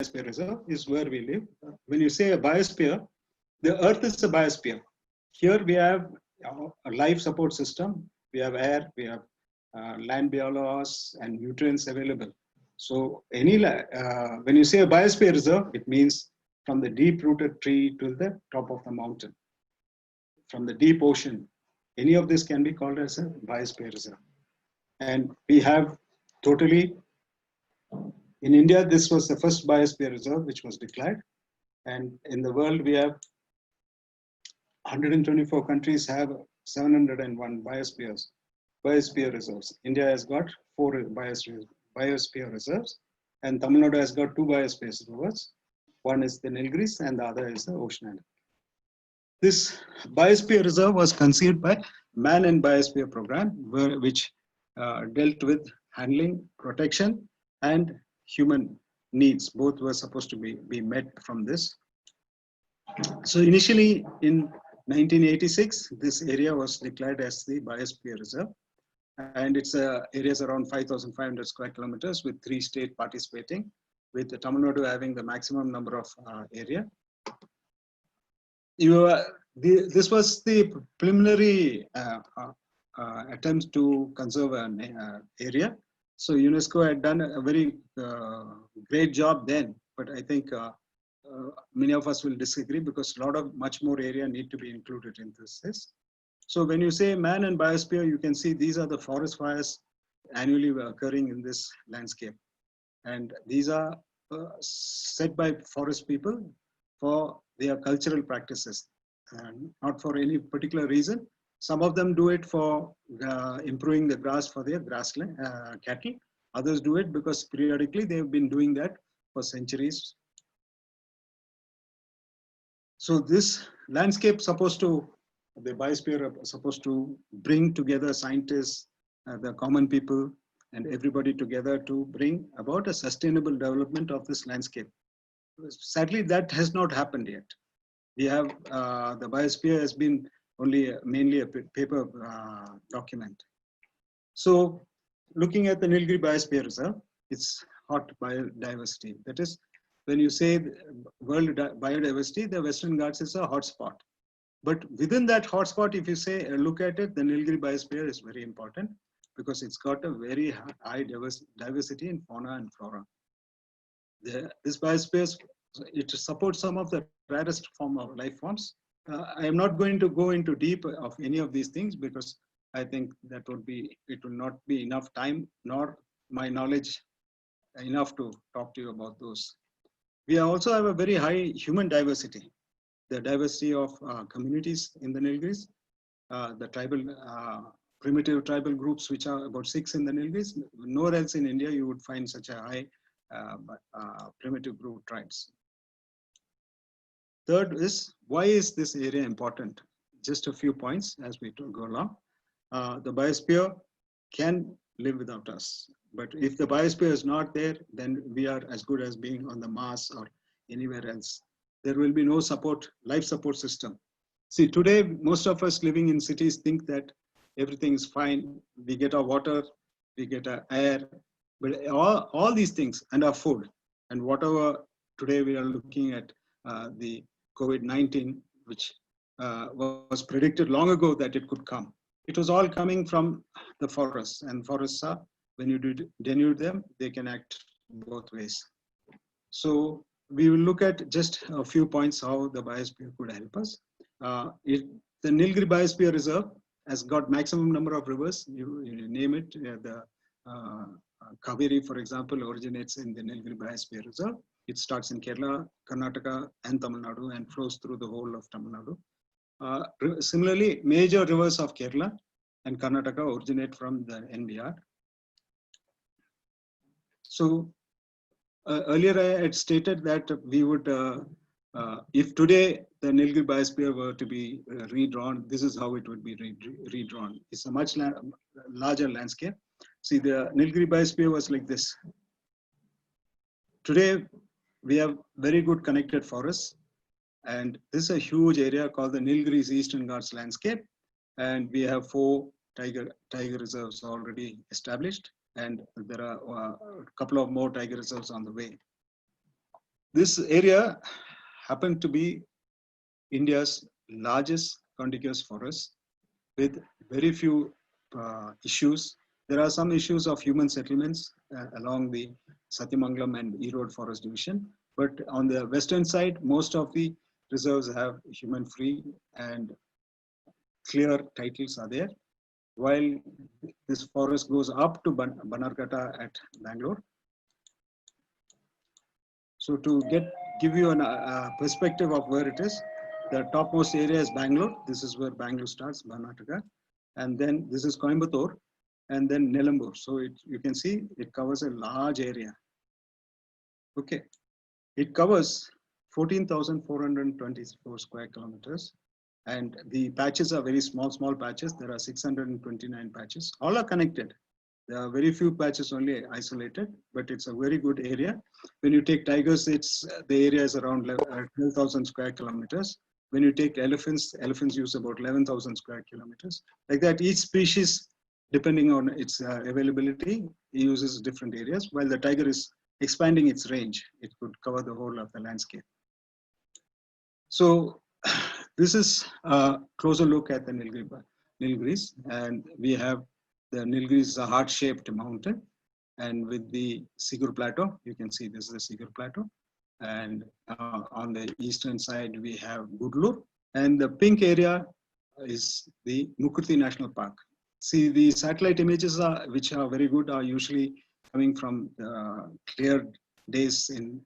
biosphere reserve is where we live. When you say a biosphere, the earth is a biosphere. Here we have a life support system. We have air, we have land biomass and nutrients available. So when you say a biosphere reserve, it means from the deep-rooted tree to the top of the mountain, from the deep ocean. Any of this can be called as a biosphere reserve. And we have totally, in India, this was the first biosphere reserve which was declared. And in the world, we have 124 countries have 701 biosphere reserves. India has got 4 biosphere reserves, and Tamil Nadu has got 2 biosphere reserves. One is the Nilgiris and the other is the ocean. This biosphere reserve was conceived by Man and Biosphere Program, which dealt with handling, protection, and human needs. Both were supposed to be met from this. So initially in 1986, this area was declared as the Biosphere Reserve, and its area is around 5,500 square kilometers with 3 states participating, with the Tamil Nadu having the maximum number of area. This was the preliminary attempt to conserve an area. So UNESCO had done a very great job then, but I think many of us will disagree because much more area need to be included in this. So when you say man and biosphere, you can see these are the forest fires annually occurring in this landscape. And these are set by forest people for their cultural practices, and not for any particular reason. Some of them do it for improving the grass for their grassland cattle. Others do it because periodically they've been doing that for centuries. So this landscape the biosphere supposed to bring together scientists, the common people, and everybody together to bring about a sustainable development of this landscape. Sadly, that has not happened yet. We have the biosphere has been mainly a paper document. So looking at the Nilgiri Biosphere Reserve, it's hot biodiversity. That is, when you say world biodiversity, the Western Ghats is a hotspot. But within that hotspot, if you say look at it, the Nilgiri Biosphere is very important because it's got a very high diversity in fauna and flora. This biosphere, it supports some of the rarest form of life forms. I am not going to go into deep of any of these things because I think it will not be enough time nor my knowledge enough to talk to you about those. We also have a very high human diversity. The diversity of communities in the Nilgiris, the primitive tribal groups, which are about 6 in the Nilgiris. Nowhere else in India you would find such a high primitive group tribes. Third is, why is this area important? Just a few points as we go along. The biosphere can live without us. But if the biosphere is not there, then we are as good as being on the Mars or anywhere else. There will be no life support system. See, today, most of us living in cities think that everything is fine. We get our water, we get our air, but all these things, and our food, and whatever today we are looking at the COVID-19, which was predicted long ago that it could come. It was all coming from the forests, and forests are, when you denude them, they can act both ways. So we will look at just a few points how the biosphere could help us. The Nilgiri Biosphere Reserve has got maximum number of rivers. You name it. The Kaveri, for example, originates in the Nilgiri Biosphere Reserve. It starts in Kerala, Karnataka, and Tamil Nadu and flows through the whole of Tamil Nadu. Similarly, major rivers of Kerala and Karnataka originate from the NBR. So earlier I had stated that we would, if today the Nilgiri Biosphere were to be redrawn, this is how it would be redrawn. It's a much larger landscape. See, the Nilgiri Biosphere was like this. Today, we have very good connected forests. And this is a huge area called the Nilgiris Eastern Ghats landscape. And we have 4 tiger reserves already established. And there are a couple of more tiger reserves on the way. This area happened to be India's largest contiguous forest with very few issues. There are some issues of human settlements along the Satyamangalam and Erode Forest Division, but on the western side, most of the reserves have human free and clear titles are there. While this forest goes up to Banarghata at Bangalore. So to give you a perspective of where it is, the topmost area is Bangalore. This is where Bangalore starts, Banarghata. And then this is Coimbatore and then Nelambur. So you can see it covers a large area. Okay. It covers 14,424 square kilometers. And the patches are very small patches. There are 629 patches. All are connected. There are very few patches only isolated, but it's a very good area. When you take tigers, the area is around 12,000 square kilometers. When you take elephants use about 11,000 square kilometers. Like that, each species, depending on its availability, uses different areas. While the tiger is expanding its range, it could cover the whole of the landscape. So this is a closer look at the Nilgiris, and we have the Nilgiris is a heart-shaped mountain, and with the Sigur Plateau, you can see this is the Sigur Plateau, and on the eastern side we have Gudlur, and the pink area is the Mukurti National Park. See, the satellite images which are very good are usually coming from clear days in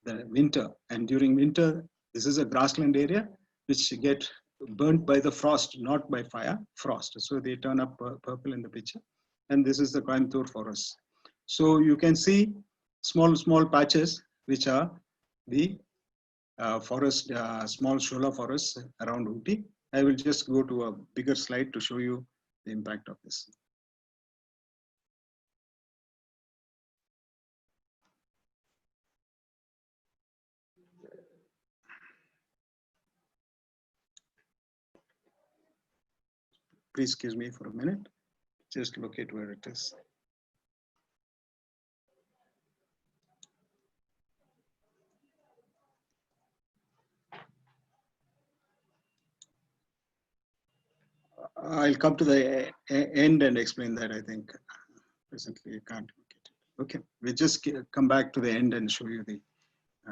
the winter, and during winter this is a grassland area which get burnt by the frost, not by fire, frost. So they turn up purple in the picture. And this is the Coimbatore forest. So you can see small patches, which are the forest, small shola forests around Ooty. I will just go to a bigger slide to show you the impact of this. Please excuse me for a minute. Just locate where it is. I'll come to the end and explain that. I think presently I can't look at it. Okay, we'll just come back to the end and show you the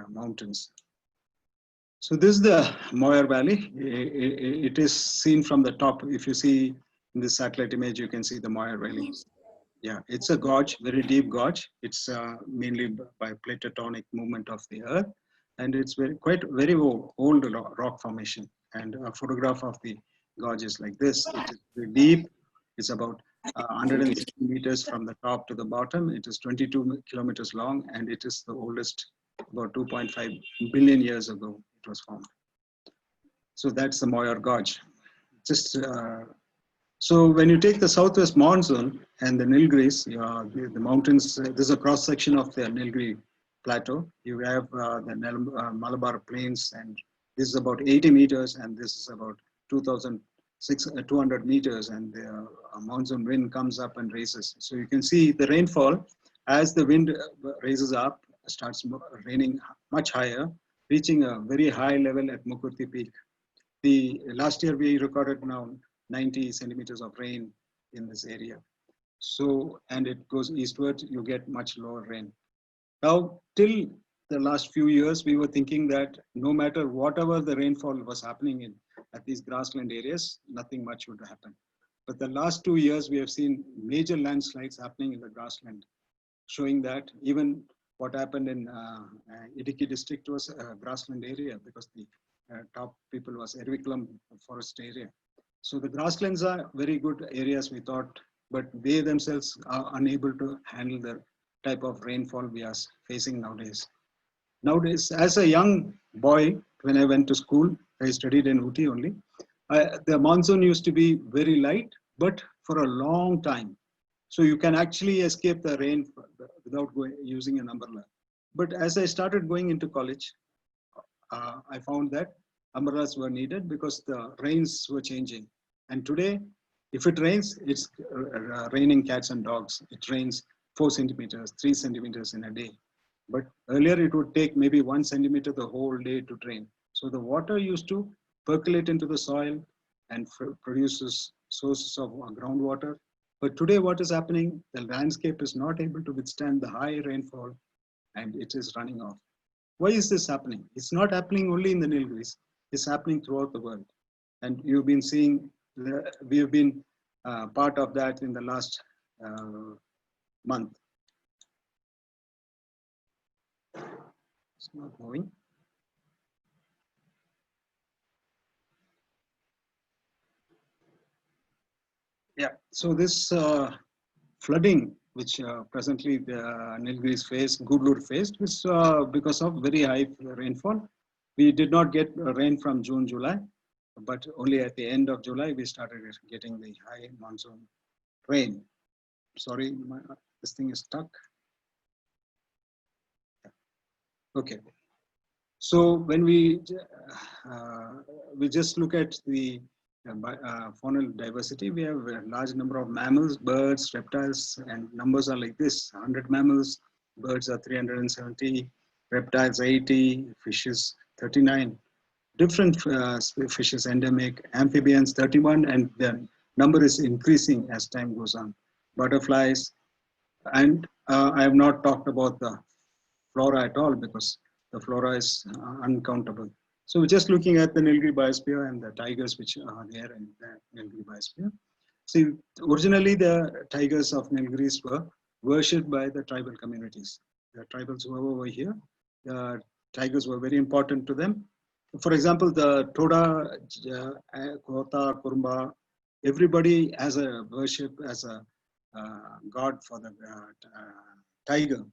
mountains. So this is the Moyer Valley. It is seen from the top. If you see in the satellite image, you can see the Moyer Valley. Yeah, it's a gorge, very deep gorge. It's mainly by plate tectonic movement of the earth, and it's very old rock formation. And a photograph of the gorge is like this. It is very deep. It's about 160 meters from the top to the bottom. It is 22 kilometers long, and it is the oldest. About 2.5 billion years ago, it was formed. So that's the Moyer Gorge. So when you take the southwest monsoon and the Nilgiris, the mountains, this is a cross section of the Nilgiri plateau. You have the Malabar plains, and this is about 80 meters, and this is about 2,200 meters, and the monsoon wind comes up and raises. So you can see the rainfall as the wind raises up, starts raining much higher, reaching a very high level at Mukurti Peak. Last year we recorded now 90 centimeters of rain in this area. So, and it goes eastward, you get much lower rain. Now, till the last few years, we were thinking that no matter whatever the rainfall was happening at these grassland areas, nothing much would happen. But the last 2 years, we have seen major landslides happening in the grassland, showing that even what happened in Idukki district was a grassland area because the top people was Ervikulam forest area. So the grasslands are very good areas, we thought, but they themselves are unable to handle the type of rainfall we are facing nowadays. Nowadays, as a young boy, when I went to school, I studied in Ooty only. The monsoon used to be very light, but for a long time. So you can actually escape the rain without using an umbrella. But as I started going into college, I found that umbrellas were needed because the rains were changing. And today, if it rains, it's raining cats and dogs. It rains 4 centimeters, 3 centimeters in a day. But earlier it would take maybe 1 centimeter the whole day to drain. So the water used to percolate into the soil and produces sources of groundwater. But today what is happening, the landscape is not able to withstand the high rainfall and it is running off. Why is this happening? It's not happening only in the Nilgiris, it's happening throughout the world. And you've been seeing, we have been part of that in the last month. It's not moving. Yeah, so this flooding, which presently the Nilgiris faced, Gudlur faced, was because of very high rainfall. We did not get rain from June, July, but only at the end of July we started getting the high monsoon rain. Sorry, this thing is stuck. Okay. So when we just look at the faunal diversity, we have a large number of mammals, birds, reptiles, and numbers are like this: 100 mammals, birds are 370, reptiles 80, fishes 39, different fishes endemic, amphibians 31, and the number is increasing as time goes on. Butterflies, and I have not talked about the flora at all because the flora is uncountable. So we're just looking at the Nilgiri biosphere and the tigers which are there in the Nilgiri biosphere. See, originally the tigers of Nilgiris were worshipped by the tribal communities. The tribals whoever were here, the tigers were very important to them. For example, the Toda, Kota, Kurumba, everybody has a worship as a god for the tiger.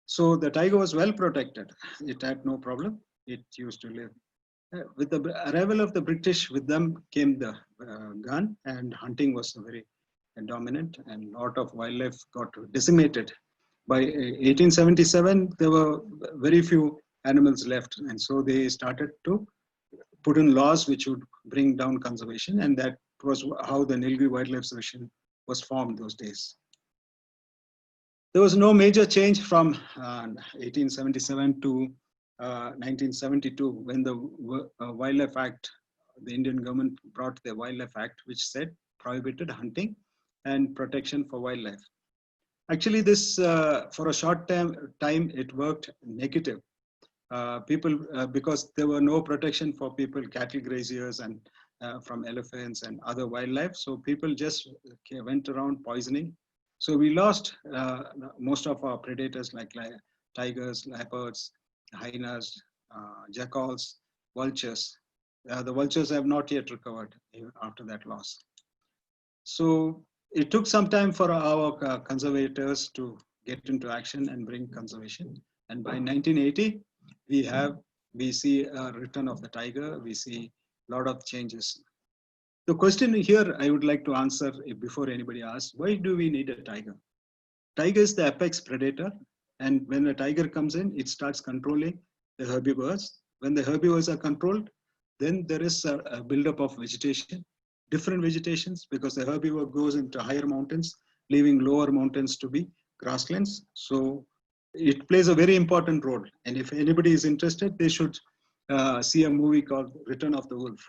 So the tiger was well protected. It had no problem. It used to live. With the arrival of the British, with them came the gun, and hunting was very dominant, and a lot of wildlife got decimated. By 1877, there were very few animals left, and so they started to put in laws which would bring down conservation, and that was how the Nilgiri Wildlife Solution was formed those days. There was no major change from 1877 to 1972 when the Wildlife Act, the Indian government brought the Wildlife Act, which said prohibited hunting and protection for wildlife. Actually, this for a short time it worked negative. Because there were no protection for people, cattle graziers, and from elephants and other wildlife. So people just went around poisoning. So we lost most of our predators like tigers, leopards, hyenas, jackals, vultures. The vultures have not yet recovered after that loss. So it took some time for our conservators to get into action and bring conservation. And by 1980, we see a return of the tiger. We see a lot of changes. The question here I would like to answer before anybody asks, why do we need a tiger? Tiger is the apex predator, and when a tiger comes in, it starts controlling the herbivores. When the herbivores are controlled, then there is a buildup of vegetation, different vegetations, because the herbivore goes into higher mountains, leaving lower mountains to be grasslands. So it plays a very important role. And if anybody is interested, they should see a movie called Return of the Wolf.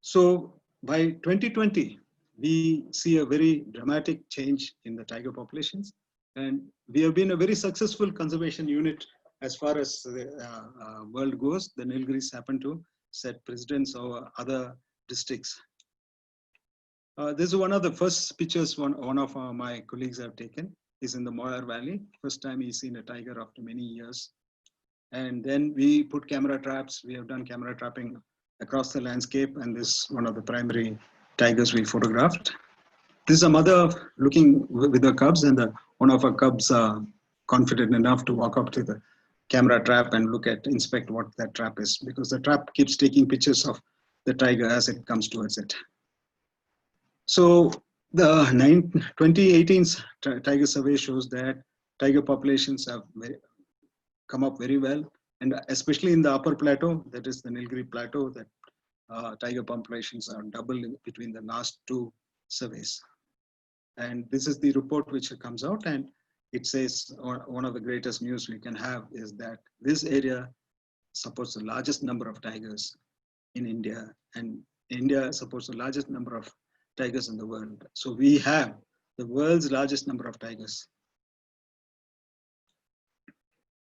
So by 2020, we see a very dramatic change in the tiger populations. And we have been a very successful conservation unit as far as the world goes. The Nilgiris happen to set precedents over other districts. This is one of the first pictures one of my colleagues have taken. Is in the Moyar Valley. First time he's seen a tiger after many years. And then we put camera traps. We have done camera trapping across the landscape, and this is one of the primary tigers we photographed. This is a mother looking with her cubs, and one of her cubs are confident enough to walk up to the camera trap and inspect what that trap is, because the trap keeps taking pictures of the tiger as it comes towards it. So the 2018 tiger survey shows that tiger populations have come up very well, and especially in the upper plateau, that is the Nilgiri plateau, that tiger populations are double between the last two surveys. And this is the report which comes out, and it says one of the greatest news we can have is that this area supports the largest number of tigers in India, and India supports the largest number of tigers in the world. So we have the world's largest number of tigers.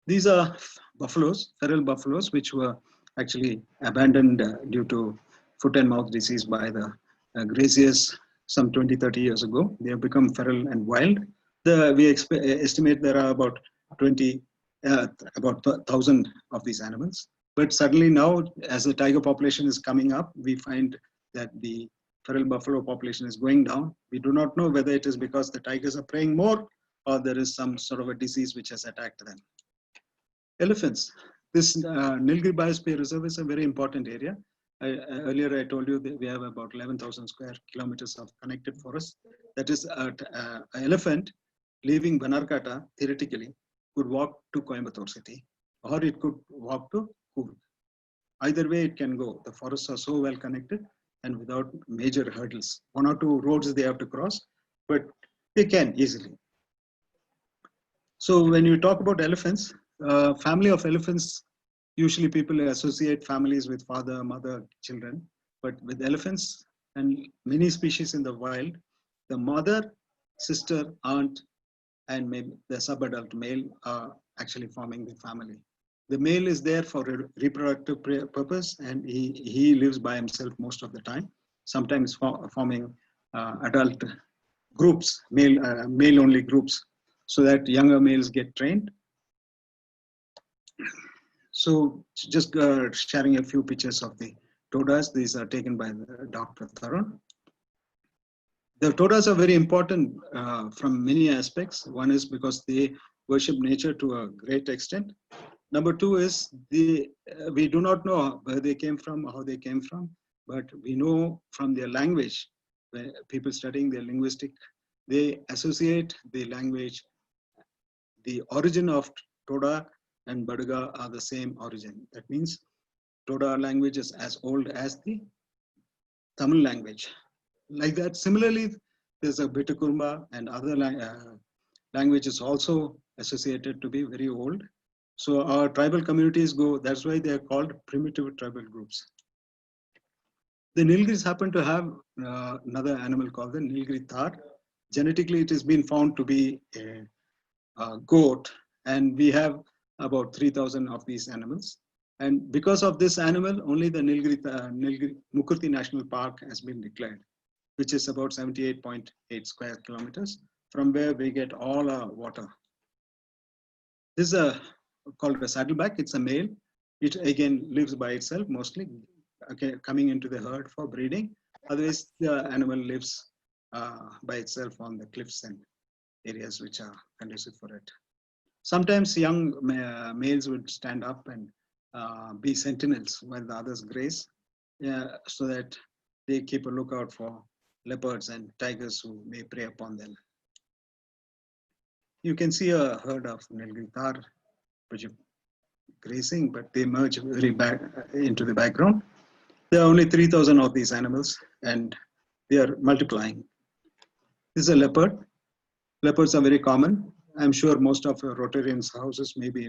These are buffaloes, feral buffaloes, which were actually abandoned due to foot and mouth disease by the graziers some 20, 30 years ago. They have become feral and wild. We estimate there are about 1,000 of these animals. But suddenly now, as the tiger population is coming up, we find that the feral buffalo population is going down. We do not know whether it is because the tigers are preying more or there is some sort of a disease which has attacked them. Elephants. This Nilgiri Biosphere Reserve is a very important area. Earlier I told you that we have about 11,000 square kilometers of connected forest. That is, an elephant leaving Banarkata, theoretically, could walk to Coimbatore city, or it could walk to Coorg. Either way it can go. The forests are so well connected and without major hurdles. 1 or 2 roads they have to cross, but they can easily. So when you talk about elephants, family of elephants, usually people associate families with father, mother, children, but with elephants and many species in the wild, the mother, sister, aunt, and maybe the subadult male are actually forming the family. The male is there for a reproductive purpose, and he lives by himself most of the time, sometimes forming adult groups, male only groups, so that younger males get trained. So just sharing a few pictures of the todas. These are taken by Dr. Tarun. The todas are very important from many aspects. One is because they worship nature to a great extent. Number 2 is we do not know where they came from, how they came from, but we know from their language, where people studying their linguistic, they associate the language, the origin of Toda and Badaga are the same origin. That means Toda language is as old as the Tamil language. Like that, similarly, there's a Bitakurumba and other languages also associated to be very old. So our tribal communities go, that's why they are called primitive tribal groups. The Nilgiris happen to have another animal called the Nilgiri Thar. Genetically, it has been found to be a goat, and we have about 3,000 of these animals. And because of this animal, only the Nilgiri Mukurti National Park has been declared, which is about 78.8 square kilometers, from where we get all our water. This is called a saddleback. It's a male. It again lives by itself mostly, coming into the herd for breeding. Otherwise, the animal lives by itself on the cliffs and areas which are conducive for it. Sometimes young males would stand up and be sentinels while the others graze, so that they keep a lookout for leopards and tigers who may prey upon them. You can see a herd of Nilgiri Thar which are grazing, but they merge very back into the background. There are only 3,000 of these animals, and they are multiplying. This is a leopard. Leopards are very common. I'm sure most of Rotarians' houses may be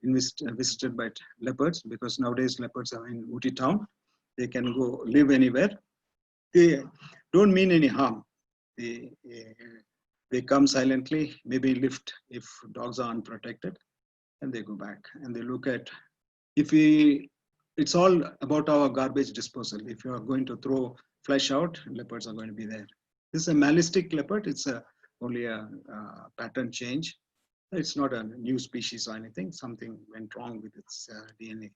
visited by leopards, because nowadays leopards are in Ooty town. They can go live anywhere. They don't mean any harm. They come silently, maybe lift if dogs are unprotected, and they go back and they look at, it's all about our garbage disposal. If you are going to throw flesh out, leopards are going to be there. This is a malistic leopard. It's only a pattern change. It's not a new species or anything. Something went wrong with its DNA.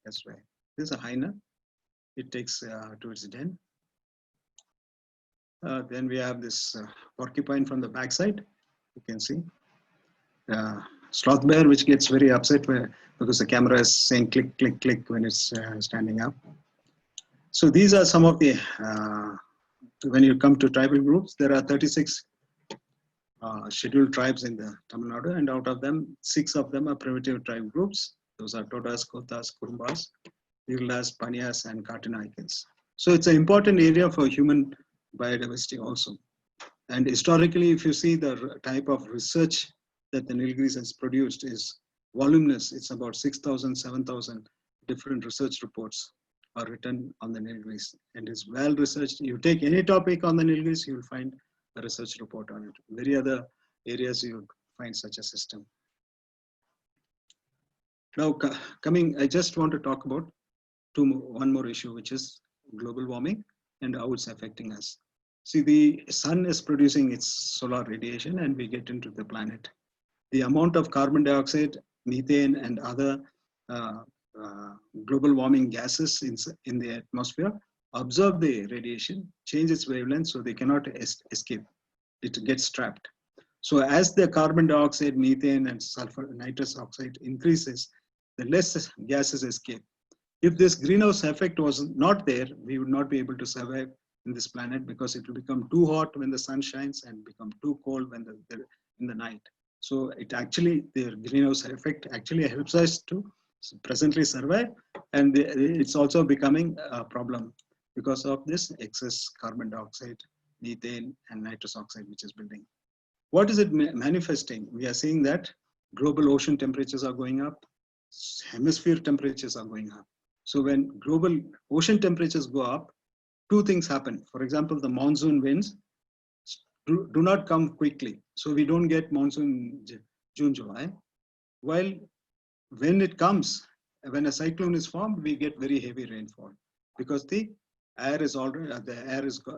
That's why. This is a hyena. It takes to its den. Then we have this porcupine from the backside. You can see. Sloth bear, which gets very upset because the camera is saying click, click, click when it's standing up. So these are some of the, when you come to tribal groups, there are 36 scheduled tribes in the Tamil Nadu, and out of them, 6 of them are primitive tribe groups. Those are Todas, Kotas, Kurumbas, Irlas, Panias, and Katinaikans. So it's an important area for human biodiversity also. And historically, if you see the type of research that the Nilgiris has produced is voluminous. It's about 6,000, 7,000 different research reports are written on the Nilgiris, and is well researched. You take any topic on the Nilgiris, you will find a research report on it. Very other areas you would find such a system. Now, I just want to talk about one more issue, which is global warming and how it's affecting us. See, the sun is producing its solar radiation and we get into the planet. The amount of carbon dioxide, methane, and other global warming gases in the atmosphere absorb the radiation, change its wavelength so they cannot escape. It gets trapped. So as the carbon dioxide, methane, and sulfur nitrous oxide increases, the less gases escape. If this greenhouse effect was not there, we would not be able to survive in this planet, because it will become too hot when the sun shines and become too cold when in the night. So the greenhouse effect actually helps us to presently survive, and it's also becoming a problem because of this excess carbon dioxide, methane, and nitrous oxide which is building. What is it manifesting? We are seeing that global ocean temperatures are going up, hemisphere temperatures are going up. So when global ocean temperatures go up, two things happen. For example, the monsoon winds do not come quickly. So we don't get monsoon June, July. While when it comes, when a cyclone is formed, we get very heavy rainfall because the air is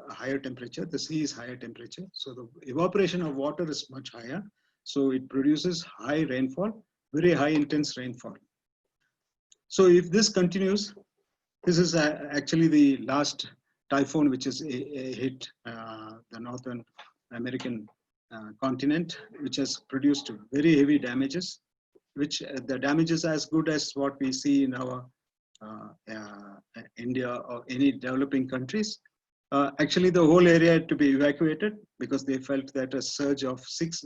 higher temperature, the sea is higher temperature. So the evaporation of water is much higher. So it produces high rainfall, very high intense rainfall. So if this continues, this is actually the last typhoon which has hit the Northern American continent, which has produced very heavy damages, which the damage is as good as what we see in our India or any developing countries. Actually, the whole area had to be evacuated because they felt that a surge of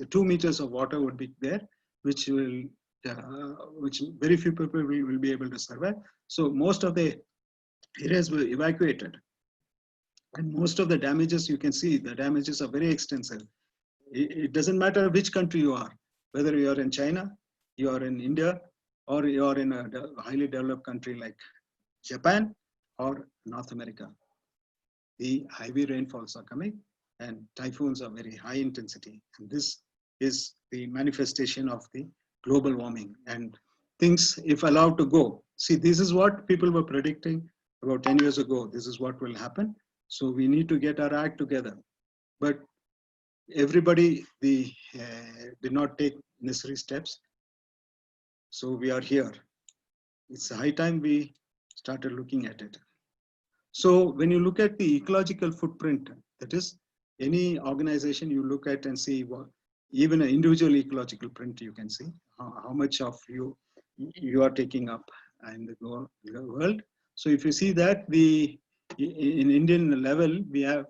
2 meters of water would be there, which very few people will be able to survive. So most of the areas were evacuated. And most of the damages, you can see, the damages are very extensive. It doesn't matter which country you are, whether you are in China, you are in India, or you are in a highly developed country like Japan or North America. The heavy rainfalls are coming and typhoons are very high intensity. And this is the manifestation of the global warming. And things, if allowed to go, see, this is what people were predicting about 10 years ago. This is what will happen. So we need to get our act together. But everybody did not take necessary steps. So we are here. It's high time we started looking at it. So when you look at the ecological footprint, that is, any organization you look at and see, even an individual ecological print, you can see how much of you are taking up in the world. So if you see that in Indian level, we are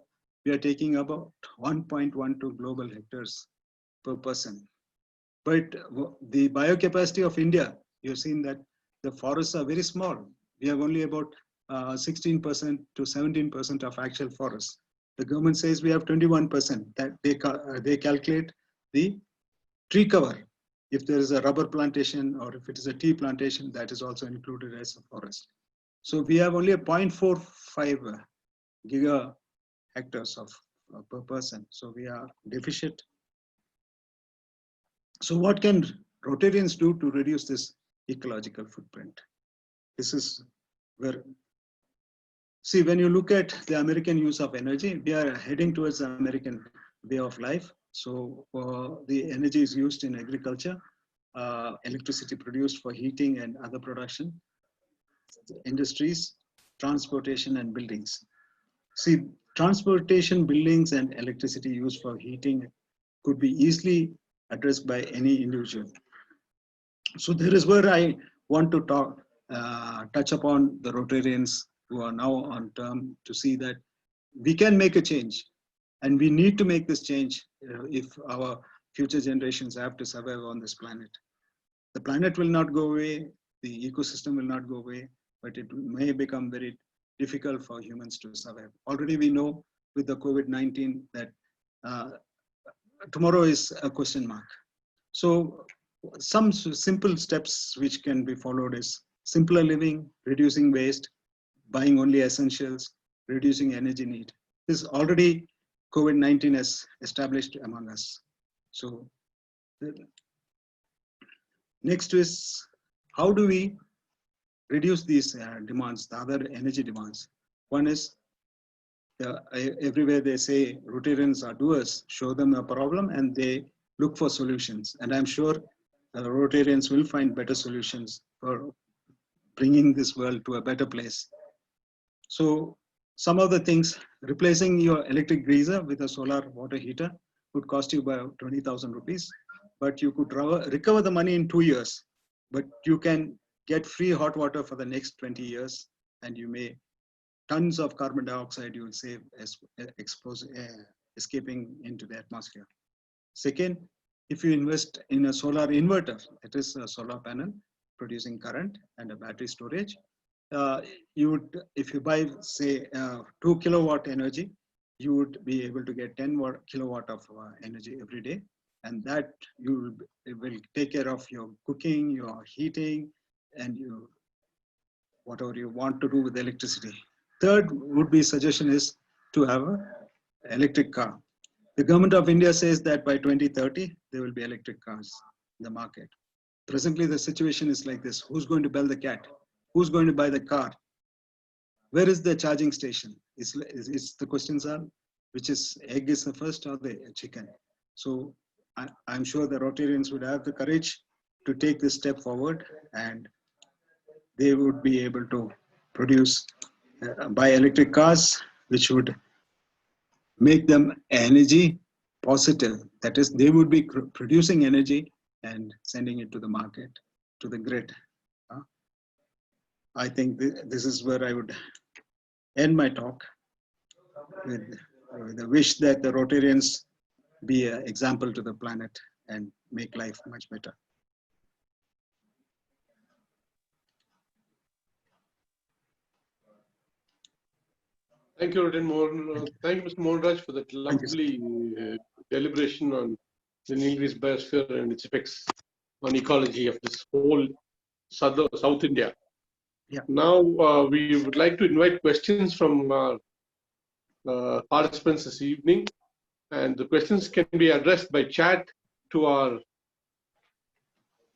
taking about 1.12 global hectares per person. But the biocapacity of India, you've seen that the forests are very small. We have only about 16% to 17% of actual forests. The government says we have 21%. That they calculate the tree cover. If there is a rubber plantation or if it is a tea plantation, that is also included as a forest. So we have only a 0.45 giga hectares per person. So we are deficient. So what can Rotarians do to reduce this ecological footprint? This is where, see, when you look at the American use of energy, we are heading towards the American way of life. So the energy is used in agriculture, electricity produced for heating and other production, industries, transportation, and buildings. See, transportation, buildings, and electricity used for heating could be easily addressed by any individual. So there is where I want to touch upon the Rotarians who are now on term to see that we can make a change, and we need to make this change if our future generations have to survive on this planet. The planet will not go away, the ecosystem will not go away, but it may become very difficult for humans to survive. Already we know with the COVID-19 that tomorrow is a question mark. So some simple steps which can be followed is simpler living, reducing waste, buying only essentials, reducing energy need. This already COVID-19 has established among us. So next is, how do we reduce these demands, the other energy demands? One is, everywhere they say Rotarians are doers, show them a problem and they look for solutions. And I'm sure Rotarians will find better solutions for bringing this world to a better place. So some of the things, replacing your electric geyser with a solar water heater would cost you about 20,000 rupees, but you could recover the money in 2 years, but you can get free hot water for the next 20 years, and you may, tons of carbon dioxide you will save escaping into the atmosphere. Second, if you invest in a solar inverter, it is a solar panel producing current and a battery storage, you would, if you buy say 2 kilowatt energy, you would be able to get 10 kilowatt of energy every day, and that you will take care of your cooking, your heating, and you whatever you want to do with electricity. Third would be suggestion is to have an electric car. The government of India says that by 2030 there will be electric cars in the market. Presently the situation is like this: who's going to bell the cat? Who's going to buy the car? Where is the charging station? It's the questions are, which is egg is the first or the chicken? So I'm sure the Rotarians would have the courage to take this step forward, and they would be able to produce, buy electric cars, which would make them energy positive. That is, they would be producing energy and sending it to the market, to the grid. I think this is where I would end my talk, with the wish that the Rotarians be an example to the planet and make life much better. Thank you, thank you, Mr. Mohanraj, for that lovely deliberation on the Nilgiris biosphere and its effects on ecology of this whole South India. Yeah. Now, we would like to invite questions from our participants this evening, and the questions can be addressed by chat to our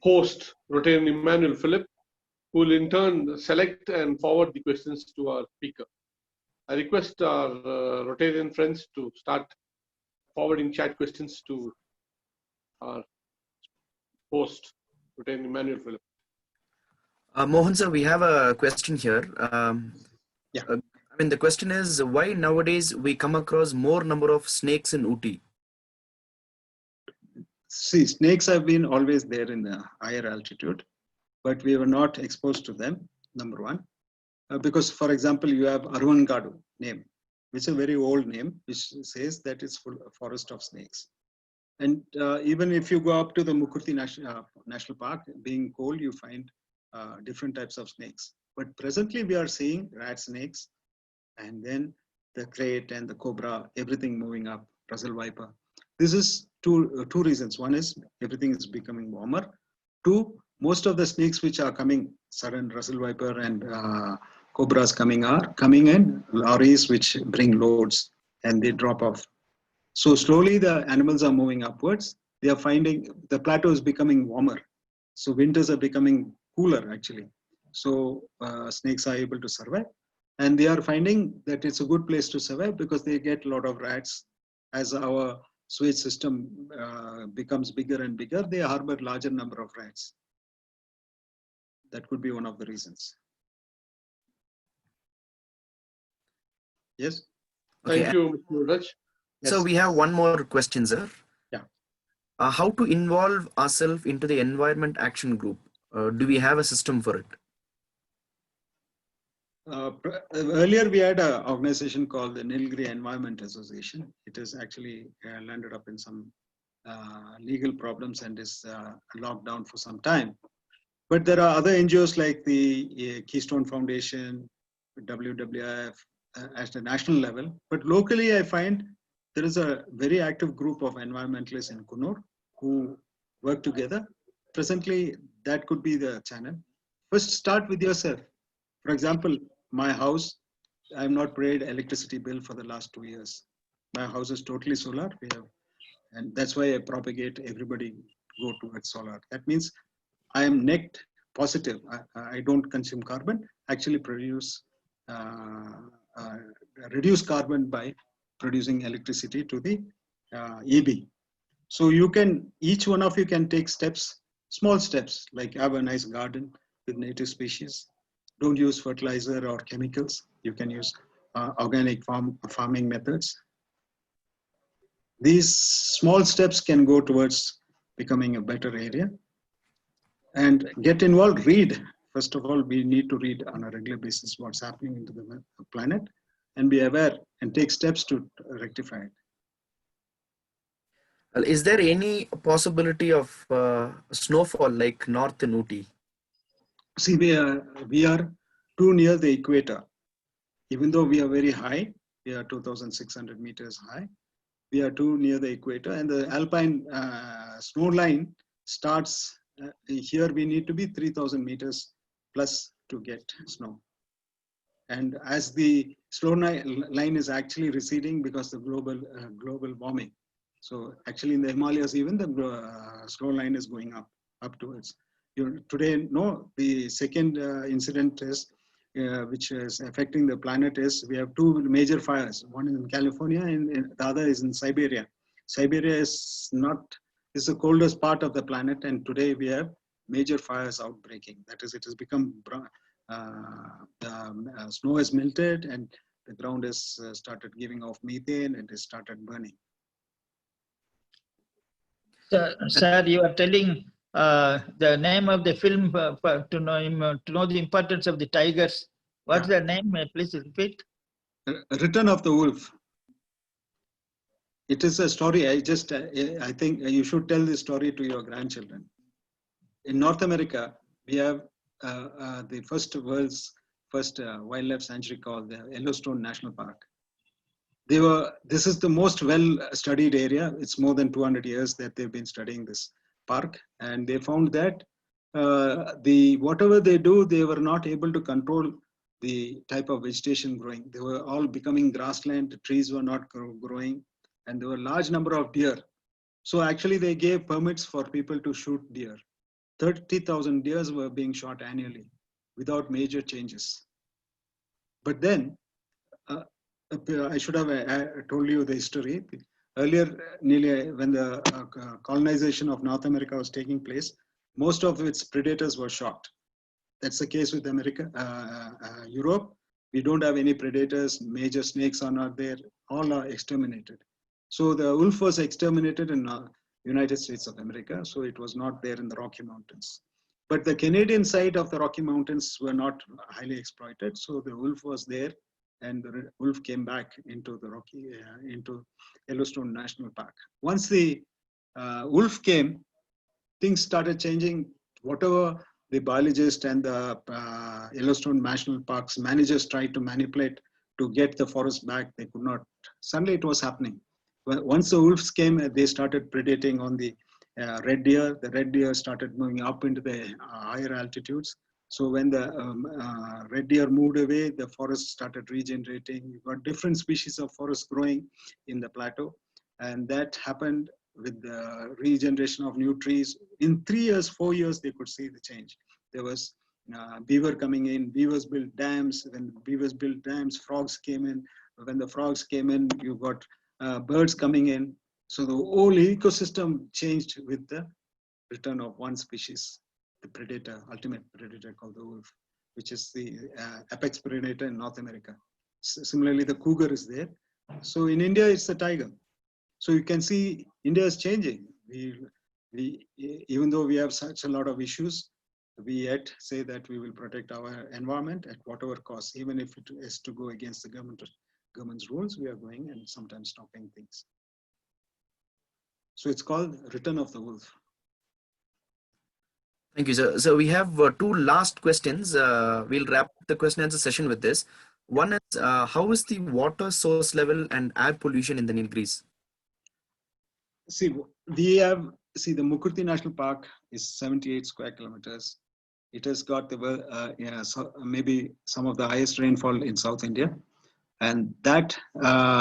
host, Rotarian Emmanuel Philip, who will in turn select and forward the questions to our speaker. I request our Rotarian friends to start forwarding chat questions to our host, Rotarian Emmanuel Philip. Mohan sir, we have a question here. Yeah. I mean, the question is, why nowadays we come across more number of snakes in Ooty? See, snakes have been always there in the higher altitude, but we were not exposed to them, number one. Because, for example, you have Arvangadu name, which is a very old name, which says that it's full of forest of snakes. And even if you go up to the Mukurti National Park, being cold, you find different types of snakes. But presently we are seeing rat snakes, and then the crate and the cobra, everything moving up, Russell viper. This is two reasons. One is everything is becoming warmer. Two, most of the snakes which are coming, sudden Russell viper and cobras coming in lorries which bring loads, and they drop off. So slowly the animals are moving upwards. They are finding the plateau is becoming warmer. So winters are becoming cooler actually. So snakes are able to survive, and they are finding that it's a good place to survive because they get a lot of rats. As our sewage system becomes bigger and bigger, they harbor larger number of rats. That could be one of the reasons. Yes. Thank you, Mr. Mohanraj. So we have one more question, sir. Yeah. How to involve ourselves into the environment action group? Do we have a system for it? Earlier we had an organization called the Nilgiris Environment Association. It has actually landed up in some legal problems and is locked down for some time. But there are other NGOs like the Keystone Foundation, WWF at the national level. But locally I find there is a very active group of environmentalists in Kunur who work together. Presently, that could be the channel. First, start with yourself. For example, my house, I have not paid electricity bill for the last 2 years. My house is totally solar. And that's why I propagate everybody go towards solar. That means I am net positive. I don't consume carbon, actually reduce carbon by producing electricity to the EB. So you can, each one of you can take steps, small steps, like have a nice garden with native species. Don't use fertilizer or chemicals. You can use organic farming methods. These small steps can go towards becoming a better area. And get involved, read. First of all, we need to read on a regular basis what's happening into the planet and be aware and take steps to rectify it. Well, is there any possibility of snowfall like north in Ooty? See, we are too near the equator. Even though we are very high, we are 2,600 meters high. We are too near the equator, and the alpine snow line starts here. We need to be 3,000 meters plus to get snow. And as the snow line is actually receding because the global warming. So actually in the Himalayas, even the snow line is going up towards. Today, no, the second incident is, which is affecting the planet is, we have two major fires. One is in California and the other is in Siberia. Siberia is the coldest part of the planet, and today we have major fires outbreaking. That is, it has become, snow has melted and the ground has started giving off methane and it started burning. Sir, you are telling the name of the film to know the importance of the tigers. What's the name? May I please repeat? Return of the Wolf. It is a story. I think you should tell this story to your grandchildren. In North America, we have the world's first wildlife sanctuary called the Yellowstone National Park. This is the most well-studied area. It's more than 200 years that they've been studying this park, and they found that whatever they do, they were not able to control the type of vegetation growing. They were all becoming grassland. The trees were not growing, and there were a large number of deer. So actually, they gave permits for people to shoot deer. 30,000 deers were being shot annually without major changes. But then, I should have told you the history. Earlier, nearly when the colonization of North America was taking place, most of its predators were shot. That's the case with Europe. We don't have any predators. Major snakes are not there. All are exterminated. So the wolf was exterminated in United States of America. So it was not there in the Rocky Mountains. But the Canadian side of the Rocky Mountains were not highly exploited. So the wolf was there, and the wolf came back into the into Yellowstone National Park. Once the wolf came, things started changing. Whatever the biologists and the Yellowstone National Park's managers tried to manipulate to get the forest back, they could not. Suddenly it was happening. Once the wolves came, they started predating on the red deer. The red deer started moving up into the higher altitudes. So when the red deer moved away, the forest started regenerating. You got different species of forest growing in the plateau. And that happened with the regeneration of new trees. In 3 years, 4 years, they could see the change. There was beaver coming in, beavers built dams. When beavers built dams, frogs came in. When the frogs came in, you got birds coming in. So the whole ecosystem changed with the return of one species, the predator, ultimate predator called the wolf, which is the apex predator in North America. Similarly, the cougar is there. So in India, it's the tiger. So you can see India is changing. Even though we have such a lot of issues, we yet say that we will protect our environment at whatever cost, even if it is to go against the government's rules, we are going and sometimes stopping things. So it's called Return of the Wolf. Thank you, sir. So we have two last questions. We'll wrap the question answer session with this. One is, how is the water source level and air pollution in the Nilgiris? See, we have, see, the Mukurti National Park is 78 square kilometers. It has got the, maybe some of the highest rainfall in South India. And that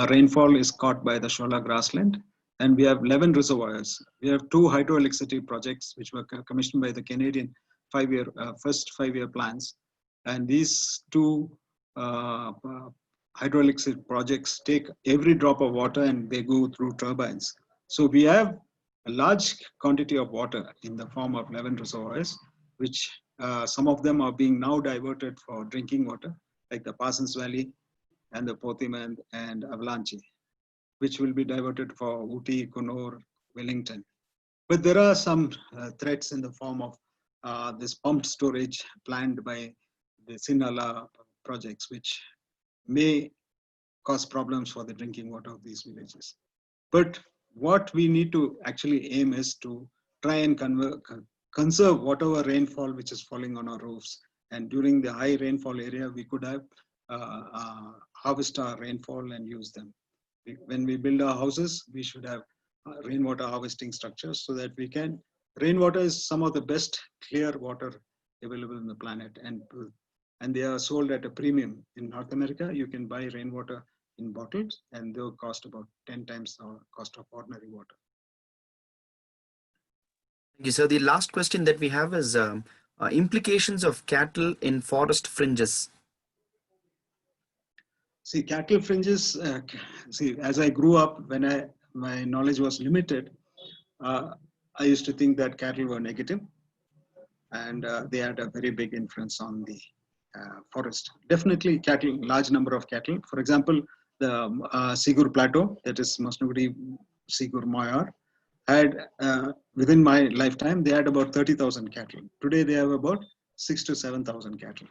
rainfall is caught by the Shola grassland. And we have 11 reservoirs. We have 2 hydroelectricity projects, which were commissioned by the Canadian first 5-year plans. And these 2 hydroelectric projects take every drop of water and they go through turbines. So we have a large quantity of water in the form of 11 reservoirs, which some of them are being now diverted for drinking water, like the Parsons Valley and the Pothim and Avalanche, which will be diverted for Ooty, Coonoor, Wellington. But there are some threats in the form of this pumped storage planned by the Sinhala projects, which may cause problems for the drinking water of these villages. But what we need to actually aim is to try and conserve whatever rainfall which is falling on our roofs. And during the high rainfall area, we could have harvest our rainfall and use them. When we build our houses, we should have rainwater harvesting structures so that we can, rainwater is some of the best clear water available on the planet, and they are sold at a premium. In North America, you can buy rainwater in bottles and they'll cost about 10 times the cost of ordinary water. Thank you, sir. The last question that we have is implications of cattle in forest fringes. See, cattle fringes, see, as I grew up, when my knowledge was limited, I used to think that cattle were negative and they had a very big influence on the forest. Definitely cattle, large number of cattle. For example, the Sigur Plateau, that is Masnuguri Sigur Moyar, had, within my lifetime, they had about 30,000 cattle. Today they have about 6,000 to 7,000 cattle.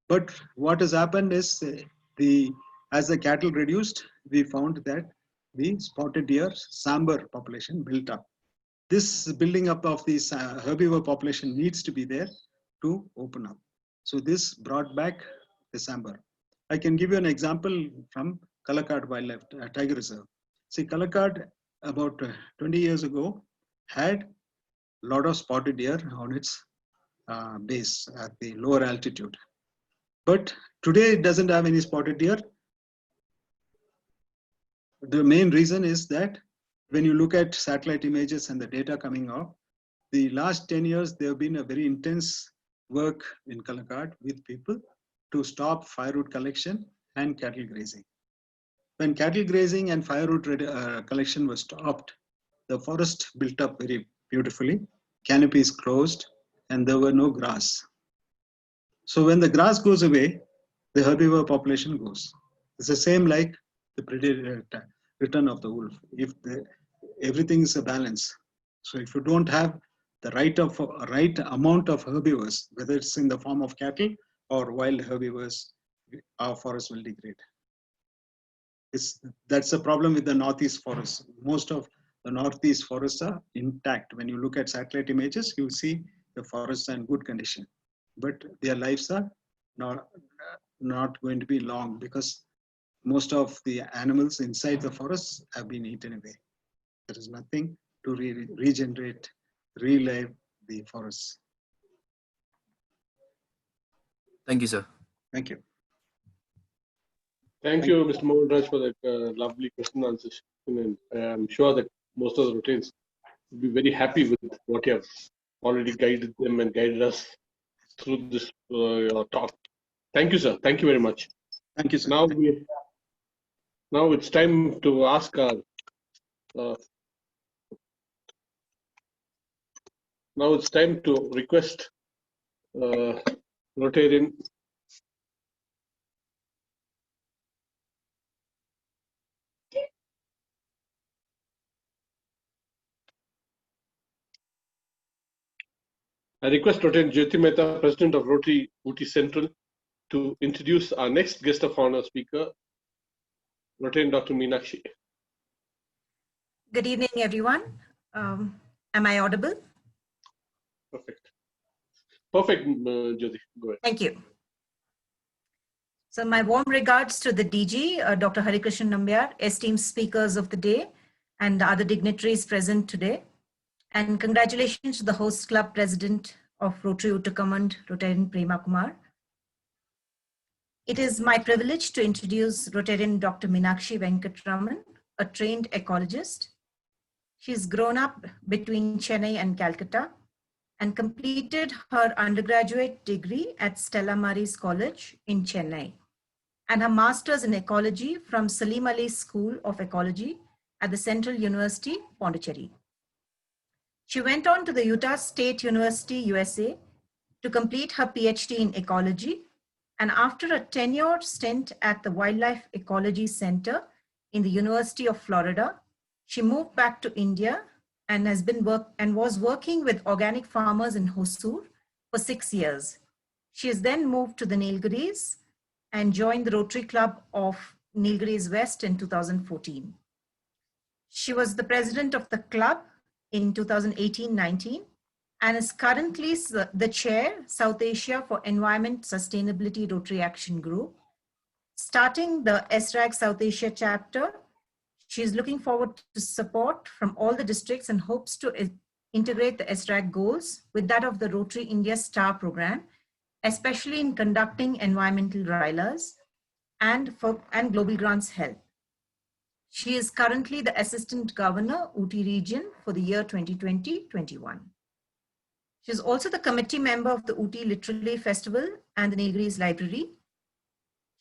But what has happened is as the cattle reduced, we found that the spotted deer sambar population built up. This building up of this herbivore population needs to be there to open up. So this brought back the sambar. I can give you an example from Kalakad Wildlife Tiger Reserve. See, Kalakad about 20 years ago had a lot of spotted deer on its base at the lower altitude. But today it doesn't have any spotted deer. The main reason is that when you look at satellite images and the data coming out, the last 10 years, there have been a very intense work in Kalakad with people to stop firewood collection and cattle grazing. When cattle grazing and firewood collection was stopped, the forest built up very beautifully, canopies closed, and there were no grass. So when the grass goes away, the herbivore population goes. It's the same like the predator return of the wolf. If everything is a balance. So if you don't have the right amount of herbivores, whether it's in the form of cattle or wild herbivores, our forest will degrade. That's the problem with the Northeast forests. Most of the Northeast forests are intact. When you look at satellite images, you'll see the forests are in good condition. But their lives are not going to be long because most of the animals inside the forests have been eaten away. There is nothing to regenerate, relive the forests. Thank you, sir. Thank you. Thank you, Mr. Mohanraj, for that lovely question and answer. And I'm sure that most of the Rotarians will be very happy with what you have already guided them and guided us through this talk. Thank you, sir. Thank you very much. Thank you, sir. Now it's time to ask our now it's time to request Rotarian I request Rotarian Jyoti Mehta, President of Rotary Ooty Central, to introduce our next guest of honor speaker, Rotarian Dr. Meenakshi. Good evening, everyone. Am I audible? Perfect. Perfect, Jyoti. Go ahead. Thank you. So my warm regards to the DG, Dr. Harikrishan Nambiar, esteemed speakers of the day, and the other dignitaries present today. And congratulations to the host club president of Rotary Ootacamund, Rotarian Prema Kumar. It is my privilege to introduce Rotarian Dr. Meenakshi Venkatraman, a trained ecologist. She's grown up between Chennai and Calcutta and completed her undergraduate degree at Stella Maris College in Chennai and her master's in ecology from Salim Ali School of Ecology at the Central University, Pondicherry. She went on to the Utah State University, USA to complete her PhD in ecology, and after a tenured stint at the Wildlife Ecology Center in the University of Florida, she moved back to India and was working with organic farmers in Hosur for 6 years. She has then moved to the Nilgiris and joined the Rotary Club of Nilgiris West in 2014. She was the president of the club in 2018-19 and is currently the chair, South Asia for Environment Sustainability Rotary Action Group. Starting the SRAG South Asia chapter, she is looking forward to support from all the districts and hopes to integrate the SRAG goals with that of the Rotary India STAR program, especially in conducting environmental RILAs and global grants help. She is currently the Assistant Governor, Ooty Region for the year 2020-21. She is also the committee member of the Ooty Literary Festival and the Nilgiris Library.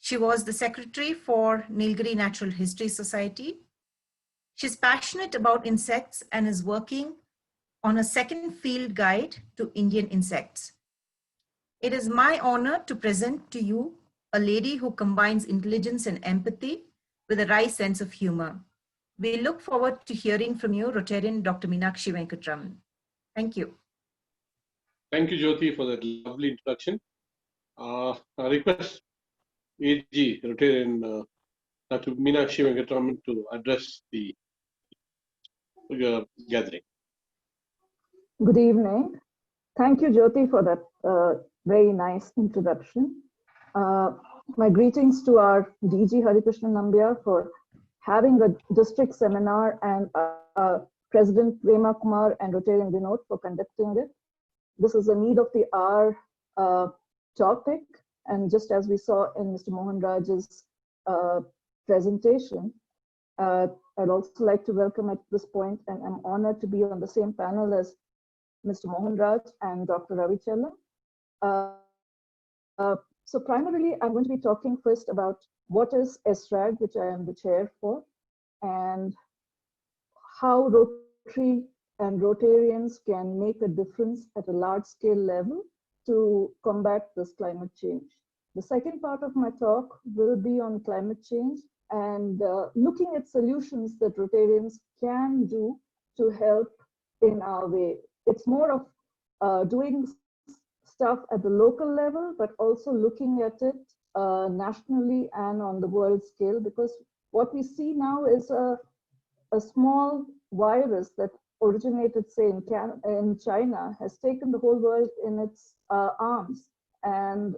She was the secretary for Nilgiri Natural History Society. She's passionate about insects and is working on a second field guide to Indian insects. It is my honor to present to you a lady who combines intelligence and empathy with a wry sense of humor. We look forward to hearing from you, Rotarian Dr. Meenakshi Venkatraman. Thank you. Thank you, Jyoti, for that lovely introduction. I request AG, Rotarian Dr. Meenakshi Venkatraman, to address the gathering. Good evening. Thank you, Jyoti, for that very nice introduction. My greetings to our DG Harikrishnan Nambiar for having a district seminar and President Prema Kumar and Rotarian Vinod for conducting it. This is a need of the hour topic, and just as we saw in Mr. Mohanraj's presentation, I'd also like to welcome at this point, and I'm honored to be on the same panel as Mr. Mohanraj and Dr. Ravi Chellam. So primarily, I'm going to be talking first about what is SRAG, which I am the chair for, and how Rotary and Rotarians can make a difference at a large scale level to combat this climate change. The second part of my talk will be on climate change and looking at solutions that Rotarians can do to help in our way. It's more of doing stuff at the local level, but also looking at it nationally and on the world scale, because what we see now is a small virus that originated, say, in China, has taken the whole world in its arms. And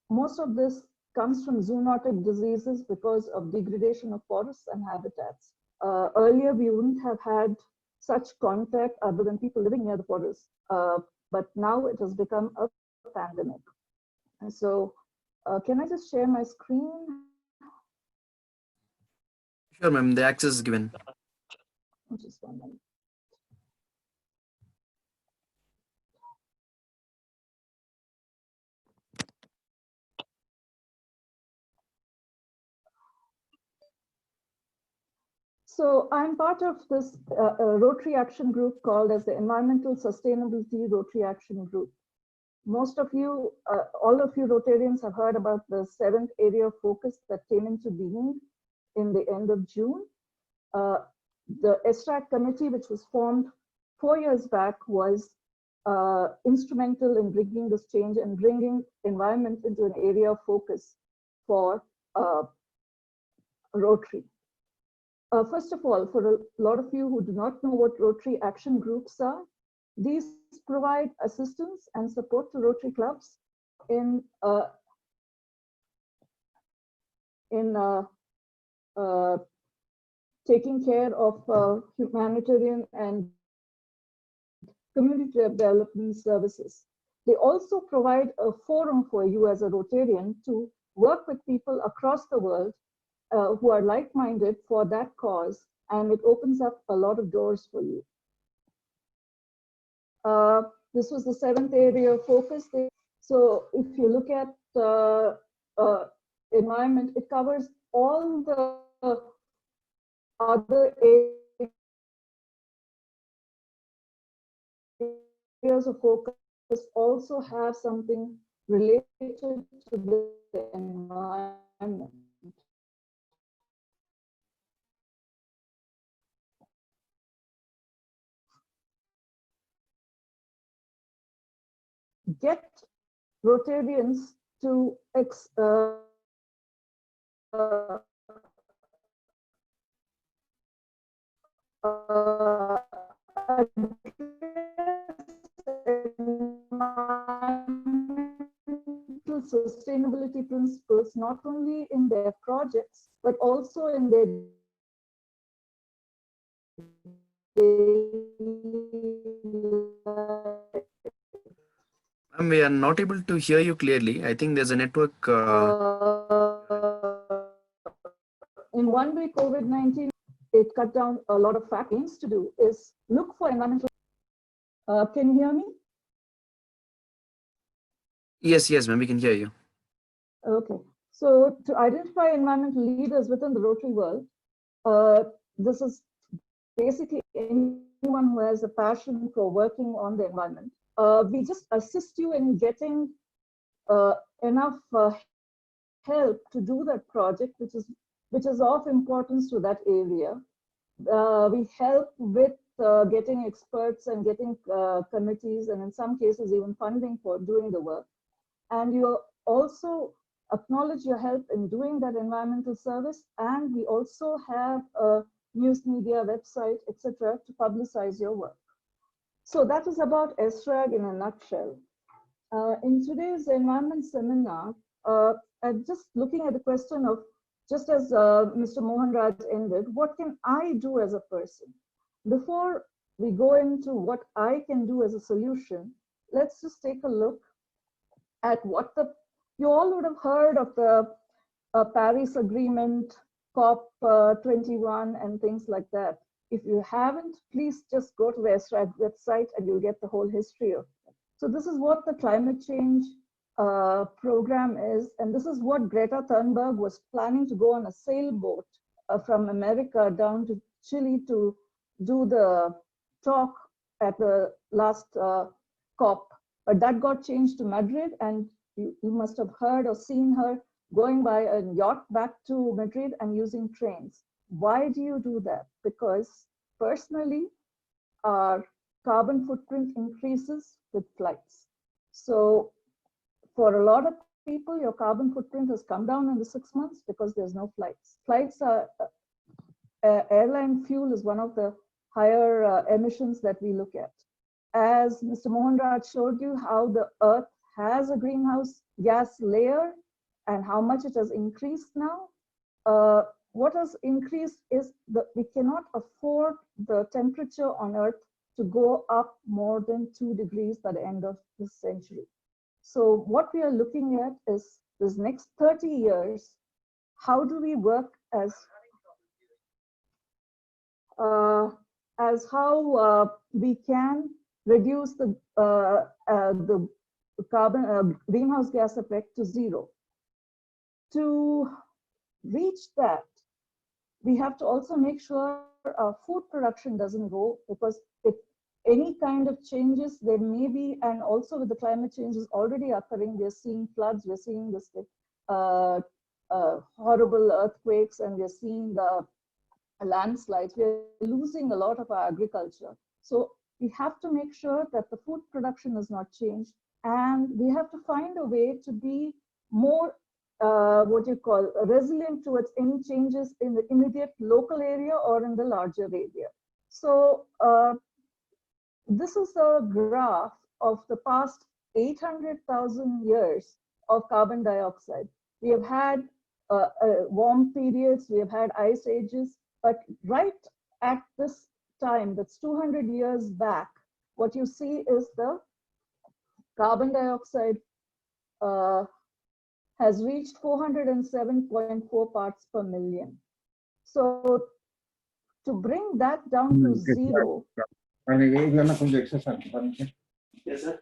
most of this comes from zoonotic diseases because of degradation of forests and habitats. Earlier, we wouldn't have had such contact other than people living near the forests. But now it has become a pandemic. And so can I just share my screen? Sure, ma'am. The access is given. Just 1 minute. So I'm part of this Rotary Action Group called as the Environmental Sustainability Rotary Action Group. Most of you, all of you Rotarians have heard about the 7th area of focus that came into being in the end of June. The SRAC committee, which was formed 4 years back, was instrumental in bringing this change and bringing environment into an area of focus for Rotary. First of all, for a lot of you who do not know what Rotary Action Groups are, these provide assistance and support to Rotary clubs in taking care of humanitarian and community development services. They also provide a forum for you as a Rotarian to work with people across the world who are like-minded for that cause, and it opens up a lot of doors for you. This was the 7th area of focus. So if you look at environment, it covers all the other areas of focus also have something related to the environment. Get Rotarians to sustainability principles not only in their projects but also in their We are not able to hear you clearly. I think there's a network. In one way, COVID-19, it cut down a lot of things to do is look for environmental. Can you hear me? Yes, ma'am, we can hear you. Okay. So to identify environmental leaders within the Rotary world, this is basically anyone who has a passion for working on the environment. We just assist you in getting enough help to do that project, which is of importance to that area. We help with getting experts and getting committees, and in some cases even funding for doing the work. And you also acknowledge your help in doing that environmental service. And we also have a news media website, etc., to publicize your work. So that is about SRAG in a nutshell. In today's environment seminar, I'm just looking at the question of, just as Mr. Mohanraj ended, what can I do as a person? Before we go into what I can do as a solution, let's just take a look at what you all would have heard of the Paris Agreement, COP21 and things like that. If you haven't, please just go to the SRAG website and you'll get the whole history of it. So this is what the climate change program is, and this is what Greta Thunberg was planning to go on a sailboat from America down to Chile to do the talk at the last COP. But that got changed to Madrid, and you must have heard or seen her going by a yacht back to Madrid and using trains. Why do you do that? Because personally, our carbon footprint increases with flights. So for a lot of people, your carbon footprint has come down in the 6 months because there's no flights. Flights are, airline fuel is one of the higher emissions that we look at. As Mr. Mohanraj showed you how the Earth has a greenhouse gas layer and how much it has increased now. What has increased is that we cannot afford the temperature on Earth to go up more than 2 degrees by the end of this century. So what we are looking at is this next 30 years, how do we work as how we can reduce the carbon greenhouse gas effect to zero. To reach that, we have to also make sure our food production doesn't go, because if any kind of changes there may be, and also with the climate changes already occurring, we're seeing floods, we're seeing this horrible earthquakes, and we're seeing the landslides. We're losing a lot of our agriculture. So we have to make sure that the food production is not changed, and we have to find a way to be more resilient towards any changes in the immediate local area or in the larger area. So this is a graph of the past 800,000 years of carbon dioxide. We have had warm periods, we have had ice ages, But right at this time, that's 200 years back, what you see is the carbon dioxide has reached 407.4 parts per million. So to bring that down to zero, Yes, sir.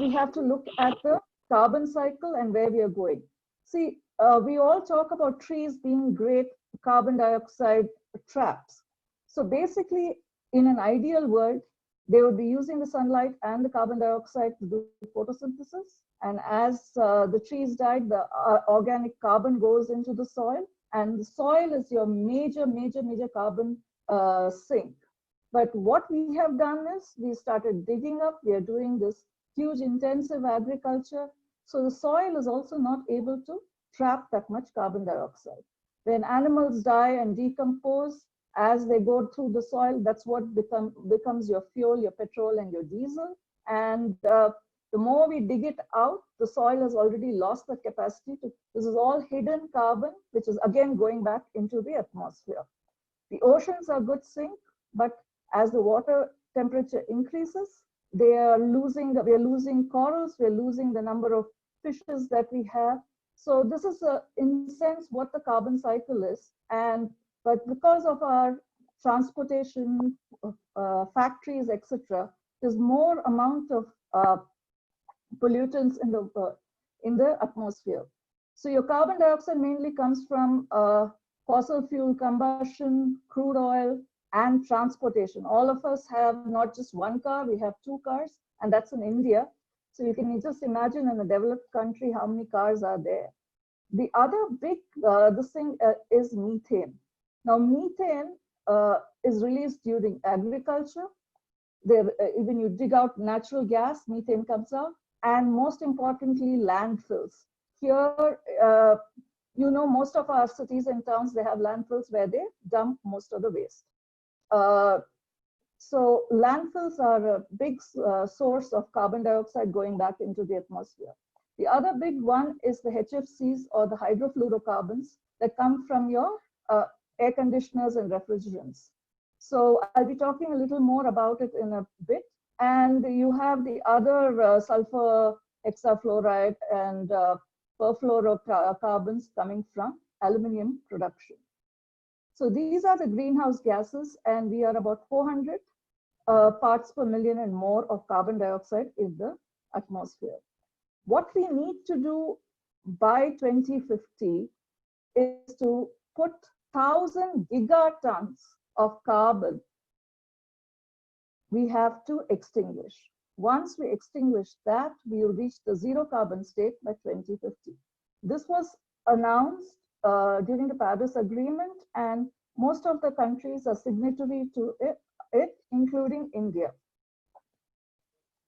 we have to look at the carbon cycle and where we are going. See, we all talk about trees being great carbon dioxide traps. So basically, in an ideal world, they would be using the sunlight and the carbon dioxide to do photosynthesis. And as the trees died, the organic carbon goes into the soil, and the soil is your major carbon sink. But what we have done is we started digging up, we are doing this huge intensive agriculture. So the soil is also not able to trap that much carbon dioxide. When animals die and decompose, as they go through the soil, that's what becomes your fuel, your petrol, and your diesel. And the more we dig it out, the soil has already lost the capacity to, this is all hidden carbon, which is again going back into the atmosphere. The oceans are good sink, but as the water temperature increases, we are losing corals, we're losing the number of fishes that we have. So this is, in a sense, what the carbon cycle is. But because of our transportation, factories, etc., there's more amount of pollutants in the atmosphere. So your carbon dioxide mainly comes from fossil fuel combustion, crude oil, and transportation. All of us have not just one car, we have 2 cars, and that's in India. So you can just imagine in a developed country how many cars are there. The other big is methane. Now methane is released during agriculture. When you dig out natural gas, methane comes out, and most importantly, landfills. Here, you know, most of our cities and towns, they have landfills where they dump most of the waste. So landfills are a big source of carbon dioxide going back into the atmosphere. The other big one is the HFCs, or the hydrofluorocarbons, that come from your air conditioners and refrigerants. So I'll be talking a little more about it in a bit. And you have the other sulfur hexafluoride and perfluorocarbons coming from aluminum production. So these are the greenhouse gases, and we are about 400 parts per million and more of carbon dioxide in the atmosphere. What we need to do by 2050 is to put 1,000 gigatons of carbon we have to extinguish. Once we extinguish that, we will reach the zero carbon state by 2050. This was announced during the Paris Agreement, and most of the countries are signatory to it, including India.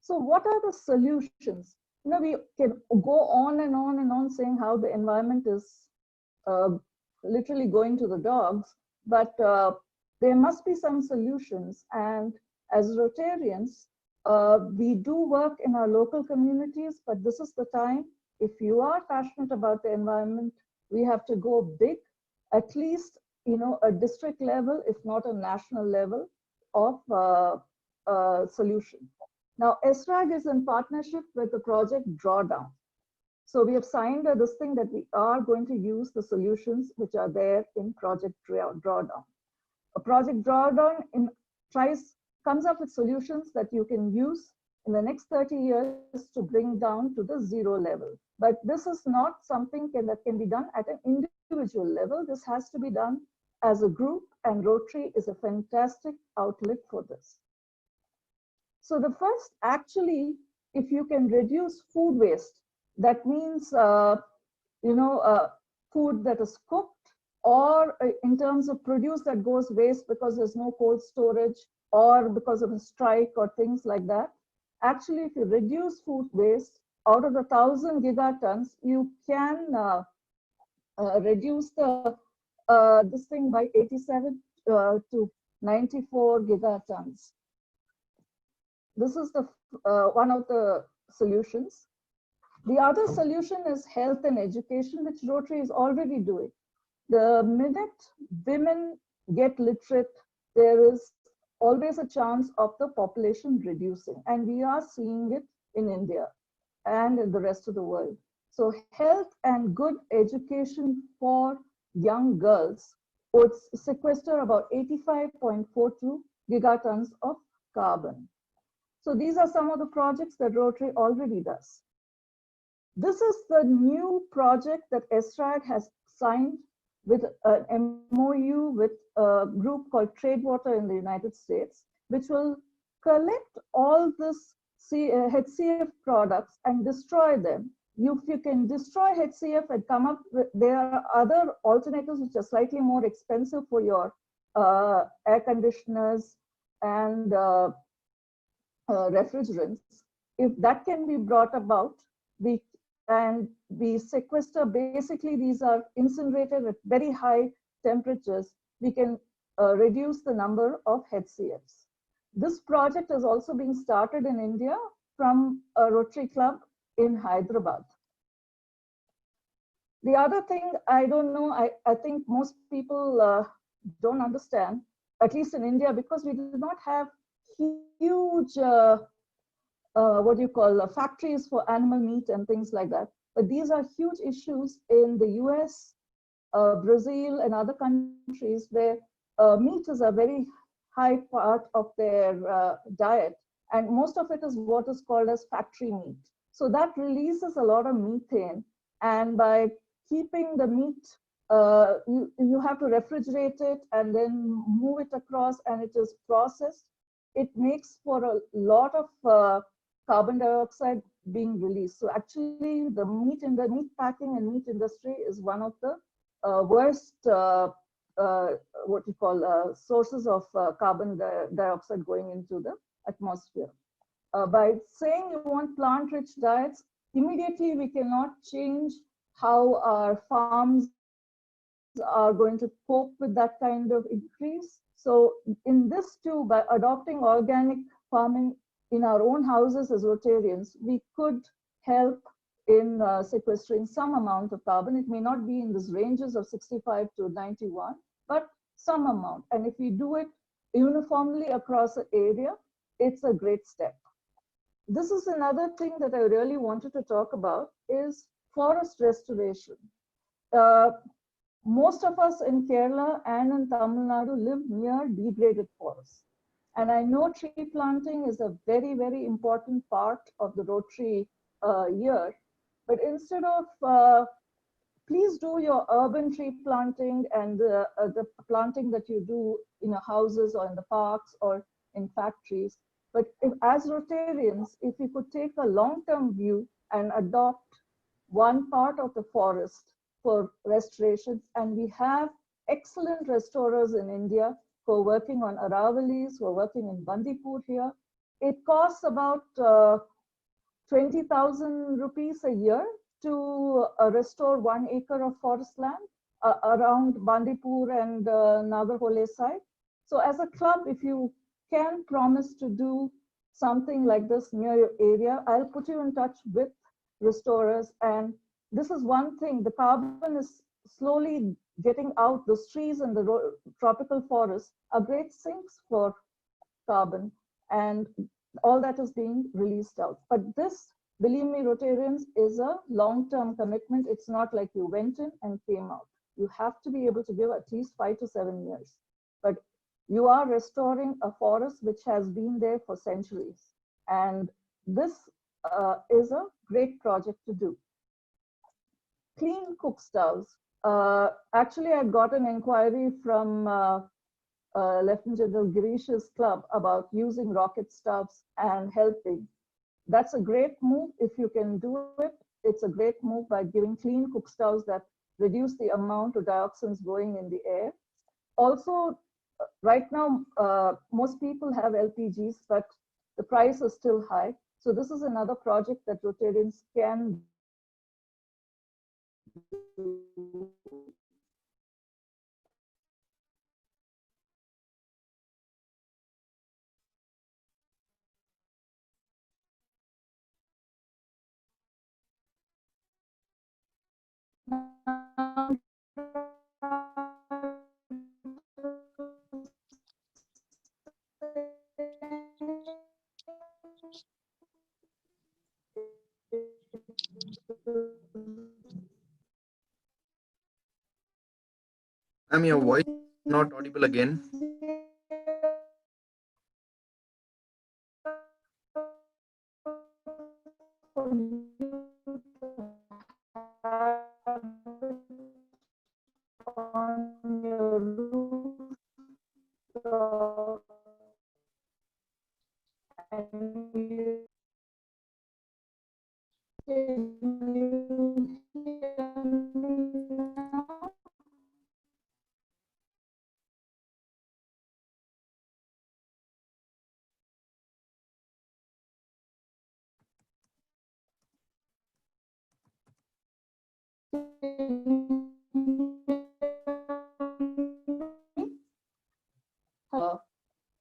So what are the solutions? You know, we can go on and on and on saying how the environment is literally going to the dogs, but there must be some solutions. And as Rotarians, we do work in our local communities, but this is the time, if you are passionate about the environment, we have to go big, at least, you know, a district level, if not a national level of solution. Now, SRAG is in partnership with the Project Drawdown. So we have signed this thing that we are going to use the solutions which are there in Project Drawdown. A Project Drawdown comes up with solutions that you can use in the next 30 years to bring down to the zero level. But this is not something that can be done at an individual level. This has to be done as a group, and Rotary is a fantastic outlet for this. So the first, actually, if you can reduce food waste, that means, food that is cooked, or in terms of produce that goes waste because there's no cold storage, or because of a strike or things like that. Actually, if you reduce food waste, out of the 1,000 gigatons, you can reduce this thing by 87 to 94 gigatons. This is the one of the solutions. The other solution is health and education, which Rotary is already doing. The minute women get literate, there is always a chance of the population reducing. And we are seeing it in India and in the rest of the world. So health and good education for young girls would sequester about 85.42 gigatons of carbon. So these are some of the projects that Rotary already does. This is the new project that ESRAG has signed with an MOU with a group called Tradewater in the United States, which will collect all this HCF products and destroy them. If you can destroy HCF and come up with, there are other alternatives which are slightly more expensive for your air conditioners and refrigerants. If that can be brought about, we sequester, basically these are incinerated at very high temperatures, we can reduce the number of HCFs. This project is also being started in India from a Rotary Club in Hyderabad. The other thing, I don't know, I think most people don't understand, at least in India, because we do not have huge, factories for animal meat and things like that. But these are huge issues in the US, Brazil, and other countries where meat is a very high part of their diet. And most of it is what is called as factory meat. So that releases a lot of methane. And by keeping the meat, you have to refrigerate it and then move it across, and it is processed. It makes for a lot of carbon dioxide being released. So actually the meat in the meat packing and meat industry is one of the worst sources of carbon dioxide going into the atmosphere. By saying you want plant-rich diets, immediately we cannot change how our farms are going to cope with that kind of increase. So in this too, by adopting organic farming in our own houses as Rotarians, we could help in sequestering some amount of carbon. It may not be in these ranges of 65 to 91, but some amount. And if we do it uniformly across the area, it's a great step. This is another thing that I really wanted to talk about is forest restoration. Most of us in Kerala and in Tamil Nadu live near degraded forests. And I know tree planting is a very, very important part of the Rotary year. But instead of, please do your urban tree planting and the planting that you do in your houses or in the parks or in factories. But if, as Rotarians, if we could take a long-term view and adopt one part of the forest for restorations, and we have excellent restorers in India who are working on Aravalis, who are working in Bandipur here. It costs about 20,000 rupees a year to restore 1 acre of forest land around Bandipur and Nagarhole side. So as a club, if you can promise to do something like this near your area, I'll put you in touch with restorers. And this is one thing, the carbon is slowly getting out. Those trees in the tropical forests are great sinks for carbon, and all that is being released out. But this, believe me, Rotarians, is a long-term commitment. It's not like you went in and came out. You have to be able to give at least 5 to 7 years. But you are restoring a forest which has been there for centuries. And this is a great project to do. Clean cook stoves. Actually, I got an inquiry from Lieutenant General Girish's club about using rocket stoves and helping. That's a great move. If you can do it, it's a great move by giving clean cook stoves that reduce the amount of dioxins going in the air. Also, right now, most people have LPGs, but the price is still high. So this is another project that Rotarians can do. Ma'am, your voice is not audible again. On your rooftop, and can you hear me now?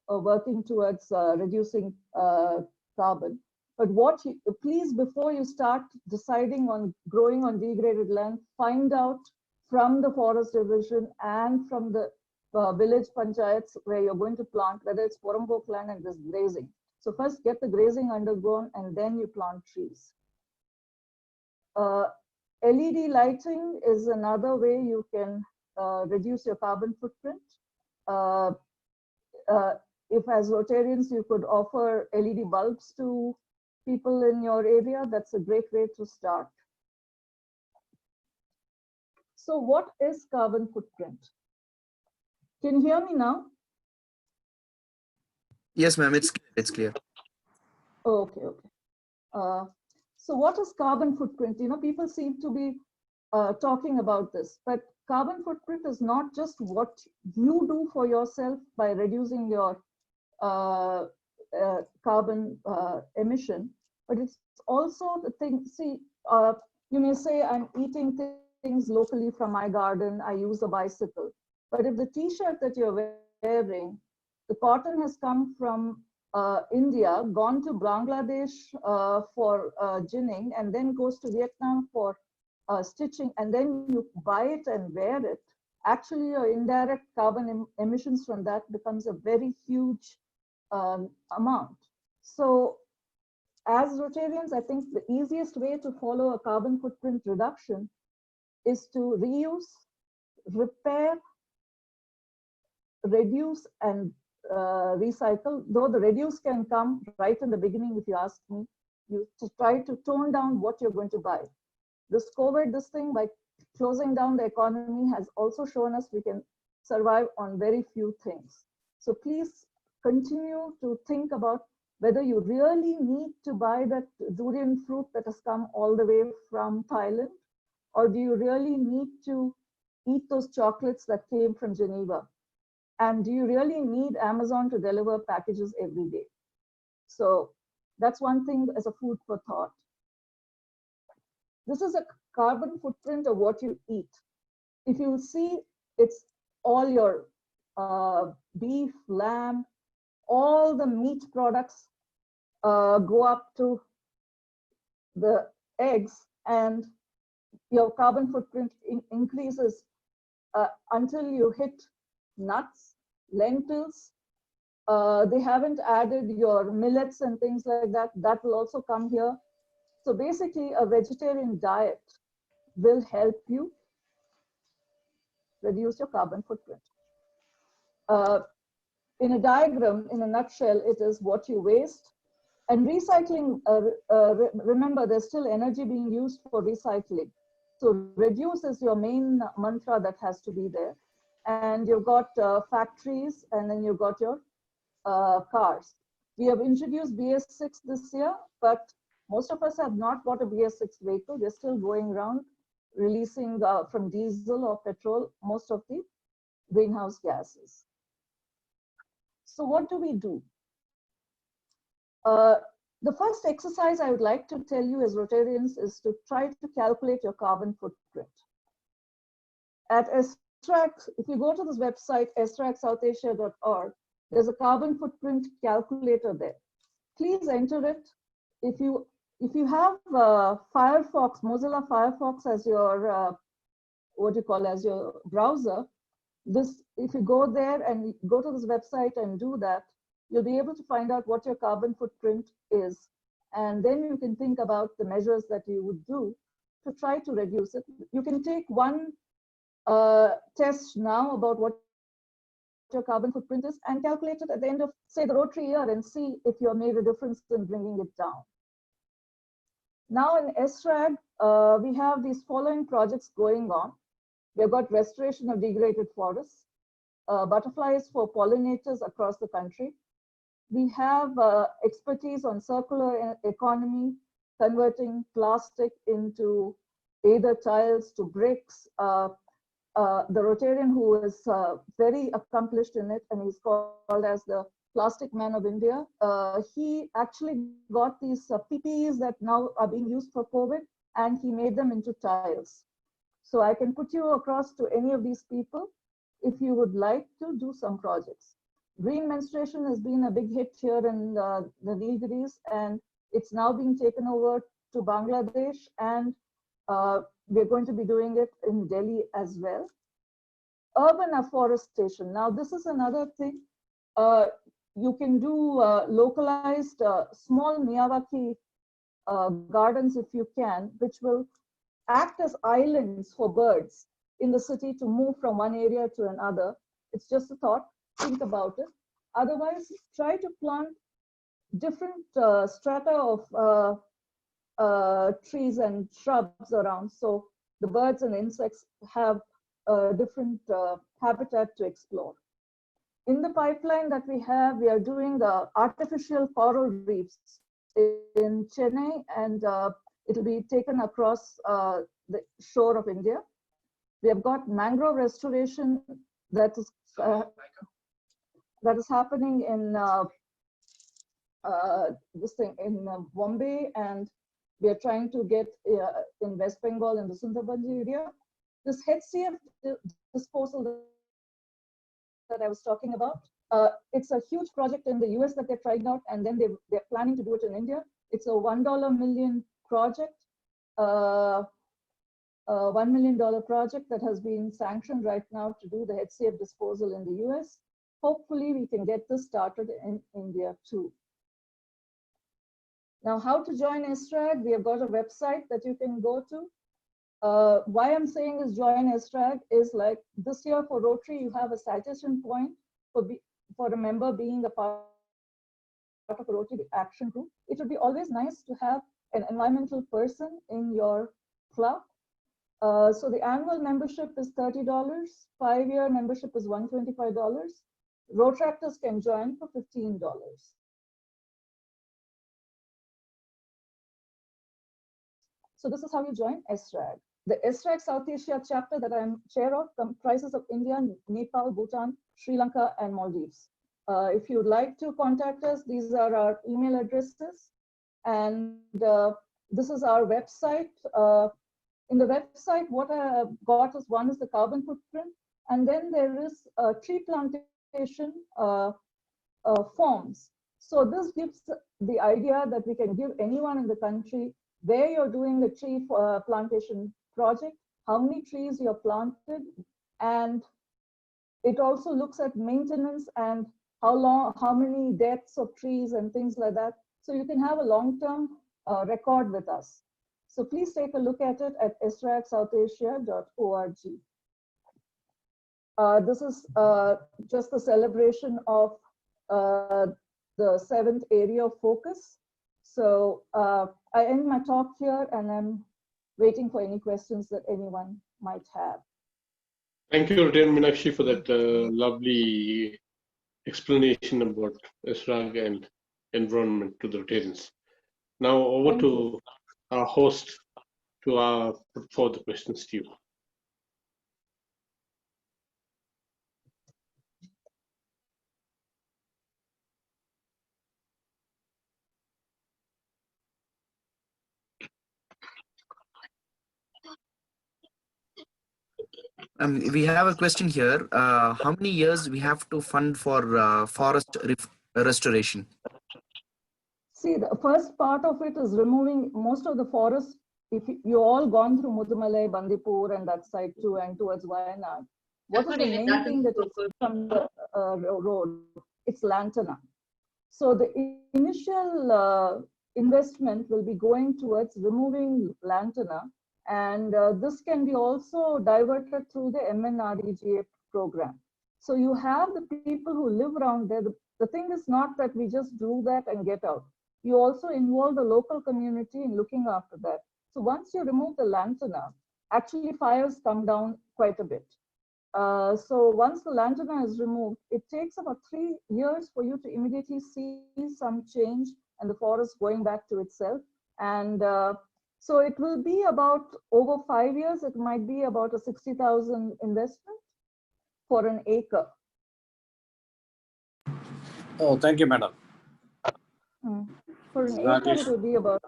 Working towards reducing carbon. But please, before you start deciding on growing on degraded land, find out from the forest division and from the village panchayats where you're going to plant, whether it's Porambok land and this grazing. So first get the grazing underground and then you plant trees. LED lighting is another way you can reduce your carbon footprint. If as Rotarians you could offer LED bulbs to people in your area, that's a great way to start. So what is carbon footprint? Can you hear me now? Yes, ma'am, it's clear. Okay, okay. So what is carbon footprint? You know, people seem to be talking about this, but carbon footprint is not just what you do for yourself by reducing your carbon emission, but it's also the thing. See, you may say I'm eating things locally from my garden, I use a bicycle, but if the t-shirt that you're wearing, the cotton has come from India, gone to Bangladesh for ginning, and then goes to Vietnam for stitching, and then you buy it and wear it, actually your indirect carbon emissions from that becomes a very huge amount. So as Rotarians, I think the easiest way to follow a carbon footprint reduction is to reuse, repair, reduce, and recycle. Though the reduce can come right in the beginning, if you ask me, you to try to tone down what you're going to buy. This COVID, this thing, by closing down the economy, has also shown us we can survive on very few things. So please continue to think about whether you really need to buy that durian fruit that has come all the way from Thailand, or do you really need to eat those chocolates that came from Geneva? And do you really need Amazon to deliver packages every day? So that's one thing as a food for thought. This is a carbon footprint of what you eat. If you see, it's all your beef, lamb, all the meat products go up to the eggs, and your carbon footprint increases until you hit nuts, lentils. They haven't added your millets and things like that. That will also come here. So basically, a vegetarian diet will help you reduce your carbon footprint. In a diagram, in a nutshell, it is what you waste. And recycling, remember, there's still energy being used for recycling. So reduce is your main mantra that has to be there. And you've got factories, and then you've got your cars. We have introduced BS6 this year, but most of us have not bought a BS6 vehicle. They're still going around releasing from diesel or petrol most of the greenhouse gases. So what do we do? The first exercise I would like to tell you as Rotarians is to try to calculate your carbon footprint. At SRAC, if you go to this website, sracsouthasia.org, there's a carbon footprint calculator there. Please enter it. If you have Firefox, Mozilla Firefox as your as your browser, if you go there and go to this website and do that, you'll be able to find out what your carbon footprint is, and then you can think about the measures that you would do to try to reduce it. You can take one test now about what your carbon footprint is and calculate it at the end of, say, the Rotary year and see if you have made a difference in bringing it down. Now in SRAG, we have these following projects going on. We've got restoration of degraded forests, butterflies for pollinators across the country. We have expertise on circular economy, converting plastic into either tiles to bricks. The Rotarian who is very accomplished in it, and he's called as the Plastic Man of India. He actually got these PPEs that now are being used for COVID, and he made them into tiles. So I can put you across to any of these people if you would like to do some projects. Green menstruation has been a big hit here in the Nilgiris, and it's now being taken over to Bangladesh, and we're going to be doing it in Delhi as well. Urban afforestation. Now, this is another thing. You can do localized small Miyawaki gardens if you can, which will act as islands for birds in the city to move from one area to another. It's just a thought. Think about it. Otherwise, try to plant different strata of trees and shrubs around, so the birds and insects have different habitat to explore. In the pipeline that we have, we are doing the artificial coral reefs in Chennai, and it will be taken across the shore of India. We have got mangrove restoration that is happening in Bombay, and we are trying to get in West Bengal in the Sundarbanji area. This HCF disposal that I was talking about, it's a huge project in the US that they're trying out, and then they're planning to do it in India. It's a $1 million project, $1 million project that has been sanctioned right now to do the HCF disposal in the US. Hopefully we can get this started in India too. Now, how to join SRAG? We have got a website that you can go to. Why I'm saying is join SRAG is like this year for Rotary, you have a citation point for a member being a part of a Rotary action group. It would be always nice to have an environmental person in your club. So the annual membership is $30, 5-year membership is $125. Rotractors can join for $15. So this is how you join SRAG. The SRAG South Asia chapter that I'm chair of comprises of India, Nepal, Bhutan, Sri Lanka, and Maldives. If you'd like to contact us, these are our email addresses. And this is our website. In the website, what I have got is one is the carbon footprint, and then there is a tree plantation forms. So this gives the idea that we can give anyone in the country where you're doing the tree plantation project, how many trees you're planted, and it also looks at maintenance and how many deaths of trees and things like that. So you can have a long-term record with us. So please take a look at it at sragsouthasia.org. This is just the celebration of the 7th area of focus. So I end my talk here, and I'm waiting for any questions that anyone might have. Thank you, Rtn Meenakshi, for that lovely explanation about SRAG and environment to the Rotarians. Now over to our host to put forward the questions to you. We have a question here. How many years we have to fund for forest restoration? See, the first part of it is removing most of the forest. If you all gone through Mudumalai, Bandipur, and that side too, and towards Wayanad, what is the main thing that is from the road? It's lantana. So the initial investment will be going towards removing lantana And this can be also diverted through the MNREGA program. So you have the people who live around there. The thing is not that we just do that and get out. You also involve the local community in looking after that. So once you remove the lantana, actually fires come down quite a bit. So once the lantana is removed, it takes about 3 years for you to immediately see some change and the forest going back to itself. And so it will be about over 5 years, it might be about a 60,000 investment for an acre. Oh, thank you, madam. For an acre, it will be about.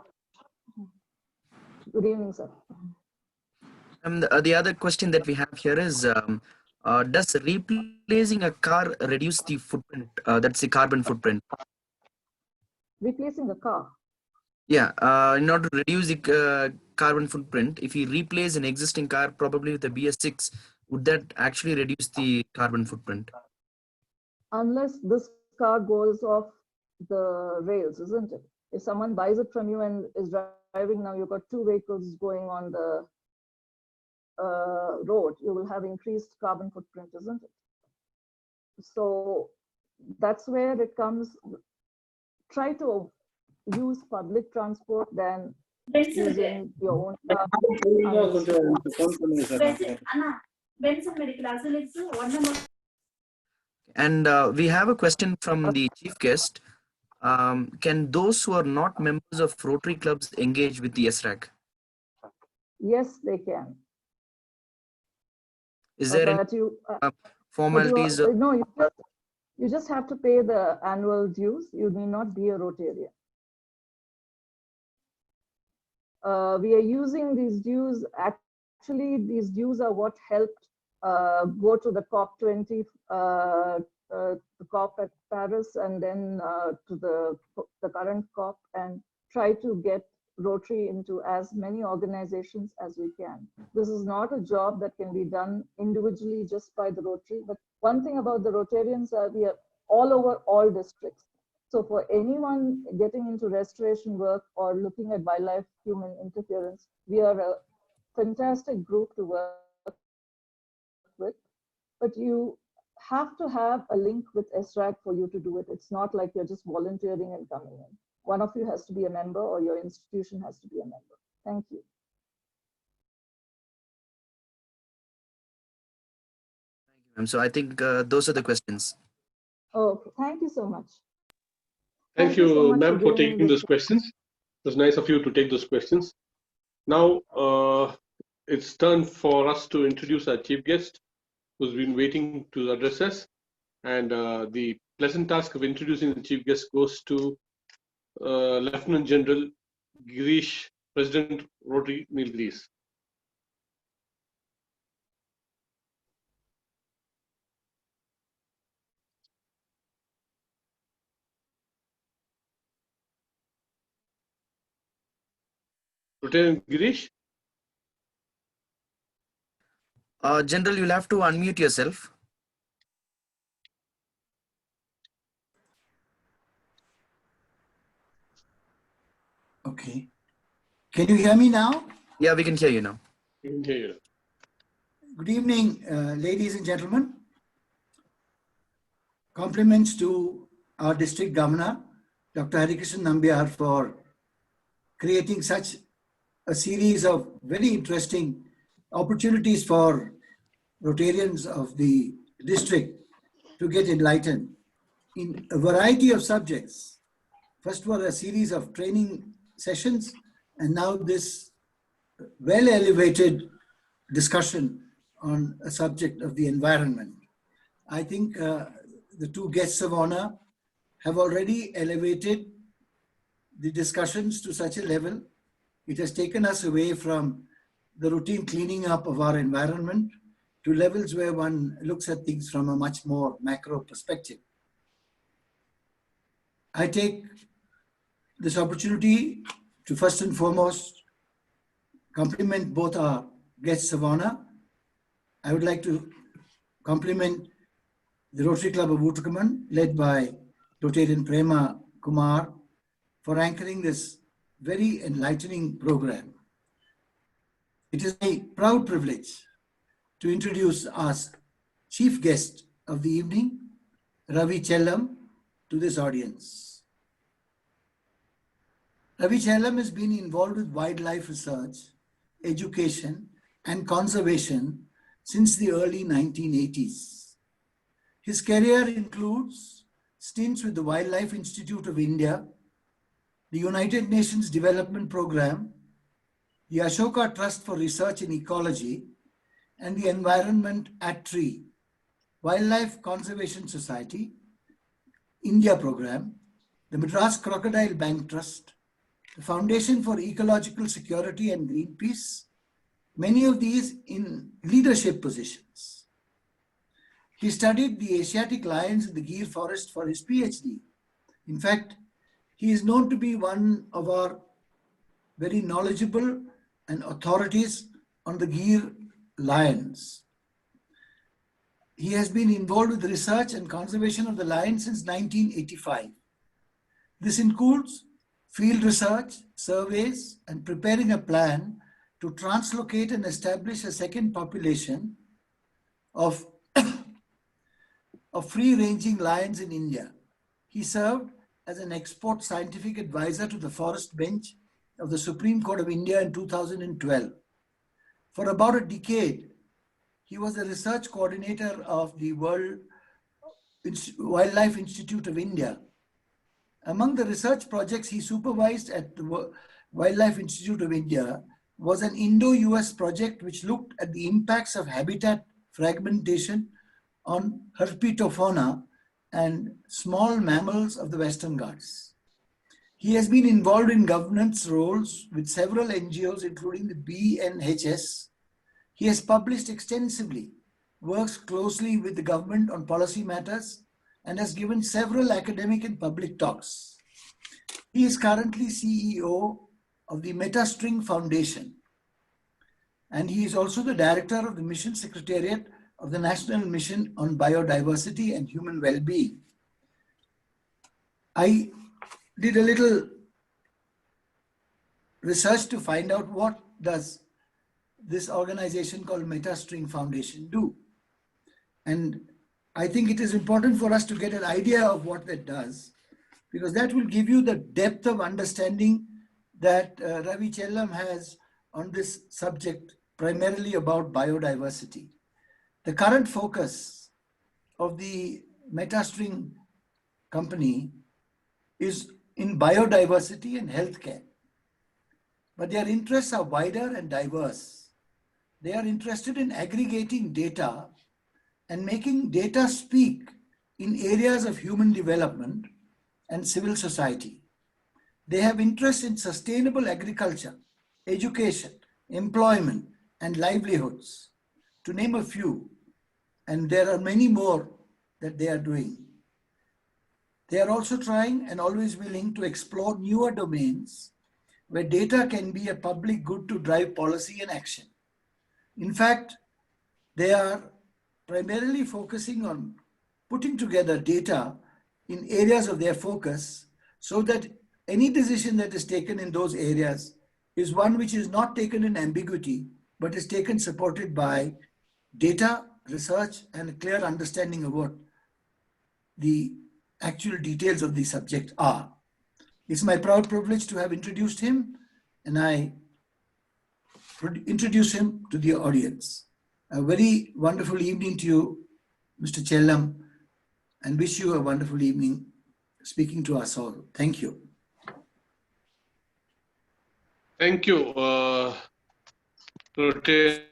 Good evening, sir. The other question that we have here is, does replacing a car reduce the footprint? That's the carbon footprint. Replacing a car. Yeah, in order to reduce the carbon footprint, if you replace an existing car, probably with a BS6, would that actually reduce the carbon footprint? Unless this car goes off the rails, isn't it? If someone buys it from you and is driving now, you've got 2 vehicles going on the road, you will have increased carbon footprint, isn't it? So that's where it comes. Try to use public transport than using your own car. And we have a question from the chief guest. Can those who are not members of Rotary clubs engage with the SRAC? Yes, they can. Is there any formalities? No, you just have to pay the annual dues. You need not be a Rotarian. We are using these dues. Actually, these dues are what helped go to the COP20, the COP at Paris, and then to the current COP, and try to get Rotary into as many organizations as we can. This is not a job that can be done individually just by the Rotary, but one thing about the Rotarians, we are all over all districts. So for anyone getting into restoration work or looking at wildlife human interference, we are a fantastic group to work with, but you have to have a link with SRAC for you to do it. It's not like you're just volunteering and coming in. One of you has to be a member, or your institution has to be a member. Thank you. So I think those are the questions. Okay, thank you so much. Thank you, ma'am, for taking those questions. It was nice of you to take those questions. Now, it's turn for us to introduce our chief guest, who's been waiting to address us. And the pleasant task of introducing the chief guest goes to Lieutenant General Girish, President Rotary Nilgiris. Lieutenant Girish? General, you'll have to unmute yourself. Okay. Can you hear me now? Yeah, we can hear you now. We can hear you. Good evening, ladies and gentlemen. Compliments to our district governor, Dr. Harikrishan Nambiar, for creating such a series of very interesting opportunities for Rotarians of the district to get enlightened in a variety of subjects. First were a series of training sessions, and now this well-elevated discussion on a subject of the environment. I think the 2 guests of honor have already elevated the discussions to such a level. It has taken us away from the routine cleaning up of our environment to levels where one looks at things from a much more macro perspective. I take this opportunity to first and foremost compliment both our guests of honor. I would like to compliment the Rotary Club of Ootacamund, led by Rotarian Prema Kumar, for anchoring this very enlightening program. It is a proud privilege to introduce our chief guest of the evening, Ravi Chellam, to this audience. Ravi Chellam has been involved with wildlife research, education, and conservation since the early 1980s. His career includes stints with the Wildlife Institute of India, the United Nations Development Programme, the Ashoka Trust for Research in Ecology, and the Environment at Tree, Wildlife Conservation Society, India Programme, the Madras Crocodile Bank Trust, the Foundation for Ecological Security and Greenpeace, many of these in leadership positions. He studied the Asiatic lions in the Gir forest for his PhD. In fact, he is known to be one of our very knowledgeable and authorities on the Gir lions. He has been involved with research and conservation of the lion since 1985. This includes field research, surveys, and preparing a plan to translocate and establish a second population of free-ranging lions in India. He served as an export scientific advisor to the Forest Bench of the Supreme Court of India in 2012. For about a decade, he was the research coordinator of the Wildlife Institute of India. Among the research projects he supervised at the Wildlife Institute of India was an Indo-US project which looked at the impacts of habitat fragmentation on herpetofauna and small mammals of the Western Ghats. He has been involved in governance roles with several NGOs, including the BNHS. He has published extensively, works closely with the government on policy matters, and has given several academic and public talks. He is currently CEO of the MetaString Foundation, and he is also the director of the Mission Secretariat of the National Mission on Biodiversity and Human Well-being. I did a little research to find out what does this organization called MetaString Foundation do. And I think it is important for us to get an idea of what that does, because that will give you the depth of understanding that Ravi Chellam has on this subject, primarily about biodiversity. The current focus of the MetaString company is in biodiversity and healthcare. But their interests are wider and diverse. They are interested in aggregating data and making data speak in areas of human development and civil society. They have interest in sustainable agriculture, education, employment, and livelihoods, to name a few. And there are many more that they are doing. They are also trying and always willing to explore newer domains where data can be a public good to drive policy and action. In fact, they are primarily focusing on putting together data in areas of their focus so that any decision that is taken in those areas is one which is not taken in ambiguity, but is taken supported by data, research, and a clear understanding of what the actual details of the subject are. It's my proud privilege to have introduced him, and I introduce him to the audience. A very wonderful evening to you, Mr. Chellam, and wish you a wonderful evening speaking to us all. Thank you. Thank you, Rotary.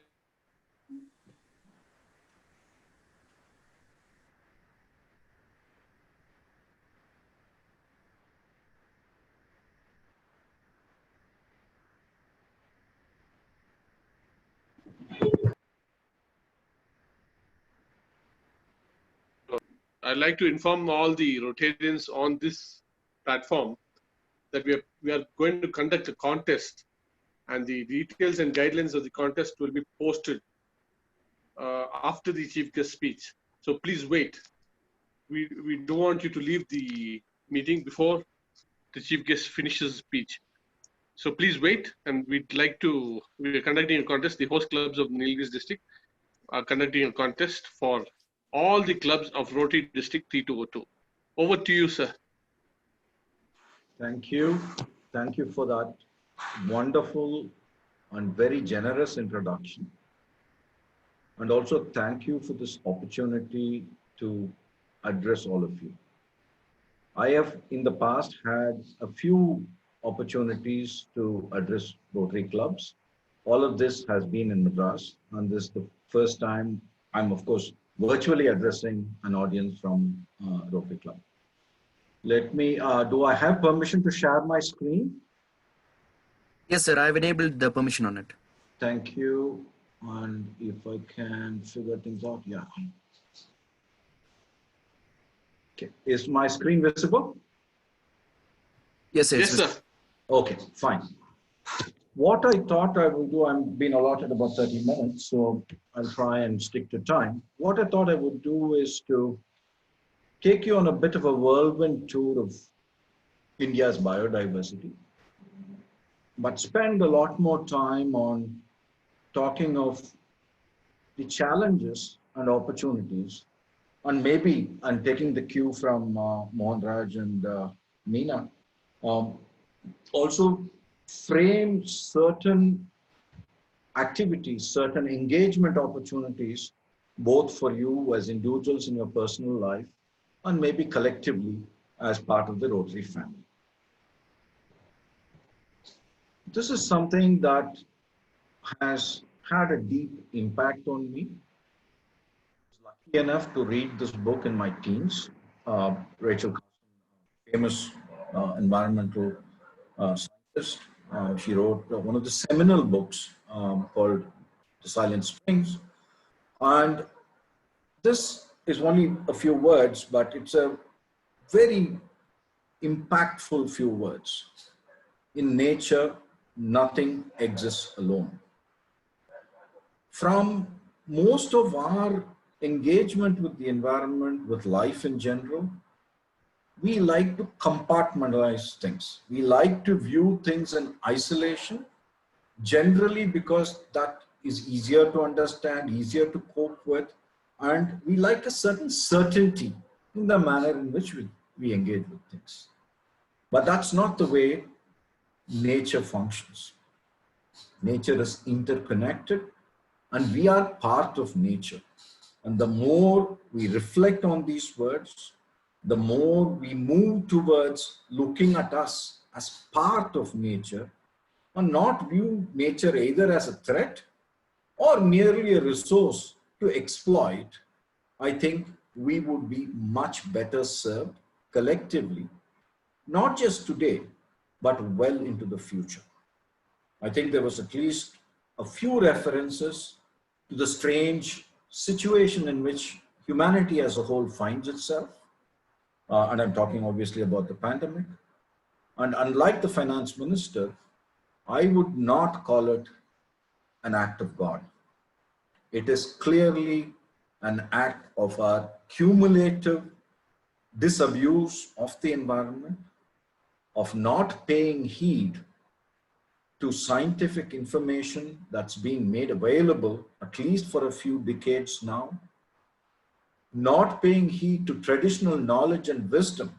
I'd like to inform all the Rotarians on this platform that we are going to conduct a contest, and the details and guidelines of the contest will be posted after the chief guest speech. So please wait. We don't want you to leave the meeting before the chief guest finishes his speech. So please wait, and we are conducting a contest. The host clubs of Nilgiris district are conducting a contest for all the clubs of Rotary District 3202. Over to you, sir. Thank you. Thank you for that wonderful and very generous introduction. And also thank you for this opportunity to address all of you. I have in the past had a few opportunities to address Rotary clubs. All of this has been in Madras, and this is the first time I'm, of course, virtually addressing an audience from Rotary Club. Let me, do I have permission to share my screen? Yes, sir. I've enabled the permission on it. Thank you. And if I can figure things out, yeah. Okay, is my screen visible? Yes, sir. Yes, sir. Okay, fine. What I thought I will do, I've been allotted about 30 minutes, so I'll try and stick to time. What I thought I would do is to take you on a bit of a whirlwind tour of India's biodiversity, but spend a lot more time on talking of the challenges and opportunities, and maybe I'm taking the cue from Mohanraj and Meena, also frame certain activities, certain engagement opportunities, both for you as individuals in your personal life and maybe collectively as part of the Rotary family. This is something that has had a deep impact on me. I was lucky enough to read this book in my teens. Rachel, famous environmental scientist, she wrote one of the seminal books called The Silent Springs. And this is only a few words, but it's a very impactful few words. In nature, nothing exists alone. From most of our engagement with the environment, with life in general, we like to compartmentalize things. We like to view things in isolation, generally because that is easier to understand, easier to cope with, and we like a certain certainty in the manner in which we engage with things. But that's not the way nature functions. Nature is interconnected, and we are part of nature. And the more we reflect on these words, the more we move towards looking at us as part of nature and not view nature either as a threat or merely a resource to exploit, I think we would be much better served collectively, not just today, but well into the future. I think there was at least a few references to the strange situation in which humanity as a whole finds itself. And I'm talking obviously about the pandemic. And unlike the finance minister, I would not call it an act of God. It is clearly an act of our cumulative disabuse of the environment, of not paying heed to scientific information that's being made available, at least for a few decades now, not paying heed to traditional knowledge and wisdom,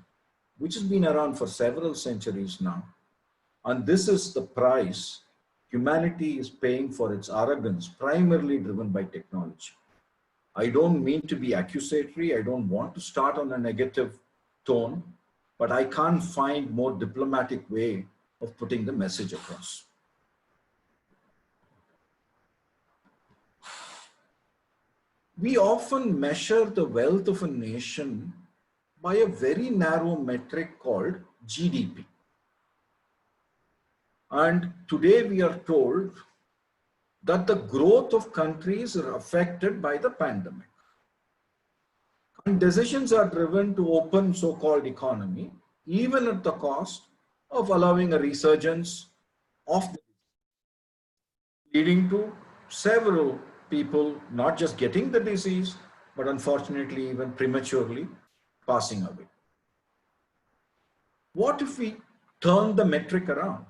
which has been around for several centuries now. And this is the price humanity is paying for its arrogance, primarily driven by technology. I don't mean to be accusatory. I don't want to start on a negative tone, but I can't find more diplomatic way of putting the message across. We often measure the wealth of a nation by a very narrow metric called GDP. And today we are told that the growth of countries are affected by the pandemic. And decisions are driven to open so-called economy, even at the cost of allowing a resurgence of the disease, leading to several people not just getting the disease, but unfortunately even prematurely passing away. What if we turn the metric around?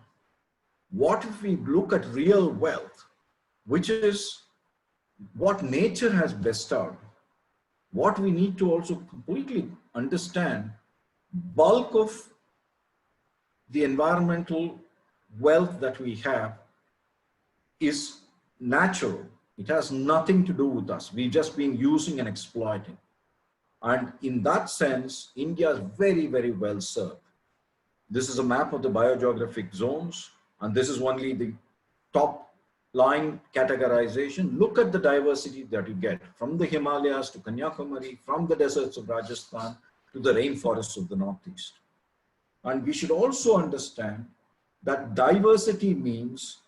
What if we look at real wealth, which is what nature has bestowed? What we need to also completely understand, bulk of the environmental wealth that we have is natural. It has nothing to do with us. We've just been using and exploiting. And in that sense, India is very, very well served. This is a map of the biogeographic zones, and this is only the top line categorization. Look at the diversity that you get from the Himalayas to Kanyakumari, from the deserts of Rajasthan to the rainforests of the Northeast. And we should also understand that diversity means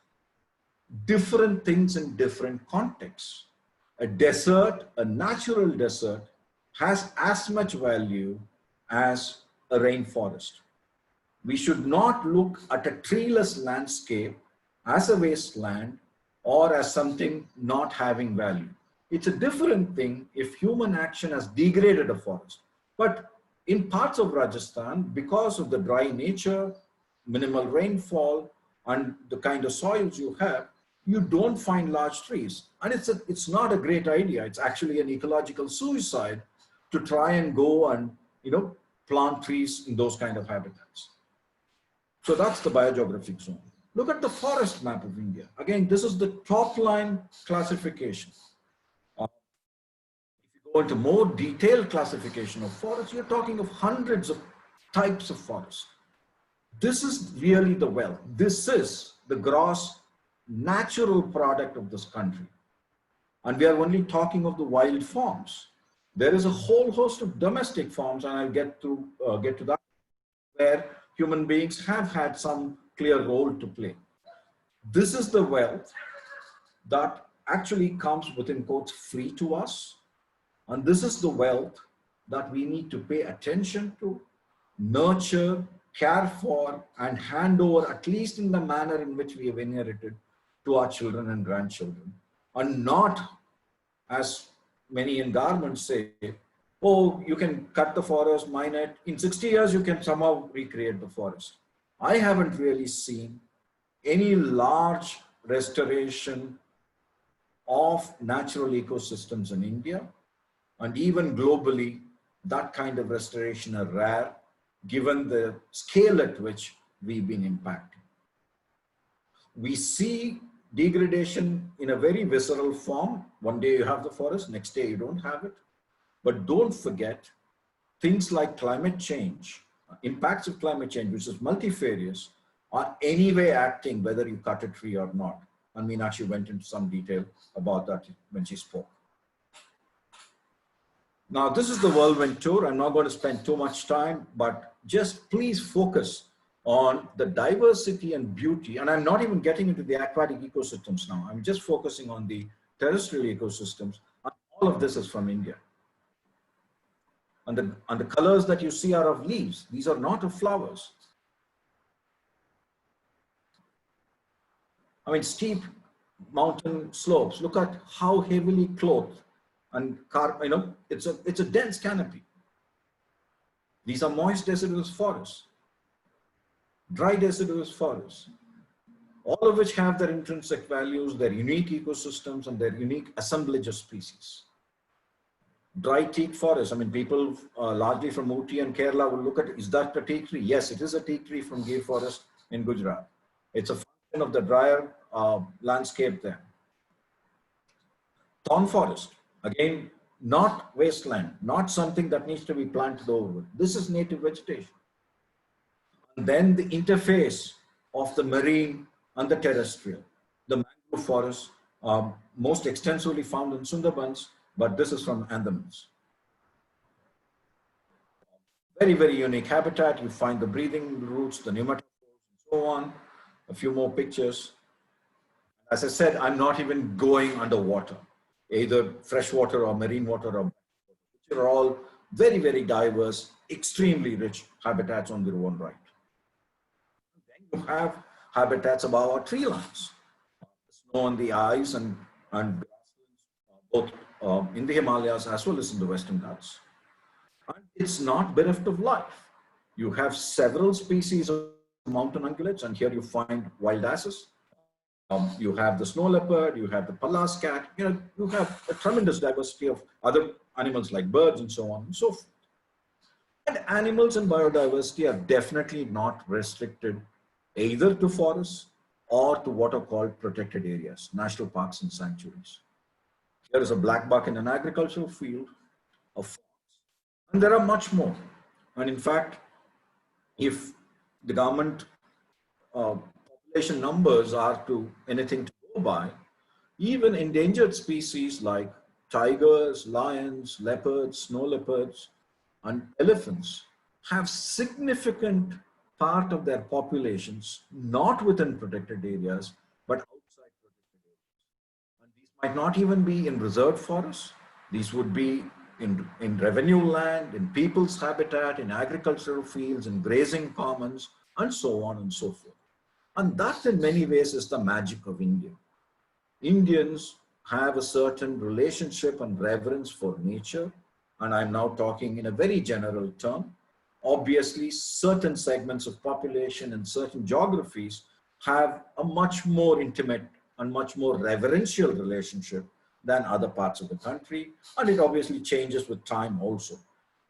different things in different contexts. A desert, a natural desert, has as much value as a rainforest. We should not look at a treeless landscape as a wasteland or as something not having value. It's a different thing if human action has degraded a forest. But in parts of Rajasthan, because of the dry nature, minimal rainfall, and the kind of soils you have, you don't find large trees. And it's not a great idea. It's actually an ecological suicide to try and go and plant trees in those kind of habitats. So that's the biogeographic zone. Look at the forest map of India. Again, this is the top line classification. If you go into more detailed classification of forests, you're talking of hundreds of types of forests. This is really the wealth. This is the gross natural product of this country. And we are only talking of the wild forms. There is a whole host of domestic forms, and I'll get to that, where human beings have had some clear role to play. This is the wealth that actually comes within quotes free to us. And this is the wealth that we need to pay attention to, nurture, care for, and hand over, at least in the manner in which we have inherited, to our children and grandchildren. And not, as many in governments say, oh, you can cut the forest, mine it. In 60 years, you can somehow recreate the forest. I haven't really seen any large restoration of natural ecosystems in India. And even globally, that kind of restoration are rare, given the scale at which we've been impacted. We see degradation in a very visceral form. One day you have the forest, next day you don't have it. But don't forget things like climate change, impacts of climate change, which is multifarious, are anyway acting whether you cut a tree or not. And Meenakshi went into some detail about that when she spoke. Now, this is the whirlwind tour. I'm not going to spend too much time, but just please focus on the diversity and beauty. And I'm not even getting into the aquatic ecosystems now. I'm just focusing on the terrestrial ecosystems. And all of this is from India. And the colors that you see are of leaves. These are not of flowers. I mean, steep mountain slopes. Look at how heavily clothed and it's a dense canopy. These are moist deciduous forests, dry deciduous forests, all of which have their intrinsic values, their unique ecosystems, and their unique assemblage of species. Dry teak forest. I mean, people largely from Ooty and Kerala will look at, is that a teak tree? Yes, it is a teak tree from Gir forest in Gujarat. It's a function of the drier landscape there. Thorn forest. Again, not wasteland, not something that needs to be planted over. This is native vegetation. And then the interface of the marine and the terrestrial. The mangrove forests are most extensively found in Sundarbans, but this is from Andamans. Very, very unique habitat. You find the breathing roots, the pneumatophores, and so on. A few more pictures. As I said, I'm not even going underwater, either freshwater or marine water, or which are all very, very diverse, extremely rich habitats on their own right. Then you have habitats above our tree lines, snow on the ice and grasslands, both in the Himalayas as well as in the Western Ghats. And it's not bereft of life. You have several species of mountain ungulates, and here you find wild asses. You have the snow leopard, you have the Pallas cat, you have a tremendous diversity of other animals like birds and so on and so forth. And animals and biodiversity are definitely not restricted either to forests or to what are called protected areas, national parks and sanctuaries. Here is a black buck in an agricultural field of fawns. And there are much more. And in fact, if the government population numbers are to anything to go by, even endangered species like tigers, lions, leopards, snow leopards, and elephants have significant part of their populations not within protected areas, but outside protected areas. And these might not even be in reserved forests. These would be in revenue land, in people's habitat, in agricultural fields, in grazing commons, and so on and so forth. And that in many ways is the magic of India. Indians have a certain relationship and reverence for nature, and I'm now talking in a very general term. Obviously, certain segments of population and certain geographies have a much more intimate and much more reverential relationship than other parts of the country, and it obviously changes with time also.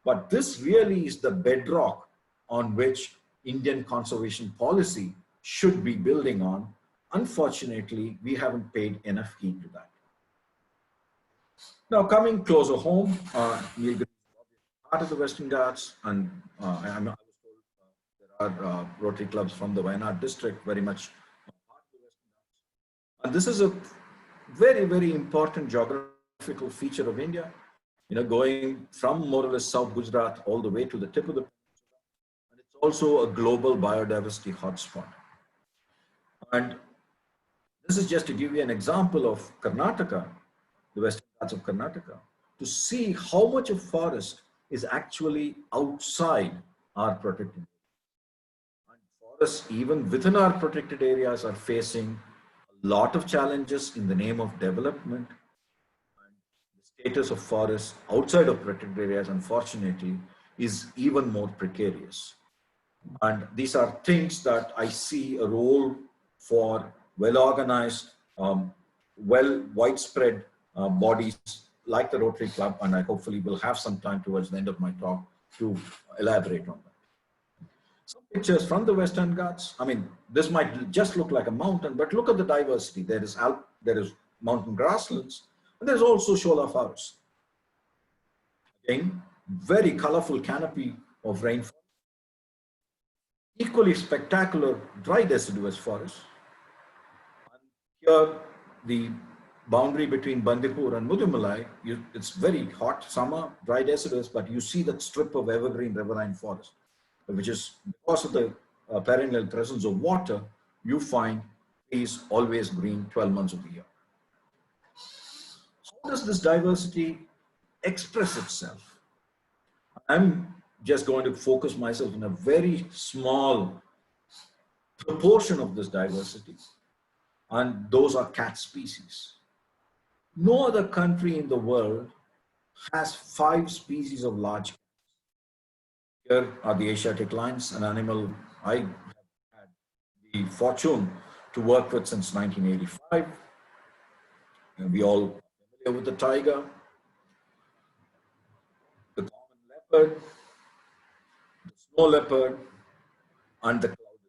But this really is the bedrock on which Indian conservation policy should be building on. Unfortunately, we haven't paid enough heed to that. Now, coming closer home, Nilgiris is part of the Western Ghats, and I was told there are Rotary clubs from the Wayanad district very much part of the Western Ghats. And this is a very, very important geographical feature of India, going from more or less South Gujarat all the way to the tip of the peninsula. And it's also a global biodiversity hotspot. And this is just to give you an example of Karnataka, the Western Ghats of Karnataka, to see how much of forest is actually outside our protected areas. And forests, even within our protected areas, are facing a lot of challenges in the name of development. And the status of forests outside of protected areas, unfortunately, is even more precarious. And these are things that I see a role for well-organized, widespread bodies like the Rotary Club, and I hopefully will have some time towards the end of my talk to elaborate on that. Some pictures from the Western Ghats. I mean, this might just look like a mountain, but look at the diversity. There is mountain grasslands, and there's also shola forests. Again, very colorful canopy of rainforest. Equally spectacular dry deciduous forests. And here, the boundary between Bandipur and Mudumalai, it's very hot summer, dry deciduous, but you see that strip of evergreen riverine forest, which is because of the perennial presence of water, you find trees always green 12 months of the year. How does this diversity express itself? I'm just going to focus myself in a very small proportion of this diversity, and those are cat species. No other country in the world has 5 species of large cats. Here are the Asiatic lions, an animal I have had the fortune to work with since 1985. And we all are familiar with the tiger, the common leopard, the snow leopard, and the clouded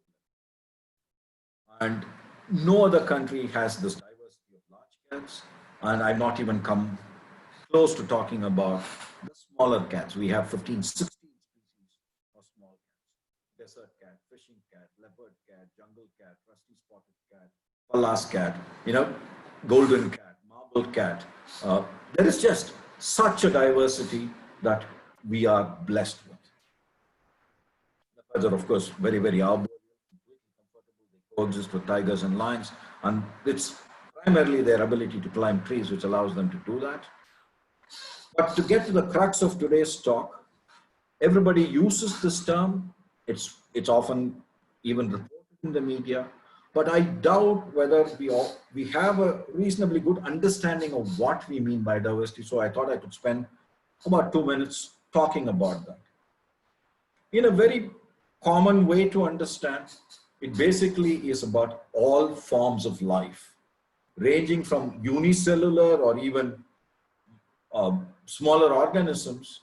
leopard. And no other country has this diversity of large cats. And I've not even come close to talking about the smaller cats. We have 15, 16 species of small cats. Desert cat, fishing cat, leopard cat, jungle cat, rusty spotted cat, Pallas cat, golden cat, marble cat. There is just such a diversity that we are blessed with. Leopards are, of course, very, very arboreal, completely comfortable. They coexist with tigers and lions. And it's primarily their ability to climb trees which allows them to do that. But to get to the crux of today's talk, everybody uses this term. It's often even reported in the media, but I doubt whether we have a reasonably good understanding of what we mean by diversity. So I thought I could spend about 2 minutes talking about that. In a very common way to understand, it basically is about all forms of life, ranging from unicellular or even smaller organisms,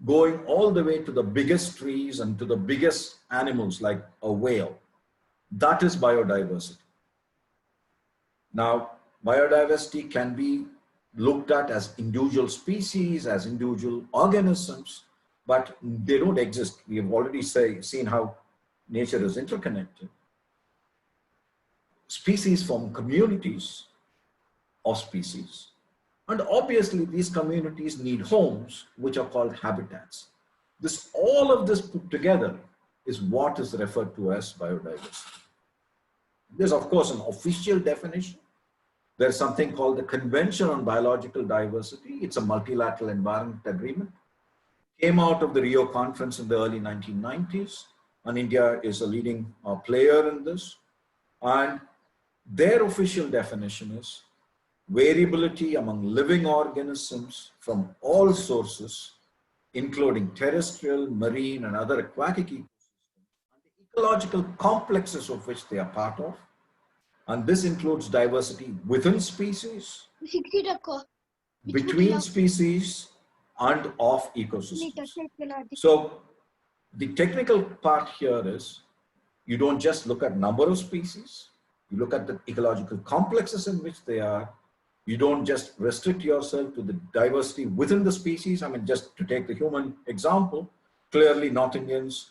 going all the way to the biggest trees and to the biggest animals like a whale. That is biodiversity. Now, biodiversity can be looked at as individual species, as individual organisms, but they don't exist. We have already seen how nature is interconnected. Species form communities of species. And obviously these communities need homes, which are called habitats. All of this put together is what is referred to as biodiversity. There's of course an official definition. There's something called the Convention on Biological Diversity. It's a multilateral environment agreement. Came out of the Rio conference in the early 1990s, and India is a leading player in this. And their official definition is variability among living organisms from all sources, including terrestrial, marine, and other aquatic ecosystems, and the ecological complexes of which they are part of. And this includes diversity within species, between species, and of ecosystems. So the technical part here is you don't just look at number of species, you look at the ecological complexes in which they are. You don't just restrict yourself to the diversity within the species. I mean, just to take the human example, clearly North Indians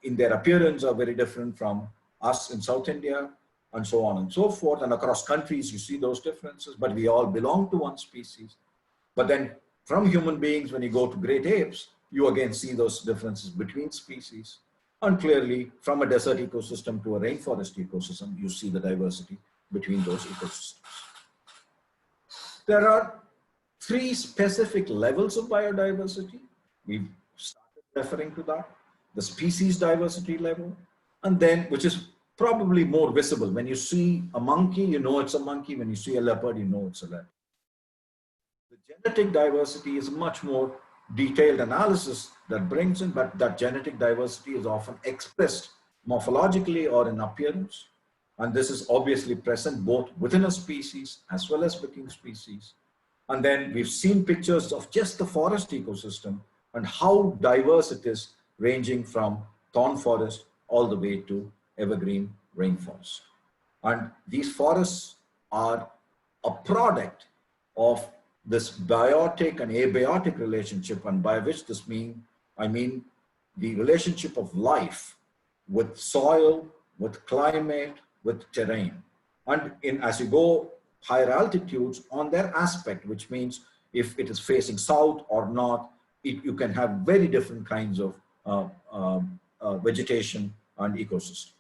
in their appearance are very different from us in South India, and so on and so forth. And across countries, you see those differences, but we all belong to one species. But then from human beings, when you go to great apes, you again see those differences between species. And clearly from a desert ecosystem to a rainforest ecosystem, you see the diversity between those ecosystems. There are 3 specific levels of biodiversity. We've started referring to that. The species diversity level, and then, which is probably more visible. When you see a monkey, you know it's a monkey. When you see a leopard, you know it's a leopard. The genetic diversity is much more detailed analysis that brings in, but that genetic diversity is often expressed morphologically or in appearance. And this is obviously present both within a species as well as between species. And then we've seen pictures of just the forest ecosystem and how diverse it is, ranging from thorn forest all the way to evergreen rainforest. And these forests are a product of this biotic and abiotic relationship, and by which I mean the relationship of life with soil, with climate, with terrain. And as you go higher altitudes, on their aspect, which means if it is facing south or north, you can have very different kinds of vegetation and ecosystem.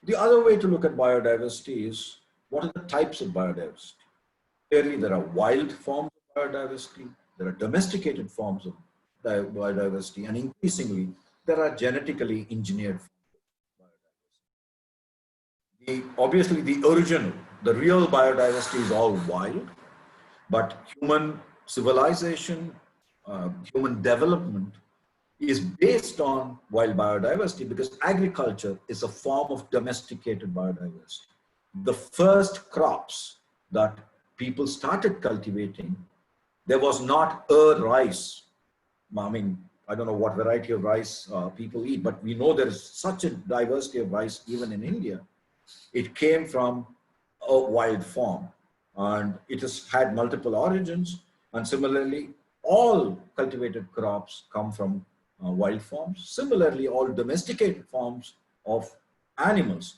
The other way to look at biodiversity is, what are the types of biodiversity? Clearly, there are wild forms of biodiversity, there are domesticated forms of biodiversity, and increasingly, there are genetically engineered forms of biodiversity. Obviously, the original, the real biodiversity is all wild, but human civilization, human development is based on wild biodiversity, because agriculture is a form of domesticated biodiversity. The first crops that people started cultivating, there was not a rice. I mean, I don't know what variety of rice people eat, but we know there is such a diversity of rice even in India. It came from a wild form, and it has had multiple origins. And similarly, all cultivated crops come from wild forms. Similarly, all domesticated forms of animals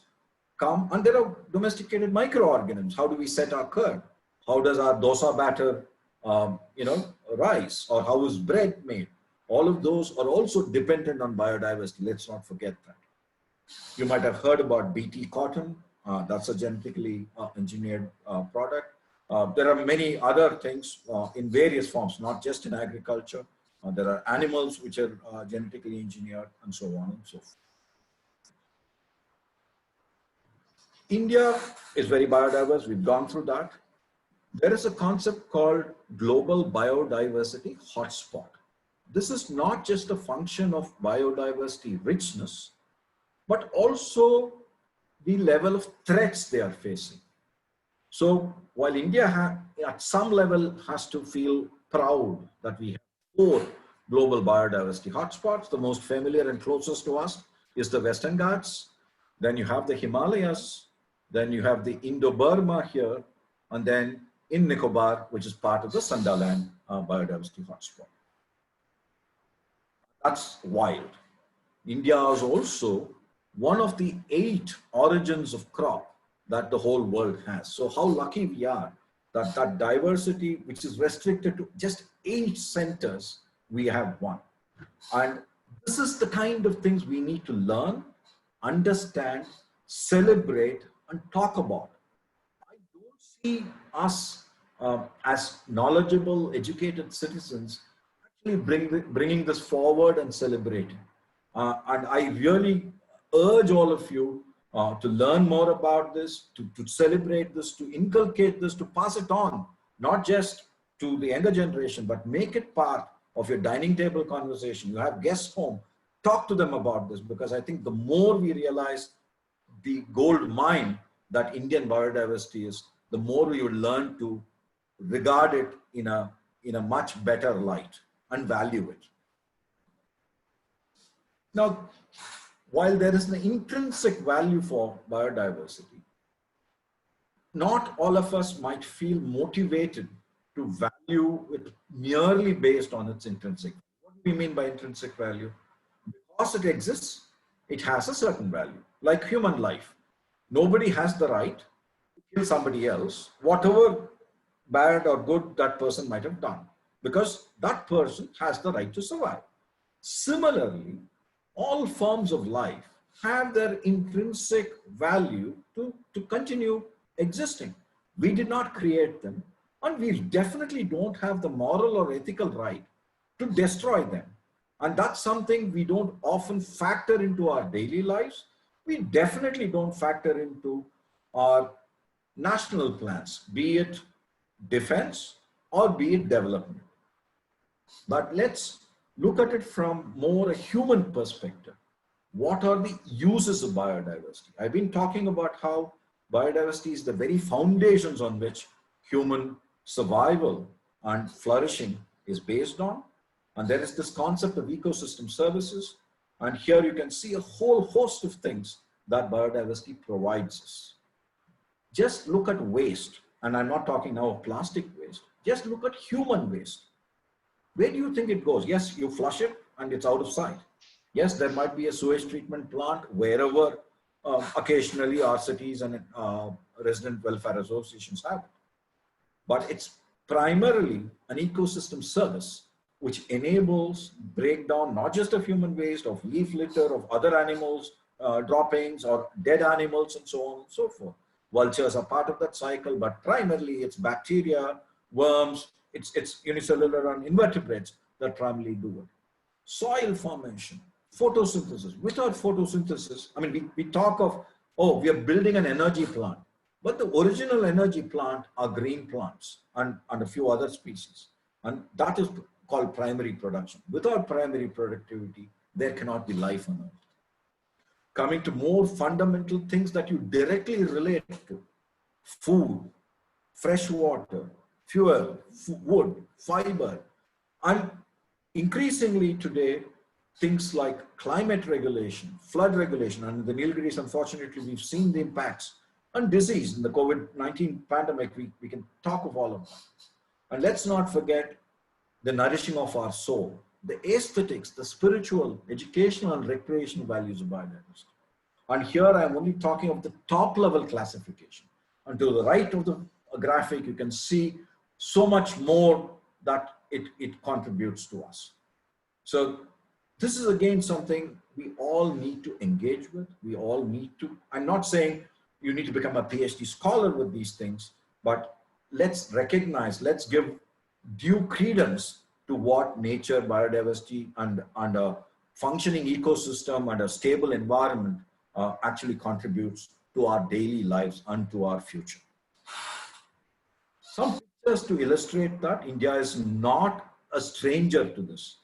come, and there are domesticated microorganisms. How do we set our curd? How does our dosa batter, rise? Or how is bread made? All of those are also dependent on biodiversity. Let's not forget that. You might have heard about BT cotton. That's a genetically engineered product. There are many other things in various forms, not just in agriculture. There are animals which are genetically engineered, and so on and so forth. India is very biodiverse. We've gone through that. There is a concept called global biodiversity hotspot. this is not just a function of biodiversity richness, but also the level of threats they are facing. So while India at some level has to feel proud that we have 4 global biodiversity hotspots, the most familiar and closest to us is the Western Ghats, then you have the Himalayas, then you have the Indo-Burma here, and then in Nicobar, which is part of the Sundaland biodiversity hotspot. That's wild. India is also one of the 8 origins of crop that the whole world has. So how lucky we are that that diversity, which is restricted to just 8 centers, we have one. And this is the kind of things we need to learn, understand, celebrate, and talk about. I don't see us as knowledgeable, educated citizens actually bringing this forward and celebrating. And I really urge all of you to learn more about this, to celebrate this, to inculcate this, to pass it on, not just to the younger generation, but make it part of your dining table conversation. You have guests home, talk to them about this, because I think the more we realize the gold mine that Indian biodiversity is, the more we will learn to regard it in a much better light and value it. Now, while there is an intrinsic value for biodiversity, not all of us might feel motivated to value it merely based on its intrinsic. What do we mean by intrinsic value? Because it exists, it has a certain value, like human life. Nobody has the right to kill somebody else, whatever bad or good that person might have done, because that person has the right to survive. Similarly, all forms of life have their intrinsic value to continue existing. We did not create them, and we definitely don't have the moral or ethical right to destroy them. And that's something we don't often factor into our daily lives. We definitely don't factor into our national plans, be it defense or be it development. But let's look at it from more a human perspective. What are the uses of biodiversity? I've been talking about how biodiversity is the very foundations on which human survival and flourishing is based on. And there is this concept of ecosystem services. And here you can see a whole host of things that biodiversity provides us. Just look at waste. And I'm not talking now of plastic waste. Just look at human waste. Where do you think it goes? Yes, you flush it and it's out of sight. Yes, there might be a sewage treatment plant wherever occasionally our cities and resident welfare associations have it. But it's primarily an ecosystem service which enables breakdown not just of human waste, of leaf litter, of other animals, droppings or dead animals and so on and so forth. Vultures are part of that cycle, but primarily it's bacteria, worms, it's unicellular and invertebrates that primarily do it. Soil formation, photosynthesis. Without photosynthesis, I mean, we talk of, oh, we are building an energy plant, but the original energy plant are green plants and a few other species. And that is called primary production. Without primary productivity, there cannot be life on Earth. Coming to more fundamental things that you directly relate to: food, fresh water, fuel, wood, fiber, and increasingly today, things like climate regulation, flood regulation, and the Nilgiris, unfortunately, we've seen the impacts, and disease in the COVID-19 pandemic, we can talk of all of that. And let's not forget the nourishing of our soul, the aesthetics, the spiritual, educational, and recreational values of biodiversity. And here I'm only talking of the top level classification. And to the right of the graphic, you can see so much more that it contributes to us. So this is again something we all need to engage with. We all need to, I'm not saying you need to become a PhD scholar with these things, but let's recognize, let's give due credence to what nature, biodiversity, and a functioning ecosystem and a stable environment actually contributes to our daily lives and to our future. Some pictures to illustrate that India is not a stranger to this.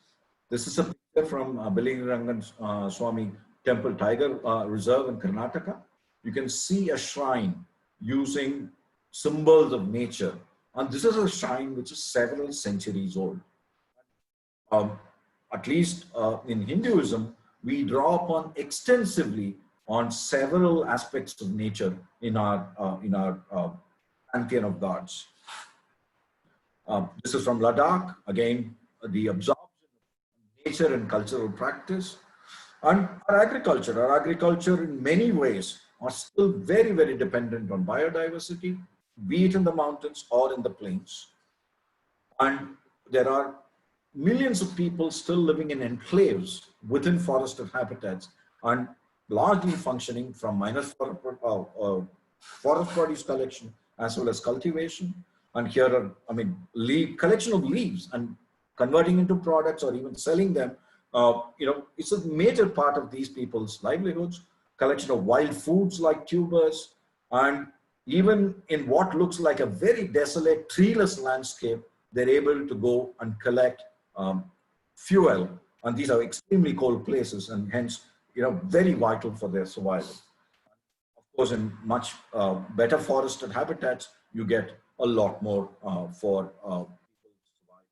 This is a picture from Billirangan Swami Temple Tiger Reserve in Karnataka. You can see a shrine using symbols of nature. And this is a shrine which is several centuries old. At least in Hinduism, we draw upon extensively on several aspects of nature in our pantheon of gods. This is from Ladakh, again, the absorption of nature and cultural practice. And our agriculture in many ways are still very, very dependent on biodiversity, be it in the mountains or in the plains. And there are millions of people still living in enclaves within forested habitats and largely functioning from minor forest produce collection as well as cultivation. And here are, I mean, collection of leaves and converting into products or even selling them. You know, it's a major part of these people's livelihoods. Collection of wild foods like tubers, and even in what looks like a very desolate, treeless landscape, they're able to go and collect fuel. And these are extremely cold places, and hence, you know, very vital for their survival. Of course, in much better forested habitats, you get a lot more for people to survive.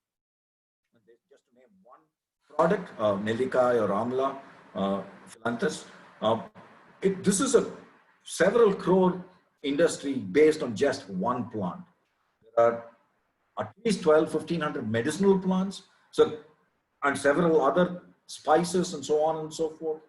And just to name one product, Nelikai or Amla Philanthus, this is a several crore industry based on just one plant. There are at least 1,200-1,500 medicinal plants, so, and several other spices and so on and so forth.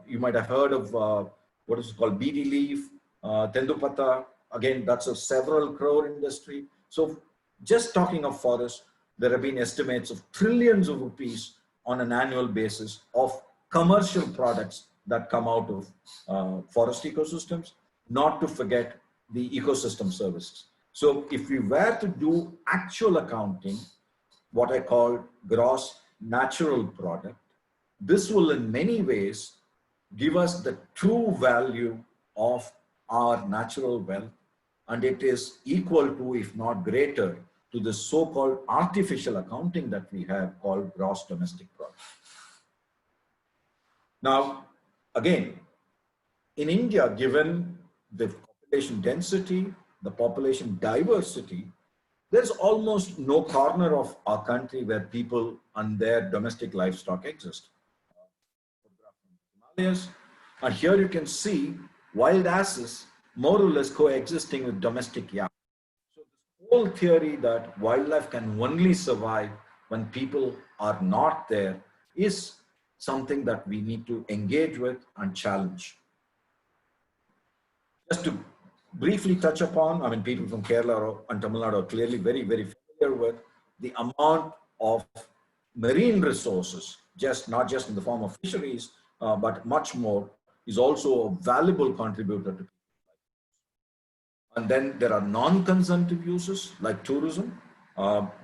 You might have heard of what is called BD leaf, Tendupata. Again, that's a several crore industry. So just talking of forests, there have been estimates of trillions of rupees on an annual basis of commercial products that come out of forest ecosystems, not to forget the ecosystem services. So if we were to do actual accounting, what I call gross natural product, this will in many ways give us the true value of our natural wealth, and it is equal to, if not greater, to the so-called artificial accounting that we have called gross domestic product. Now, again, in India, given the population density, the population diversity, there's almost no corner of our country where people and their domestic livestock exist. Himalayas, and here you can see wild asses more or less coexisting with domestic yak. So this whole theory that wildlife can only survive when people are not there is something that we need to engage with and challenge. Just to briefly touch upon, I mean, people from Kerala and Tamil Nadu are clearly very, very familiar with the amount of marine resources, not just in the form of fisheries, but much more, is also a valuable contributor to. And then there are non-consumptive uses like tourism.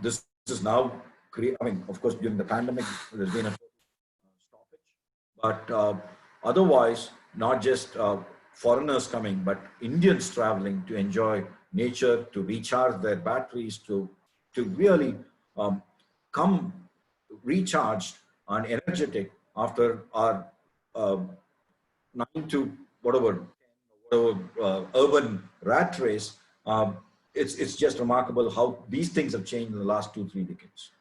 This is now, I mean, of course, during the pandemic, there's been a stoppage, but otherwise, not just foreigners coming, but Indians traveling to enjoy nature, to recharge their batteries, to really come recharged and energetic after our 9 to whatever urban rat race. It's just remarkable how these things have changed in the last 2-3 decades.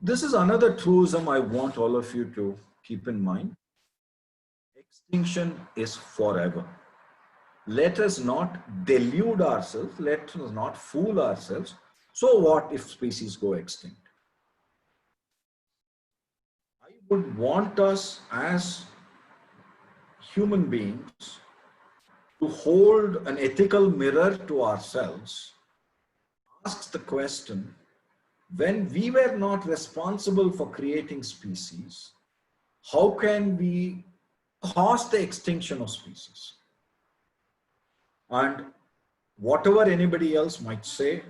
This is another truism I want all of you to keep in mind. Extinction is forever. Let us not delude ourselves. Let us not fool ourselves. So what if species go extinct? I would want us as human beings to hold an ethical mirror to ourselves, ask the question, when we were not responsible for creating species, how can we cause the extinction of species? And whatever anybody else might say,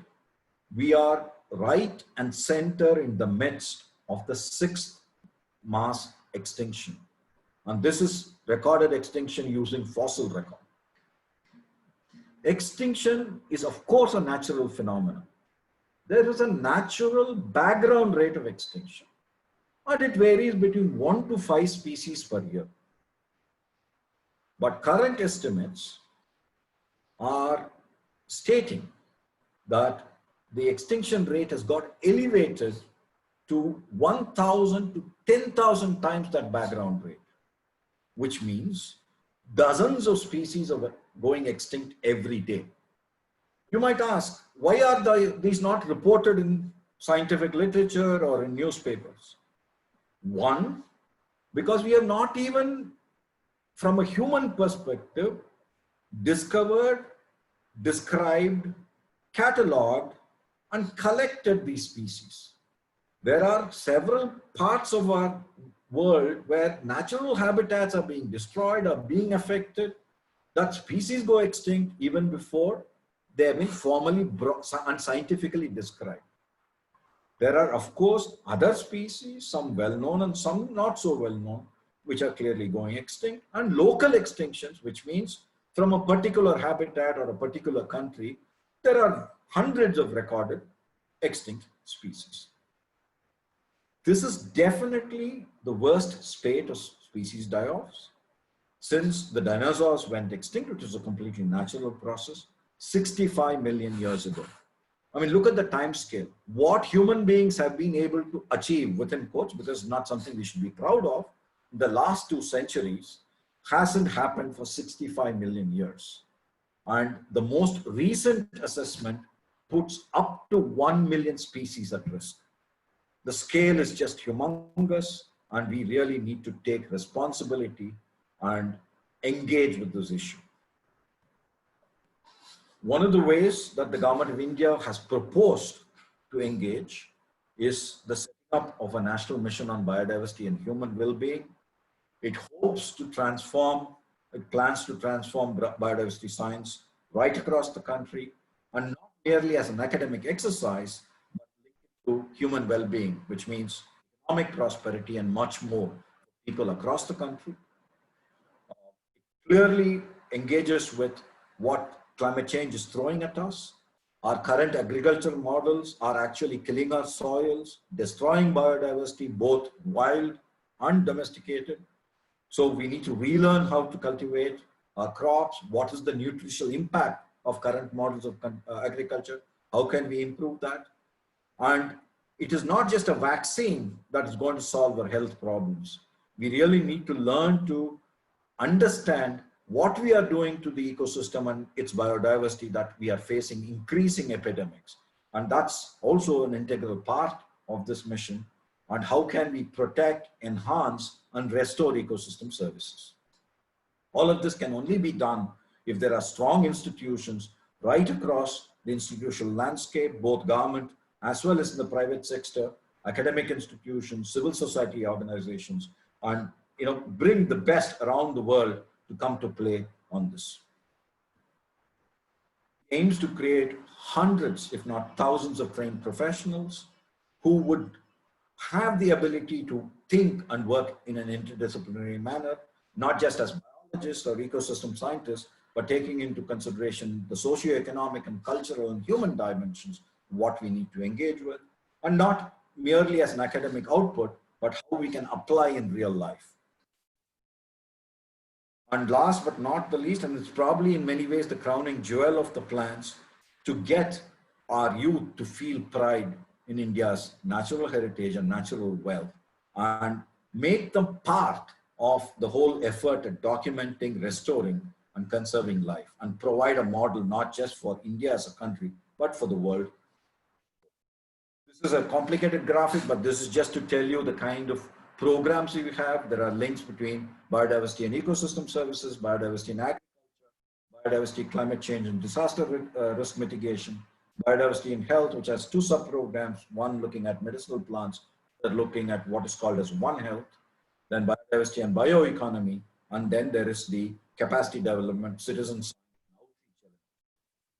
we are right and center in the midst of the 6th mass extinction. And this is recorded extinction using fossil record. Extinction is of course a natural phenomenon, there is a natural background rate of extinction, and it varies between 1 to 5 species per year. But current estimates are stating that the extinction rate has got elevated to 1,000 to 10,000 times that background rate, which means dozens of species are going extinct every day. You might ask, why are these not reported in scientific literature or in newspapers? One, because we have not even, from a human perspective, discovered, described, catalogued, and collected these species. There are several parts of our world where natural habitats are being destroyed or being affected, that species go extinct even before they have been formally and scientifically described. There are, of course, other species, some well-known and some not so well-known, which are clearly going extinct, and local extinctions, which means from a particular habitat or a particular country, there are hundreds of recorded extinct species. This is definitely the worst spate of species die-offs since the dinosaurs went extinct, which is a completely natural process, 65 million years ago. I mean, look at the time scale. What human beings have been able to achieve, within quotes, because it's not something we should be proud of, in the last 2 centuries hasn't happened for 65 million years. And the most recent assessment puts up to 1 million species at risk. The scale is just humongous, and we really need to take responsibility and engage with this issue. One of the ways that the government of India has proposed to engage is the setting up of a national mission on biodiversity and human well-being. It hopes to transform, it plans to transform biodiversity science right across the country, and not merely as an academic exercise, but linked to human well-being, which means economic prosperity and much more for people across the country. It clearly engages with what climate change is throwing at us. Our current agricultural models are actually killing our soils, destroying biodiversity, both wild and domesticated. So we need to relearn how to cultivate our crops. What is the nutritional impact of current models of agriculture? How can we improve that? And it is not just a vaccine that is going to solve our health problems. We really need to learn to understand what we are doing to the ecosystem and its biodiversity, that we are facing increasing epidemics. And that's also an integral part of this mission. And how can we protect, enhance, and restore ecosystem services? All of this can only be done if there are strong institutions right across the institutional landscape, both government as well as in the private sector, academic institutions, civil society organizations, and bring the best around the world to come to play on this. It aims to create hundreds, if not thousands, of trained professionals who would have the ability to think and work in an interdisciplinary manner, not just as biologists or ecosystem scientists, but taking into consideration the socioeconomic and cultural and human dimensions, what we need to engage with, and not merely as an academic output, but how we can apply in real life. And last but not the least, and it's probably in many ways the crowning jewel of the plans, to get our youth to feel pride in India's natural heritage and natural wealth, and make them part of the whole effort at documenting, restoring, and conserving life, and provide a model not just for India as a country, but for the world. This is a complicated graphic, but this is just to tell you the kind of programs we have. There are links between biodiversity and ecosystem services, biodiversity and agriculture, biodiversity, climate change and disaster risk mitigation, biodiversity in health, which has 2 sub-programs, one looking at medicinal plants, other looking at what is called as One Health, then biodiversity and bioeconomy, and then there is the capacity development, citizens.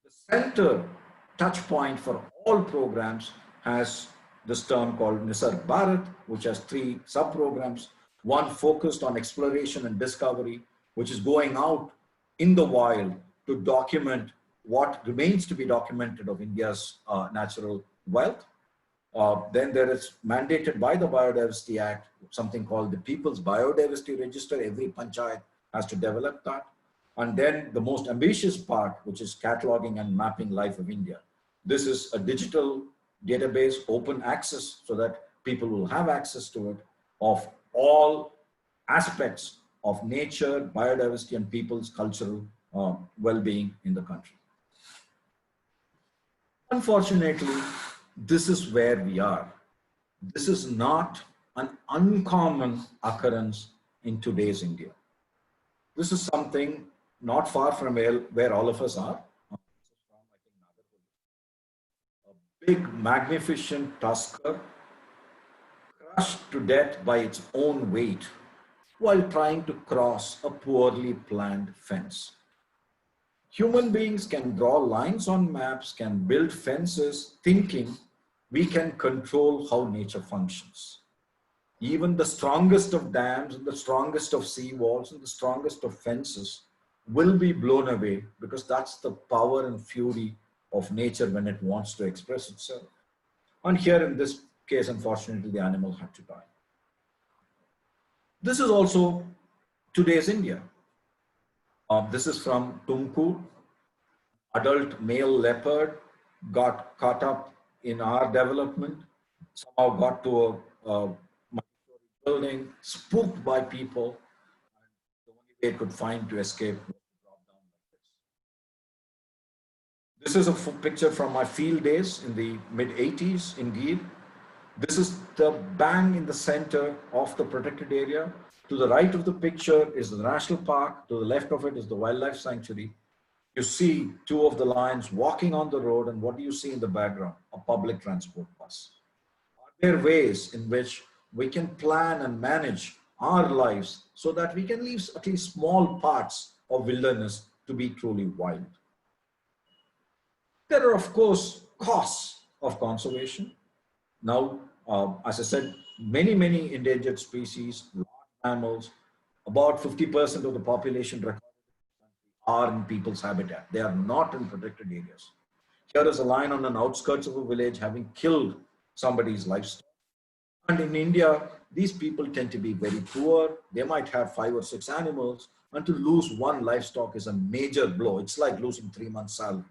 The center touch point for all programs has this term called Nisarg Bharat, which has 3 sub-programs, one focused on exploration and discovery, which is going out in the wild to document what remains to be documented of India's natural wealth. Then there is mandated by the Biodiversity Act, something called the People's Biodiversity Register. Every panchayat has to develop that. And then the most ambitious part, which is cataloging and mapping life of India. This is a digital database, open access, so that people will have access to it, of all aspects of nature, biodiversity, and people's cultural well-being in the country. Unfortunately, this is where we are. This is not an uncommon occurrence in today's India. This is something not far from where all of us are. A big, magnificent tusker crushed to death by its own weight while trying to cross a poorly planned fence. Human beings can draw lines on maps, can build fences, thinking we can control how nature functions. Even the strongest of dams and the strongest of seawalls and the strongest of fences will be blown away, because that's the power and fury of nature when it wants to express itself. And here in this case, unfortunately, the animal had to die. This is also today's India. This is from Tumkur. Adult male leopard got caught up in our development, somehow got to a building, spooked by people. The only way it could find to escape was to drop down like this. This is a picture from my field days in the mid-80s in Gir. This is the bang in the center of the protected area. To the right of the picture is the national park. To the left of it is the wildlife sanctuary. You see two of the lions walking on the road, and what do you see in the background? A public transport bus. Are there ways in which we can plan and manage our lives so that we can leave at least small parts of wilderness to be truly wild? There are, of course, costs of conservation. Now, as I said, many endangered species, large mammals, about 50% of the population are in people's habitat. They are not in protected areas. Here is a lion on the outskirts of a village having killed somebody's livestock. And in India, these people tend to be very poor. They might have 5 or 6 animals, and to lose one livestock is a major blow. It's like losing 3 months' salary.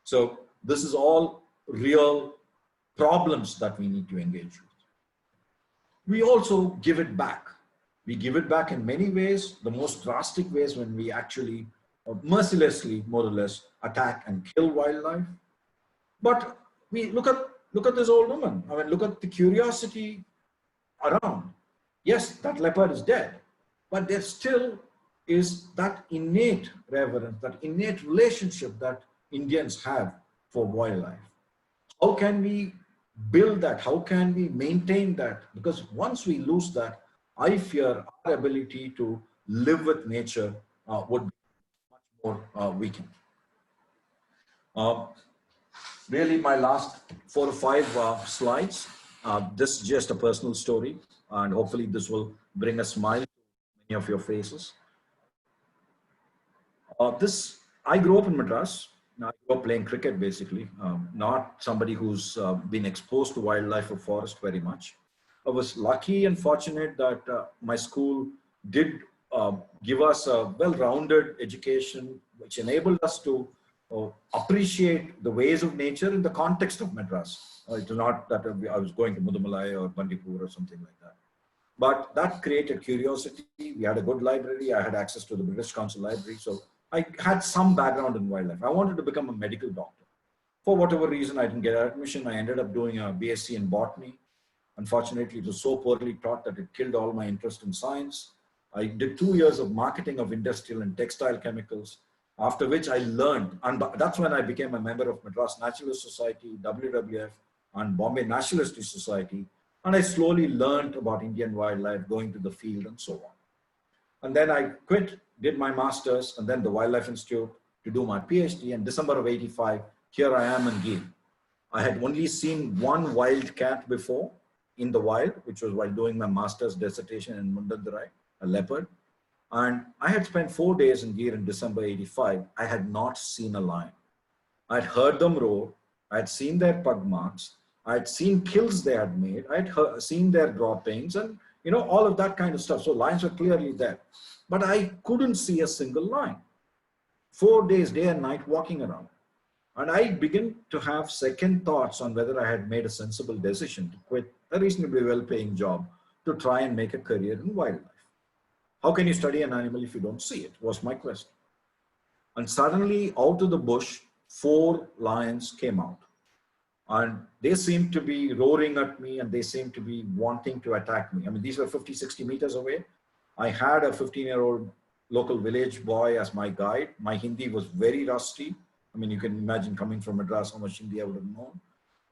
So this is all real problems that we need to engage with. We also give it back. We give it back in many ways. The most drastic ways when we actually mercilessly, more or less, attack and kill wildlife. But we look at this old woman. I mean, look at the curiosity around. Yes, that leopard is dead, but there still is that innate reverence, that innate relationship that Indians have for wildlife. How can we build that? How can we maintain that? Because once we lose that, I fear our ability to live with nature would be much more weakened. Really, my last 4 or 5 slides. This is just a personal story, and hopefully this will bring a smile to many of your faces. I grew up in Madras. I grew up playing cricket, basically, not somebody who's been exposed to wildlife or forest very much. I was lucky and fortunate that my school did give us a well-rounded education, which enabled us to appreciate the ways of nature in the context of Madras. It was not that I was going to Mudumalai or Bandipur or something like that. But that created curiosity. We had a good library. I had access to the British Council Library. So I had some background in wildlife. I wanted to become a medical doctor. For whatever reason, I didn't get admission. I ended up doing a BSc in botany. Unfortunately, it was so poorly taught that it killed all my interest in science. I did 2 years of marketing of industrial and textile chemicals, after which I learned, and that's when I became a member of Madras Naturalist Society, WWF, and Bombay Naturalist Society. And I slowly learned about Indian wildlife, going to the field and so on. And then I quit, did my master's, and then the Wildlife Institute to do my PhD. In December of '85, here I am in Gir. I had only seen one wild cat before in the wild, which was while doing my master's dissertation in Mundandarai, a leopard. And I had spent 4 days in Gir in December '85. I had not seen a lion. I'd heard them roar. I'd seen their pug marks. I'd seen kills they had made. I'd seen their droppings and, you know, all of that kind of stuff. So lions were clearly there. But I couldn't see a single lion. 4 days, day and night, walking around. And I began to have second thoughts on whether I had made a sensible decision to quit a reasonably well-paying job to try and make a career in wildlife. How can you study an animal if you don't see it, was my question. And suddenly, out of the bush, 4 lions came out. And they seemed to be roaring at me, and they seemed to be wanting to attack me. I mean, these were 50, 60 meters away. I had a 15-year-old local village boy as my guide. My Hindi was very rusty. I mean, you can imagine coming from Madras, how much Hindi I would have known.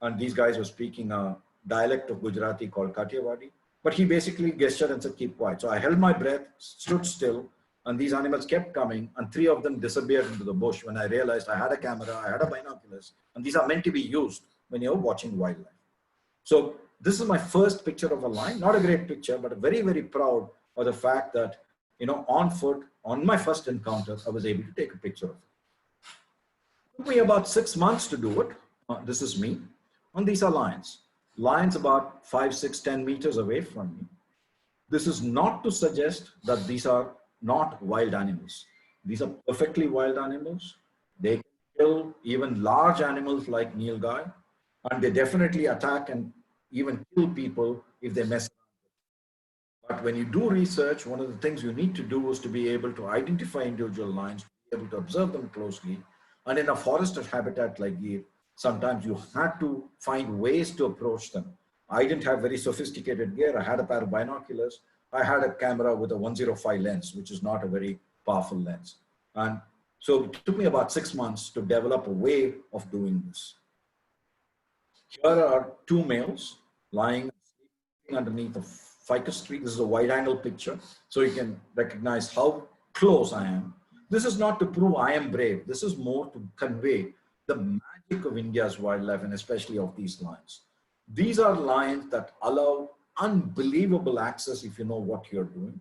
And these guys were speaking a dialect of Gujarati called Kathiawadi. But he basically gestured and said, keep quiet. So I held my breath, stood still, and these animals kept coming, and 3 of them disappeared into the bush when I realized I had a camera, I had a binoculars, and these are meant to be used when you're watching wildlife. So this is my first picture of a lion, not a great picture, but very, very proud of the fact that, you know, on foot, on my first encounter, I was able to take a picture of it. It took me about 6 months to do it. This is me, and these are lions. Lions about 5, 6, 10 meters away from me. This is not to suggest that these are not wild animals. These are perfectly wild animals. They can kill even large animals like Nilgiris, and they definitely attack and even kill people if they mess around. But when you do research, one of the things you need to do is to be able to identify individual lions, be able to observe them closely. And in a forested habitat like Gir, sometimes you had to find ways to approach them. I didn't have very sophisticated gear. I had a pair of binoculars. I had a camera with a 105 lens, which is not a very powerful lens. And so it took me about 6 months to develop a way of doing this. Here are 2 males lying underneath a ficus tree. This is a wide angle picture, so you can recognize how close I am. This is not to prove I am brave. This is more to convey the magic of India's wildlife, and especially of these lions. These are lions that allow unbelievable access if you know what you're doing.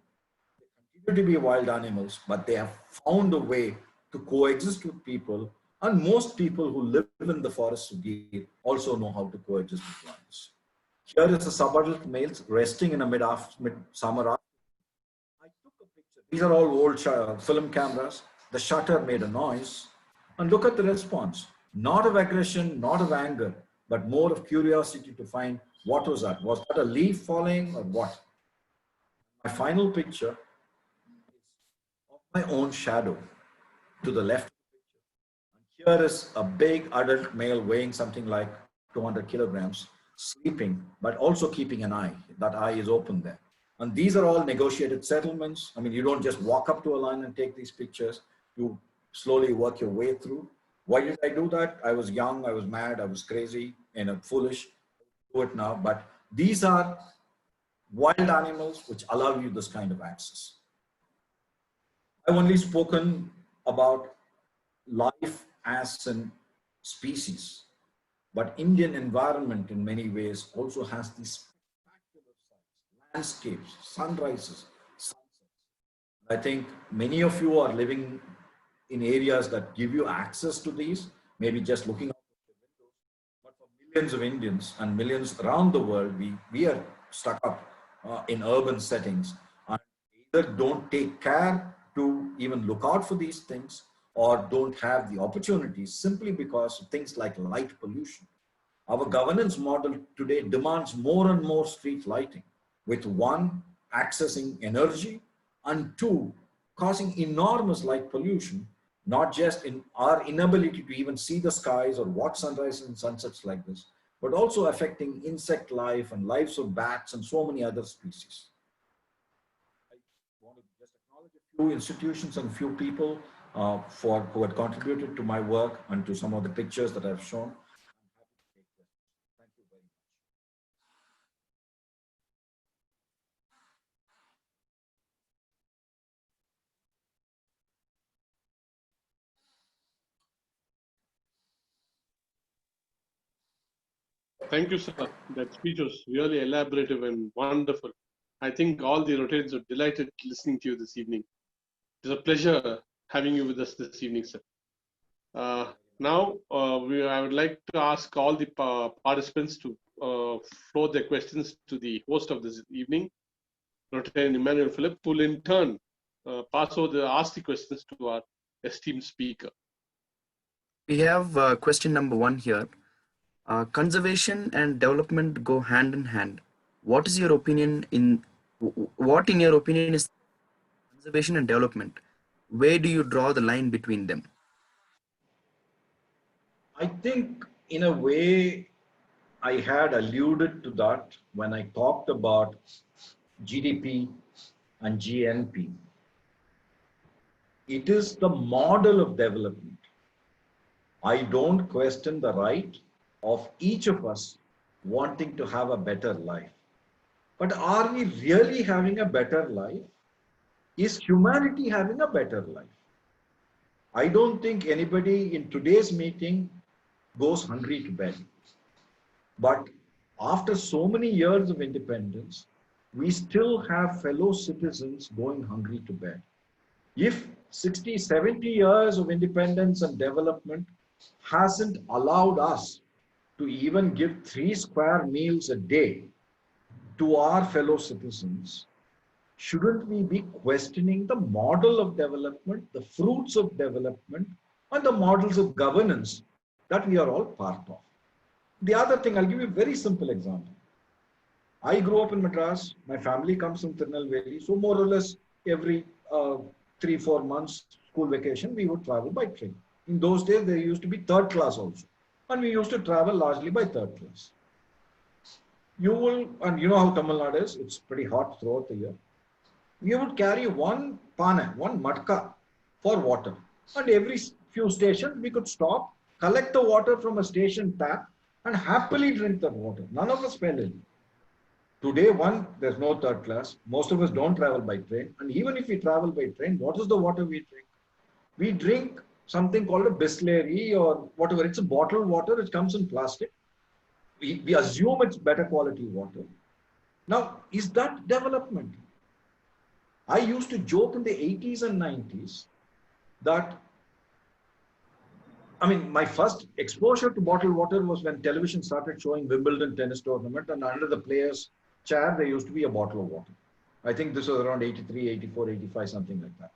They continue to be wild animals, but they have found a way to coexist with people, and most people who live in the forests of Gir also know how to coexist with lions. Here is a subadult males resting in a mid-summer. I took a picture. These are all old film cameras. The shutter made a noise, and look at the response. Not of aggression, not of anger, but more of curiosity to find what was that. Was that a leaf falling or what? My final picture is of my own shadow to the left. And here is a big adult male weighing something like 200 kilograms, sleeping, but also keeping an eye. That eye is open there. And these are all negotiated settlements. I mean, you don't just walk up to a lion and take these pictures. You slowly work your way through. Why did I do that? I was young, I was mad, I was crazy, and foolish. I do it now. But these are wild animals which allow you this kind of access. I've only spoken about life as a species, but Indian environment in many ways also has these spectacular sights, landscapes, sunrises, sunsets. I think many of you are living in areas that give you access to these, maybe just looking out of the windows. But for millions of Indians and millions around the world, we are stuck up in urban settings and either don't take care to even look out for these things or don't have the opportunities simply because of things like light pollution. Our governance model today demands more and more street lighting, with 1, accessing energy, and 2, causing enormous light pollution, not just in our inability to even see the skies or watch sunrises and sunsets like this, but also affecting insect life and lives of bats and so many other species. I want to just acknowledge a few institutions and few people who had contributed to my work and to some of the pictures that I've shown. I'm happy to take questions. Thank you very much. Thank you, sir. That speech was really elaborative and wonderful. I think all the Rotarians are delighted listening to you this evening. It is a pleasure having you with us this evening, sir. Now, I would like to ask all the participants to floor their questions to the host of this evening, Rotarian Emmanuel Philip, who will in turn ask the questions to our esteemed speaker. We have question number 1 here. Conservation and development go hand in hand. What is your opinion what in your opinion is conservation and development? Where do you draw the line between them? I think in a way I had alluded to that when I talked about GDP and GNP. It is the model of development. I don't question the right of each of us wanting to have a better life. But are we really having a better life? Is humanity having a better life? I don't think anybody in today's meeting goes hungry to bed. But after so many years of independence, we still have fellow citizens going hungry to bed. If 60, 70 years of independence and development hasn't allowed us to even give 3 square meals a day to our fellow citizens, shouldn't we be questioning the model of development, the fruits of development, and the models of governance that we are all part of? The other thing, I'll give you a very simple example. I grew up in Madras. My family comes from Tirunelveli. So more or less every 3-4 months school vacation, we would travel by train. In those days, there used to be third class also. And we used to travel largely by third class. And you know how Tamil Nadu is, it's pretty hot throughout the year. You would carry one pana, one matka for water. And every few stations, we could stop, collect the water from a station tap, and happily drink that water. None of us fell ill. Today, there's no third class. Most of us don't travel by train. And even if we travel by train, what is the water we drink? We drink something called a Bisleri or whatever. It's a bottled water. It comes in plastic. We assume it's better quality water. Now, is that development? I used to joke in the 80s and 90s that, my first exposure to bottled water was when television started showing Wimbledon tennis tournament, and under the player's chair, there used to be a bottle of water. I think this was around 83, 84, 85, something like that.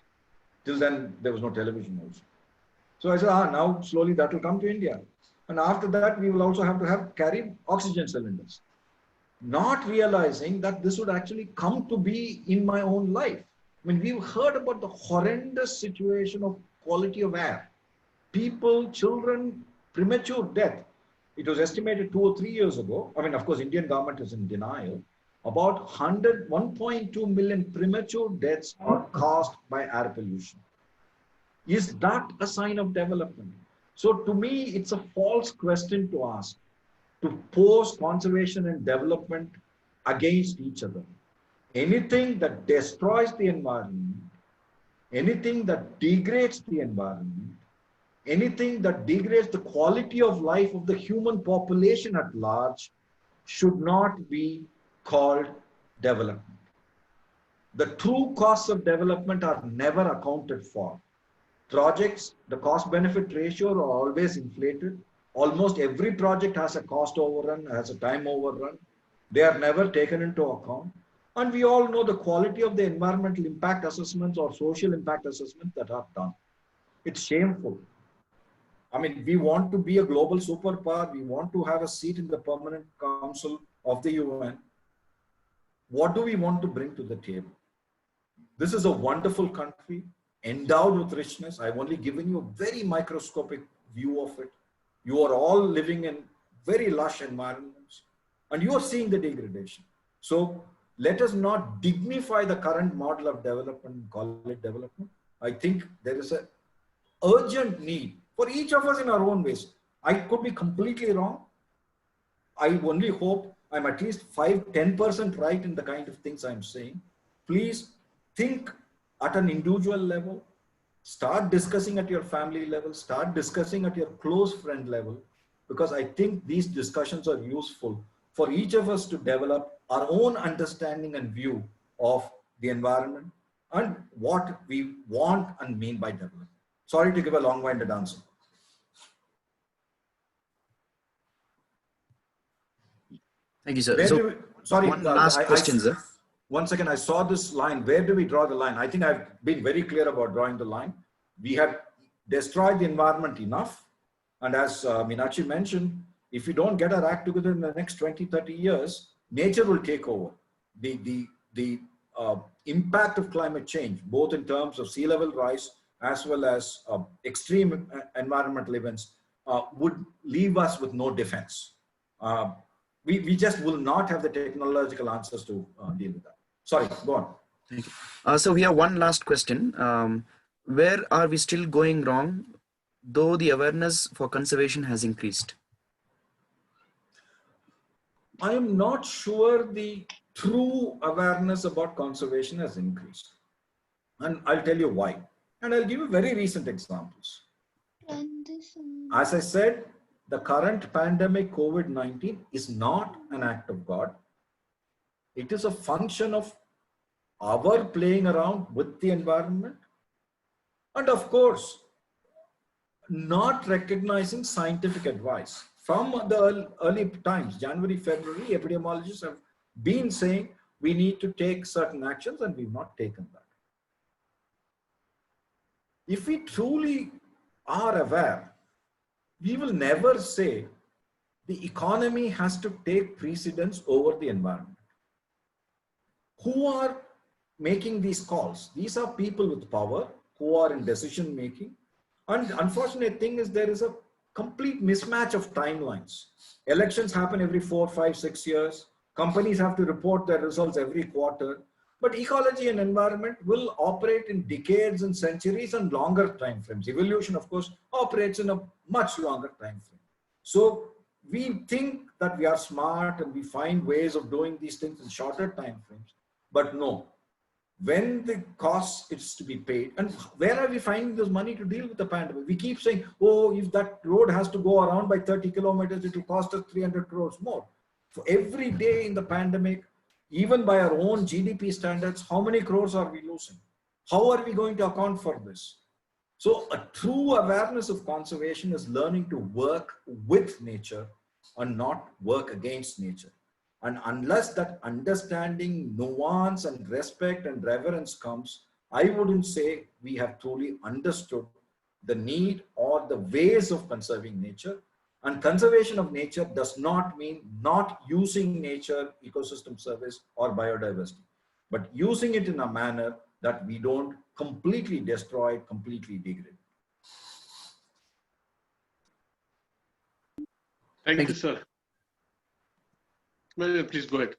Till then, there was no television also. So I said, now slowly that will come to India. And after that, we will also have to carry oxygen cylinders. Not realizing that this would actually come to be in my own life. We've heard about the horrendous situation of quality of air. People, children, premature death. It was estimated 2 or 3 years ago. Of course, Indian government is in denial. About 1.2 million premature deaths are caused by air pollution. Is that a sign of development? So to me, it's a false question to ask, to pose conservation and development against each other. Anything that destroys the environment, anything that degrades the environment, anything that degrades the quality of life of the human population at large should not be called development. The true costs of development are never accounted for. Projects, the cost-benefit ratio are always inflated. Almost every project has a cost overrun, has a time overrun. They are never taken into account. And we all know the quality of the environmental impact assessments or social impact assessments that are done. It's shameful. We want to be a global superpower. We want to have a seat in the Permanent Council of the UN. What do we want to bring to the table? This is a wonderful country, endowed with richness. I've only given you a very microscopic view of it. You are all living in very lush environments, and you are seeing the degradation. So let us not dignify the current model of development and call it development. I think there is an urgent need for each of us in our own ways. I could be completely wrong. I only hope I'm at least 5-10% right in the kind of things I'm saying. Please think at an individual level, start discussing at your family level, start discussing at your close friend level, because I think these discussions are useful for each of us to develop our own understanding and view of the environment and what we want and mean by development. Sorry to give a long-winded answer. Thank you, sir. Where So, do we, sorry, one last question, sir. One second, I saw this line. Where do we draw the line? I think I've been very clear about drawing the line. We have destroyed the environment enough. And as Meenakshi mentioned, if we don't get our act together in the next 20, 30 years, nature will take over. The impact of climate change, both in terms of sea level rise, as well as extreme environmental events, would leave us with no defense. We just will not have the technological answers to deal with that. Sorry, go on. Thank you. So we have one last question. Where are we still going wrong, though the awareness for conservation has increased? I am not sure the true awareness about conservation has increased. And I'll tell you why. And I'll give you very recent examples. As I said, the current pandemic, COVID-19, is not an act of God. It is a function of our playing around with the environment. And of course, not recognizing scientific advice. From the early times, January, February, epidemiologists have been saying we need to take certain actions, and we've not taken that. If we truly are aware, we will never say the economy has to take precedence over the environment. Who are making these calls? These are people with power who are in decision making. And the unfortunate thing is there is a complete mismatch of timelines. Elections happen every 4, 5, 6 years. Companies have to report their results every quarter. But ecology and environment will operate in decades and centuries and longer time frames. Evolution, of course, operates in a much longer time frame. So we think that we are smart and we find ways of doing these things in shorter time frames. But no, when the cost is to be paid, and where are we finding this money to deal with the pandemic? We keep saying, oh, if that road has to go around by 30 kilometers, it will cost us 300 crores more. For every day in the pandemic, even by our own GDP standards, how many crores are we losing? How are we going to account for this? So a true awareness of conservation is learning to work with nature and not work against nature. And unless that understanding, nuance, and respect and reverence comes, I wouldn't say we have truly understood the need or the ways of conserving nature. And conservation of nature does not mean not using nature, ecosystem service, or biodiversity, but using it in a manner that we don't completely destroy, completely degrade. Thank you, sir. Well, please go ahead.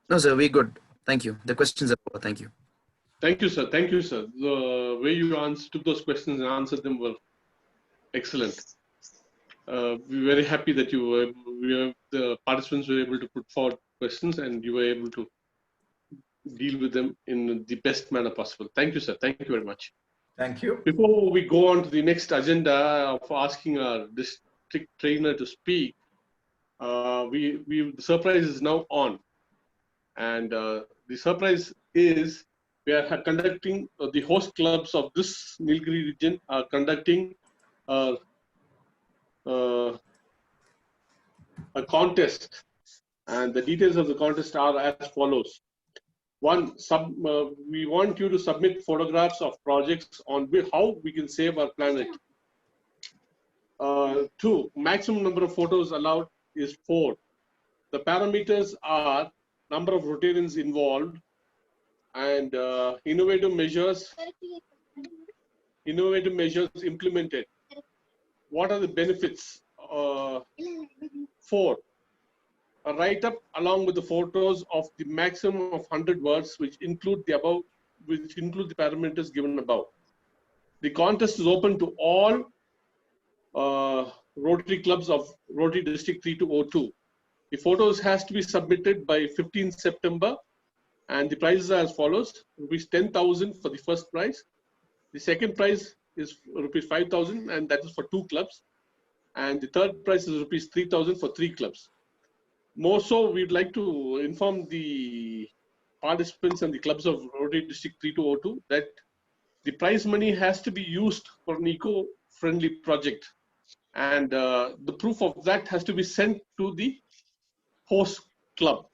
No, sir, we're good. Thank you. The questions are over. Thank you. Thank you, sir. Thank you, sir. The way you took those questions and answered them were excellent. We're very happy that the participants were able to put forward questions and you were able to deal with them in the best manner possible. Thank you, sir. Thank you very much. Thank you. Before we go on to the next agenda of asking our district trainer to speak, the surprise is now on. And the surprise is we are conducting, the host clubs of this Nilgiris region are conducting a contest, and the details of the contest are as follows. One, we want you to submit photographs of projects on how we can save our planet. 2, maximum number of photos allowed is 4. The parameters are number of Rotarians involved and innovative measures implemented. What are the benefits? 4, a write-up along with the photos of the maximum of 100 words, which include the parameters given above. The contest is open to all Rotary clubs of Rotary District 3202. The photos has to be submitted by 15th September, and the prizes are as follows: rupees 10,000 for the first prize. The second prize is rupees 5,000, and that is for 2 clubs. And the third prize is rupees 3,000 for 3 clubs. More so, we'd like to inform the participants and the clubs of Rotary District 3202 that the prize money has to be used for an eco-friendly project. and the proof of that has to be sent to the host club.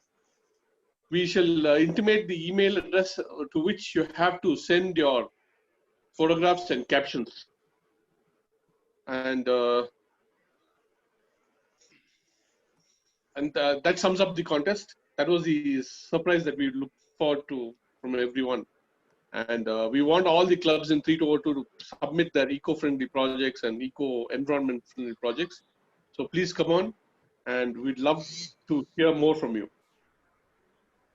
We shall intimate the email address to which you have to send your photographs and captions. And that sums up the contest. That was the surprise that we look forward to from everyone. And we want all the clubs in 3202 to submit their eco-friendly projects and eco-environment friendly projects. So please come on, and we'd love to hear more from you.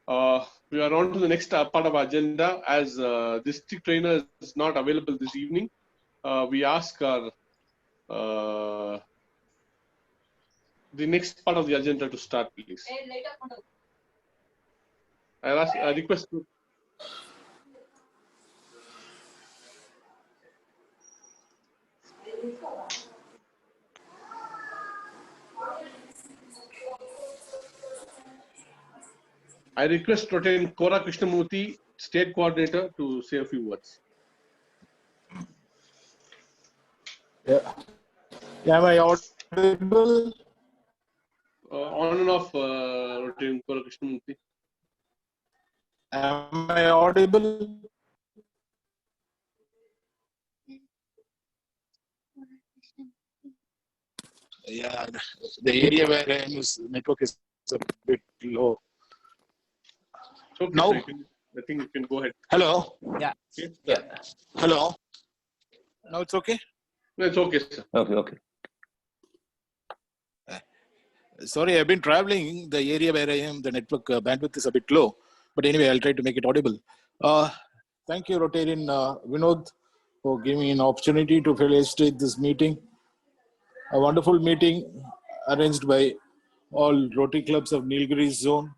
We are on to the next part of our agenda. As district trainer is not available this evening, we ask our the next part of the agenda to start, please. I request. I request Rotarian Kora Krishnamurthy, State Coordinator, to say a few words. Yeah. Am I audible? On and off, Rotarian Kora Krishnamurthy. Am I audible? Yeah, the area where I am is network is a bit low. Okay, now, so I think you can go ahead. Hello. Yeah. Yes, yeah. Hello. Now it's okay. No, it's okay, sir. Okay. Sorry, I've been traveling. The area where I am, the network bandwidth is a bit low. But anyway, I'll try to make it audible. Thank you, Rotarian Vinod, for giving me an opportunity to facilitate this meeting. A wonderful meeting arranged by all Rotary clubs of Nilgiris zone.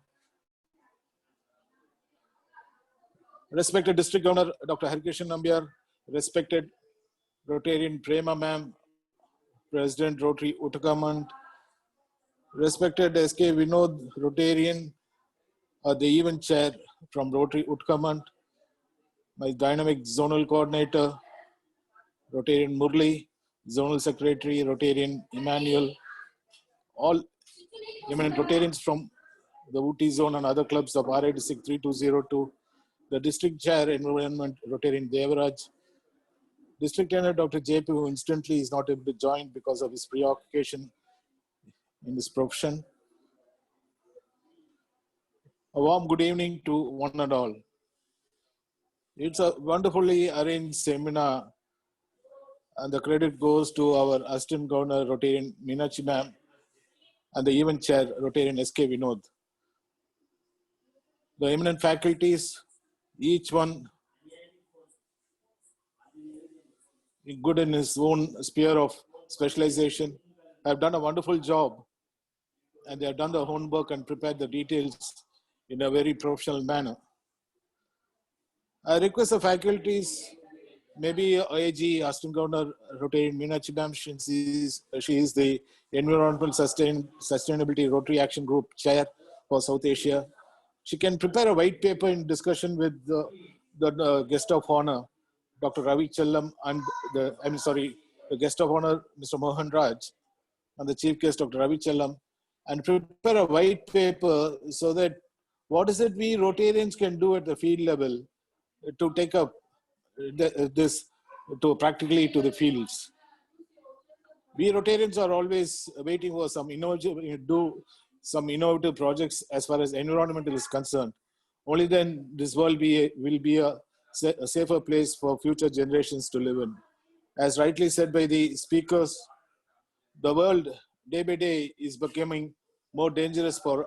Respected District Governor Dr. Harikishan Nambiar, respected Rotarian Prema Ma'am, President Rotary Ootacamund, respected SK Vinod, Rotarian, the event chair from Rotary Ootacamund, my dynamic zonal coordinator, Rotarian Murli, zonal secretary, Rotarian Emmanuel, all eminent Rotarians from the Ooty zone and other clubs of RI District 3202, the district chair environment, Rotarian Devaraj, district trainer Dr. JP, who instantly is not able to join because of his preoccupation in his profession. A warm good evening to one and all. It's a wonderfully arranged seminar, and the credit goes to our Assistant Governor, Rotarian Meenakshi ma'am, and the event chair, Rotarian SK Vinod. The eminent faculties, each one good in his own sphere of specialization, have done a wonderful job, and they have done their homework and prepared the details in a very professional manner. I request the faculties, maybe AG, Assistant Governor Rotarian Meenakshi ma'am, she is the Environmental Sustainability Rotary Action Group Chair for South Asia. She can prepare a white paper in discussion with the guest of honor, Dr. Ravi Chellam, and the guest of honor, Mr. Mohanraj, and the chief guest, Dr. Ravi Chellam, and prepare a white paper so that what is it we Rotarians can do at the field level to take up this to practically to the fields. We Rotarians are always waiting for some innovative projects as far as environmental is concerned. Only then this world will be a safer place for future generations to live in. As rightly said by the speakers, the world day by day is becoming more dangerous for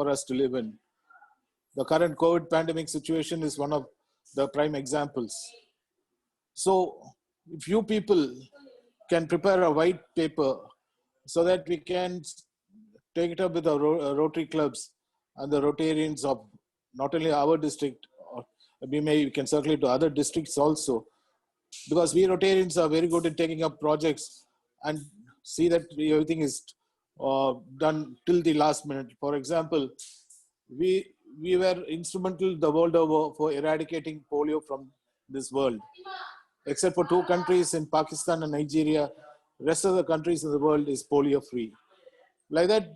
us to live in. The current COVID pandemic situation is one of the prime examples. So if you people can prepare a white paper so that we can take it up with the Rotary clubs and the Rotarians of not only our district, we can circulate to other districts also, because we Rotarians are very good at taking up projects and see that everything is done till the last minute. For example, we were instrumental the world over for eradicating polio from this world. Except for two countries in Pakistan and Nigeria, rest of the countries in the world is polio free. Like that,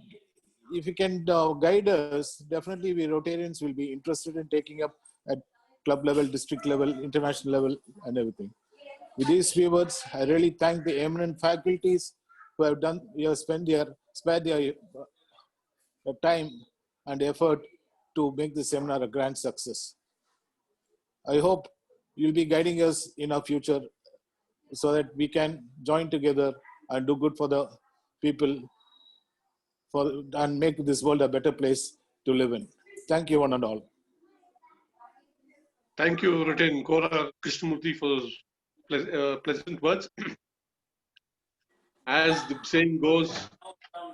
if you can guide us, definitely we Rotarians will be interested in taking up at club level, district level, international level, and everything. With these few words, I really thank the eminent faculties who have spared their time and effort to make this seminar a grand success. I hope you'll be guiding us in our future so that we can join together and do good for the people and make this world a better place to live in. Thank you one and all. Thank you, Rtn Kora Krishnamurthy, for those pleasant words. As the saying goes,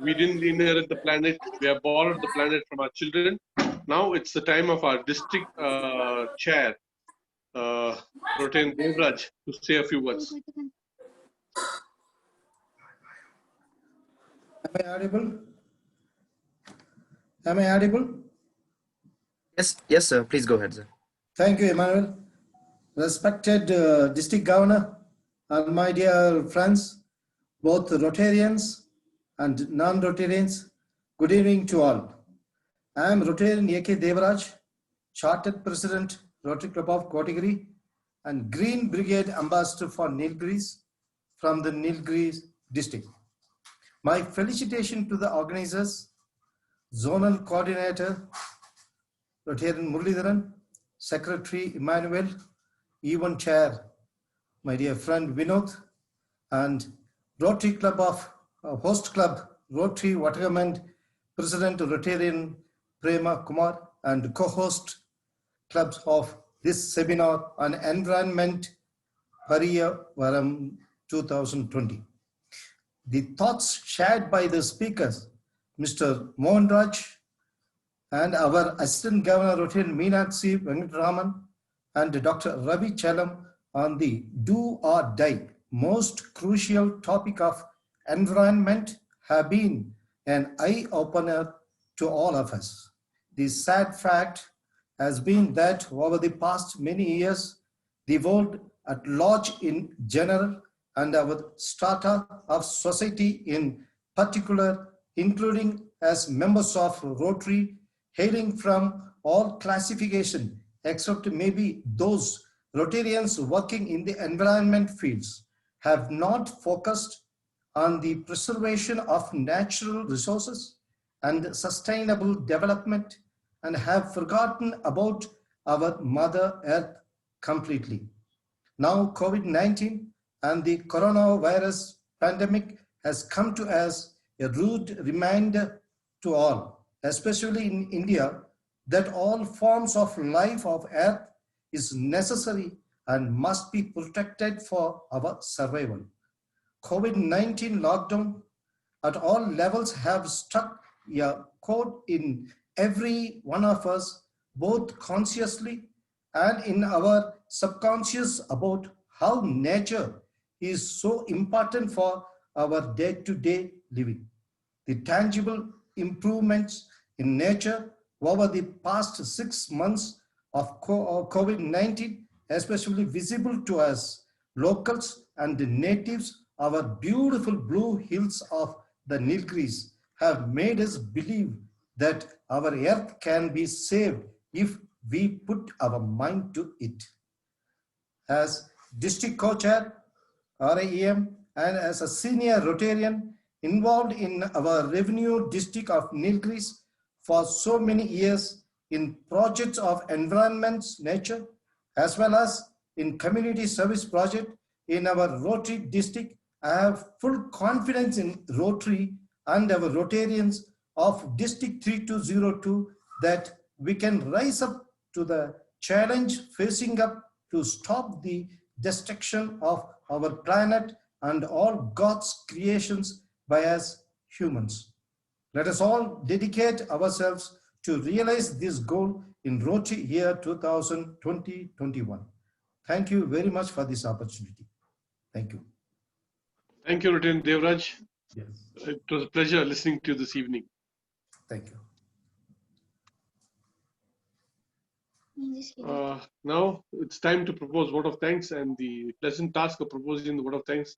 we didn't inherit the planet, we have borrowed the planet from our children. Now it's the time of our district chair, Rtn Devraj, to say a few words. Am I audible? Am I audible? Yes, sir. Please go ahead, sir. Thank you, Emmanuel. Respected District Governor and my dear friends, both Rotarians and non-Rotarians, good evening to all. I am Rotarian A.K. Devraj, Chartered President, Rotary Club of Kotagiri, and Green Brigade Ambassador for Nilgiris from the Nilgiris district. My felicitation to the organizers, Zonal Coordinator, Rotarian Muralidharan, Secretary Emmanuel, Event Chair, my dear friend Vinod, and Rotary Club of Host Club, Rotary Ootacamund, President Rotarian Prema Kumar, and co-host clubs of this seminar on environment, PARIYAVARAN 2020. The thoughts shared by the speakers, Mr. Mohanraj and our Assistant Governor Rotarian Meenakshi and Dr. Ravi Chellam on the do or die, most crucial topic of environment have been an eye-opener to all of us. The sad fact has been that over the past many years, the world at large in general and our strata of society in particular, including as members of Rotary, hailing from all classification, except maybe those Rotarians working in the environment fields, have not focused on the preservation of natural resources and sustainable development and have forgotten about our Mother Earth completely. Now COVID-19 and the coronavirus pandemic has come to us a rude reminder to all, especially in India, that all forms of life of Earth is necessary and must be protected for our survival. COVID-19 lockdown at all levels have struck a chord in every one of us, both consciously and in our subconscious, about how nature is so important for our day-to-day living. The tangible improvements in nature over the past 6 months of COVID-19, especially visible to us locals and the natives, our beautiful blue hills of the Nilgiris have made us believe that our earth can be saved if we put our mind to it. As district co-chair, RIEM, and as a senior Rotarian involved in our revenue district of Nilgiris for so many years in projects of environment, nature, as well as in community service project in our Rotary district, I have full confidence in Rotary and our Rotarians of District 3202 that we can rise up to the challenge facing up to stop the destruction of our planet and all God's creations by us humans. Let us all dedicate ourselves to realize this goal in Rotary year 2020-21. Thank you very much for this opportunity. Thank you. Thank you, Rtn Devraj. Yes. It was a pleasure listening to you this evening. Thank you. Now it's time to propose vote of thanks, and the pleasant task of proposing the vote of thanks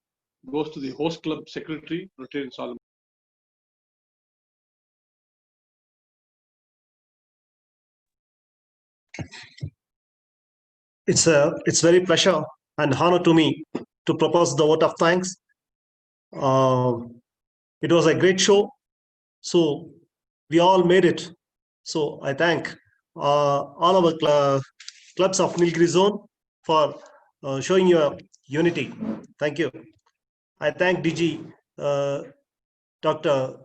goes to the host club secretary, Rotarian Solomon. It's very pleasure and honor to me to propose the vote of thanks. It was a great show, so we all made it. So I thank all our clubs of Nilgiris zone for showing your unity. Thank you. I thank DG Dr.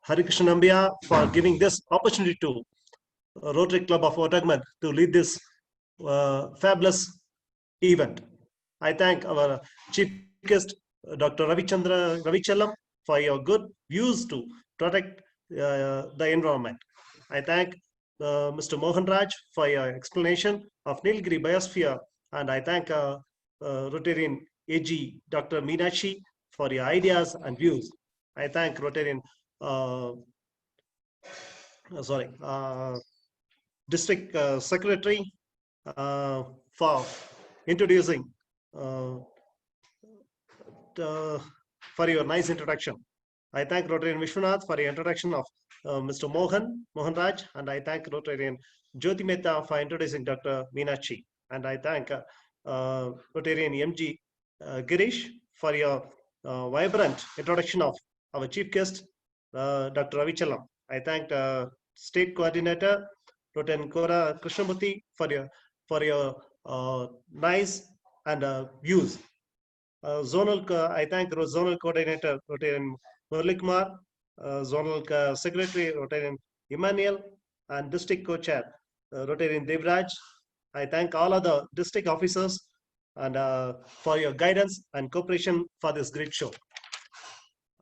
Harikrishnan Nambiar for giving this opportunity to Rotary Club of Ootacamund to lead this fabulous event. I thank our chief guest, Dr. Ravi Chellam, for your good views to protect the environment. I thank Mr. Mohanraj for your explanation of Nilgiri biosphere, and I thank Rotarian AG Dr. Meenakshi for your ideas and views. I thank Rotarian District Secretary for introducing for your nice introduction. I thank Rotarian Vishwanath for your introduction of Mr. Mohanraj, and I thank Rotarian Jyoti Mehta for introducing Dr. Meenakshi, and I thank Rotarian MG Girish for your vibrant introduction of our chief guest, Dr. Ravi Chellam. I thank State Coordinator Rotarian Kora Krishnamurthy for your nice and views. I thank Zonal Coordinator Rotarian Murli Kumar, Zonal Secretary Rotarian Emmanuel, and District Co-Chair Rotarian Devraj. I thank all other district officers and for your guidance and cooperation for this great show.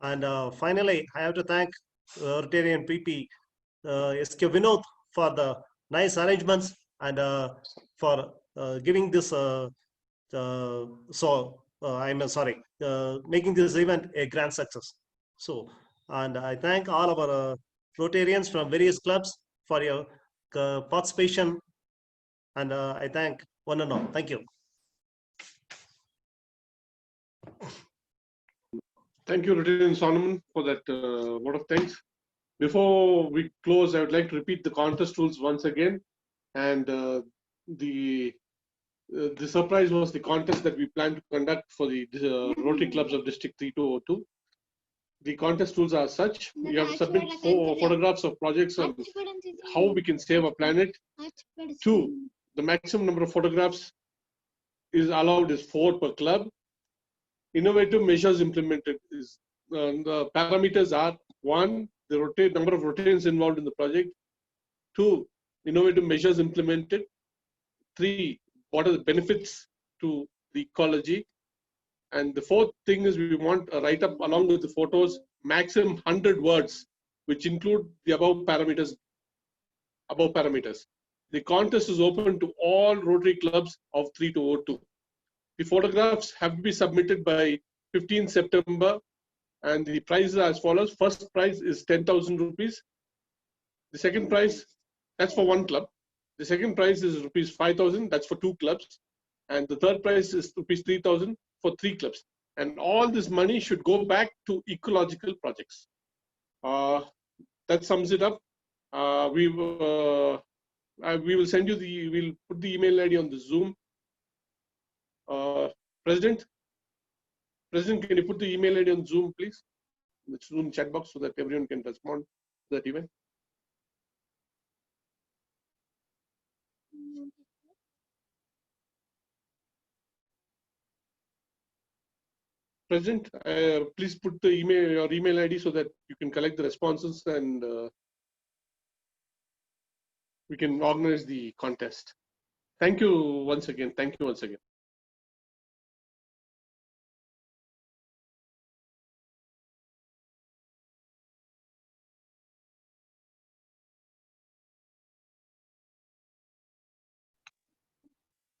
And finally, I have to thank Rotarian PP SK Vinod for the nice arrangements and for giving this making this event a grand success. So, and I thank all of our Rotarians from various clubs for your participation, and I thank one and all. Thank you. Thank you, Rotarian Solomon, for that vote of thanks. Before we close, I would like to repeat the contest rules once again. And the surprise was the contest that we plan to conduct for the Rotary Clubs of District 3202. The contest rules are such: you have to submit 4 photographs of projects on how we can save our planet. 2, the maximum number of photographs is allowed is 4 per club. Innovative measures implemented is the parameters are: 1, the number of Rotarians involved in the project; 2, innovative measures implemented; 3, what are the benefits to the ecology; and the 4th thing is we want a write-up along with the photos, maximum 100 words, which include the above parameters. The contest is open to all Rotary clubs of 3202. The photographs have to be submitted by 15 September, and the prizes are as follows. First prize is 10,000 rupees. The second prize, that's for 1 club. The second prize is rupees 5,000, that's for 2 clubs. And the third prize is rupees 3,000 for 3 clubs. And all this money should go back to ecological projects. That sums it up. We will send you we'll put the email ID on the Zoom. President, can you put the email ID on Zoom, please? The Zoom chat box so that everyone can respond to that event. President, please put the your email ID so that you can collect the responses and we can organize the contest. Thank you once again. Thank you once again.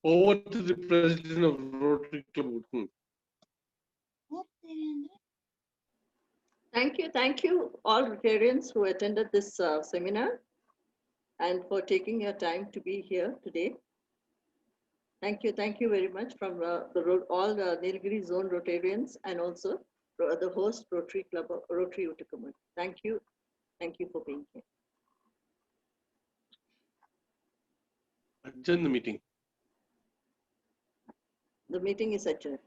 Over to the president of Rotary Club Ootacamund. Thank you all Rotarians who attended this seminar and for taking your time to be here today. Thank you very much from all the Nilgiris zone Rotarians and also the host Rotary Club of Rotary Ootacamund. Thank you for being here. Adjourn the meeting. The meeting is adjourned.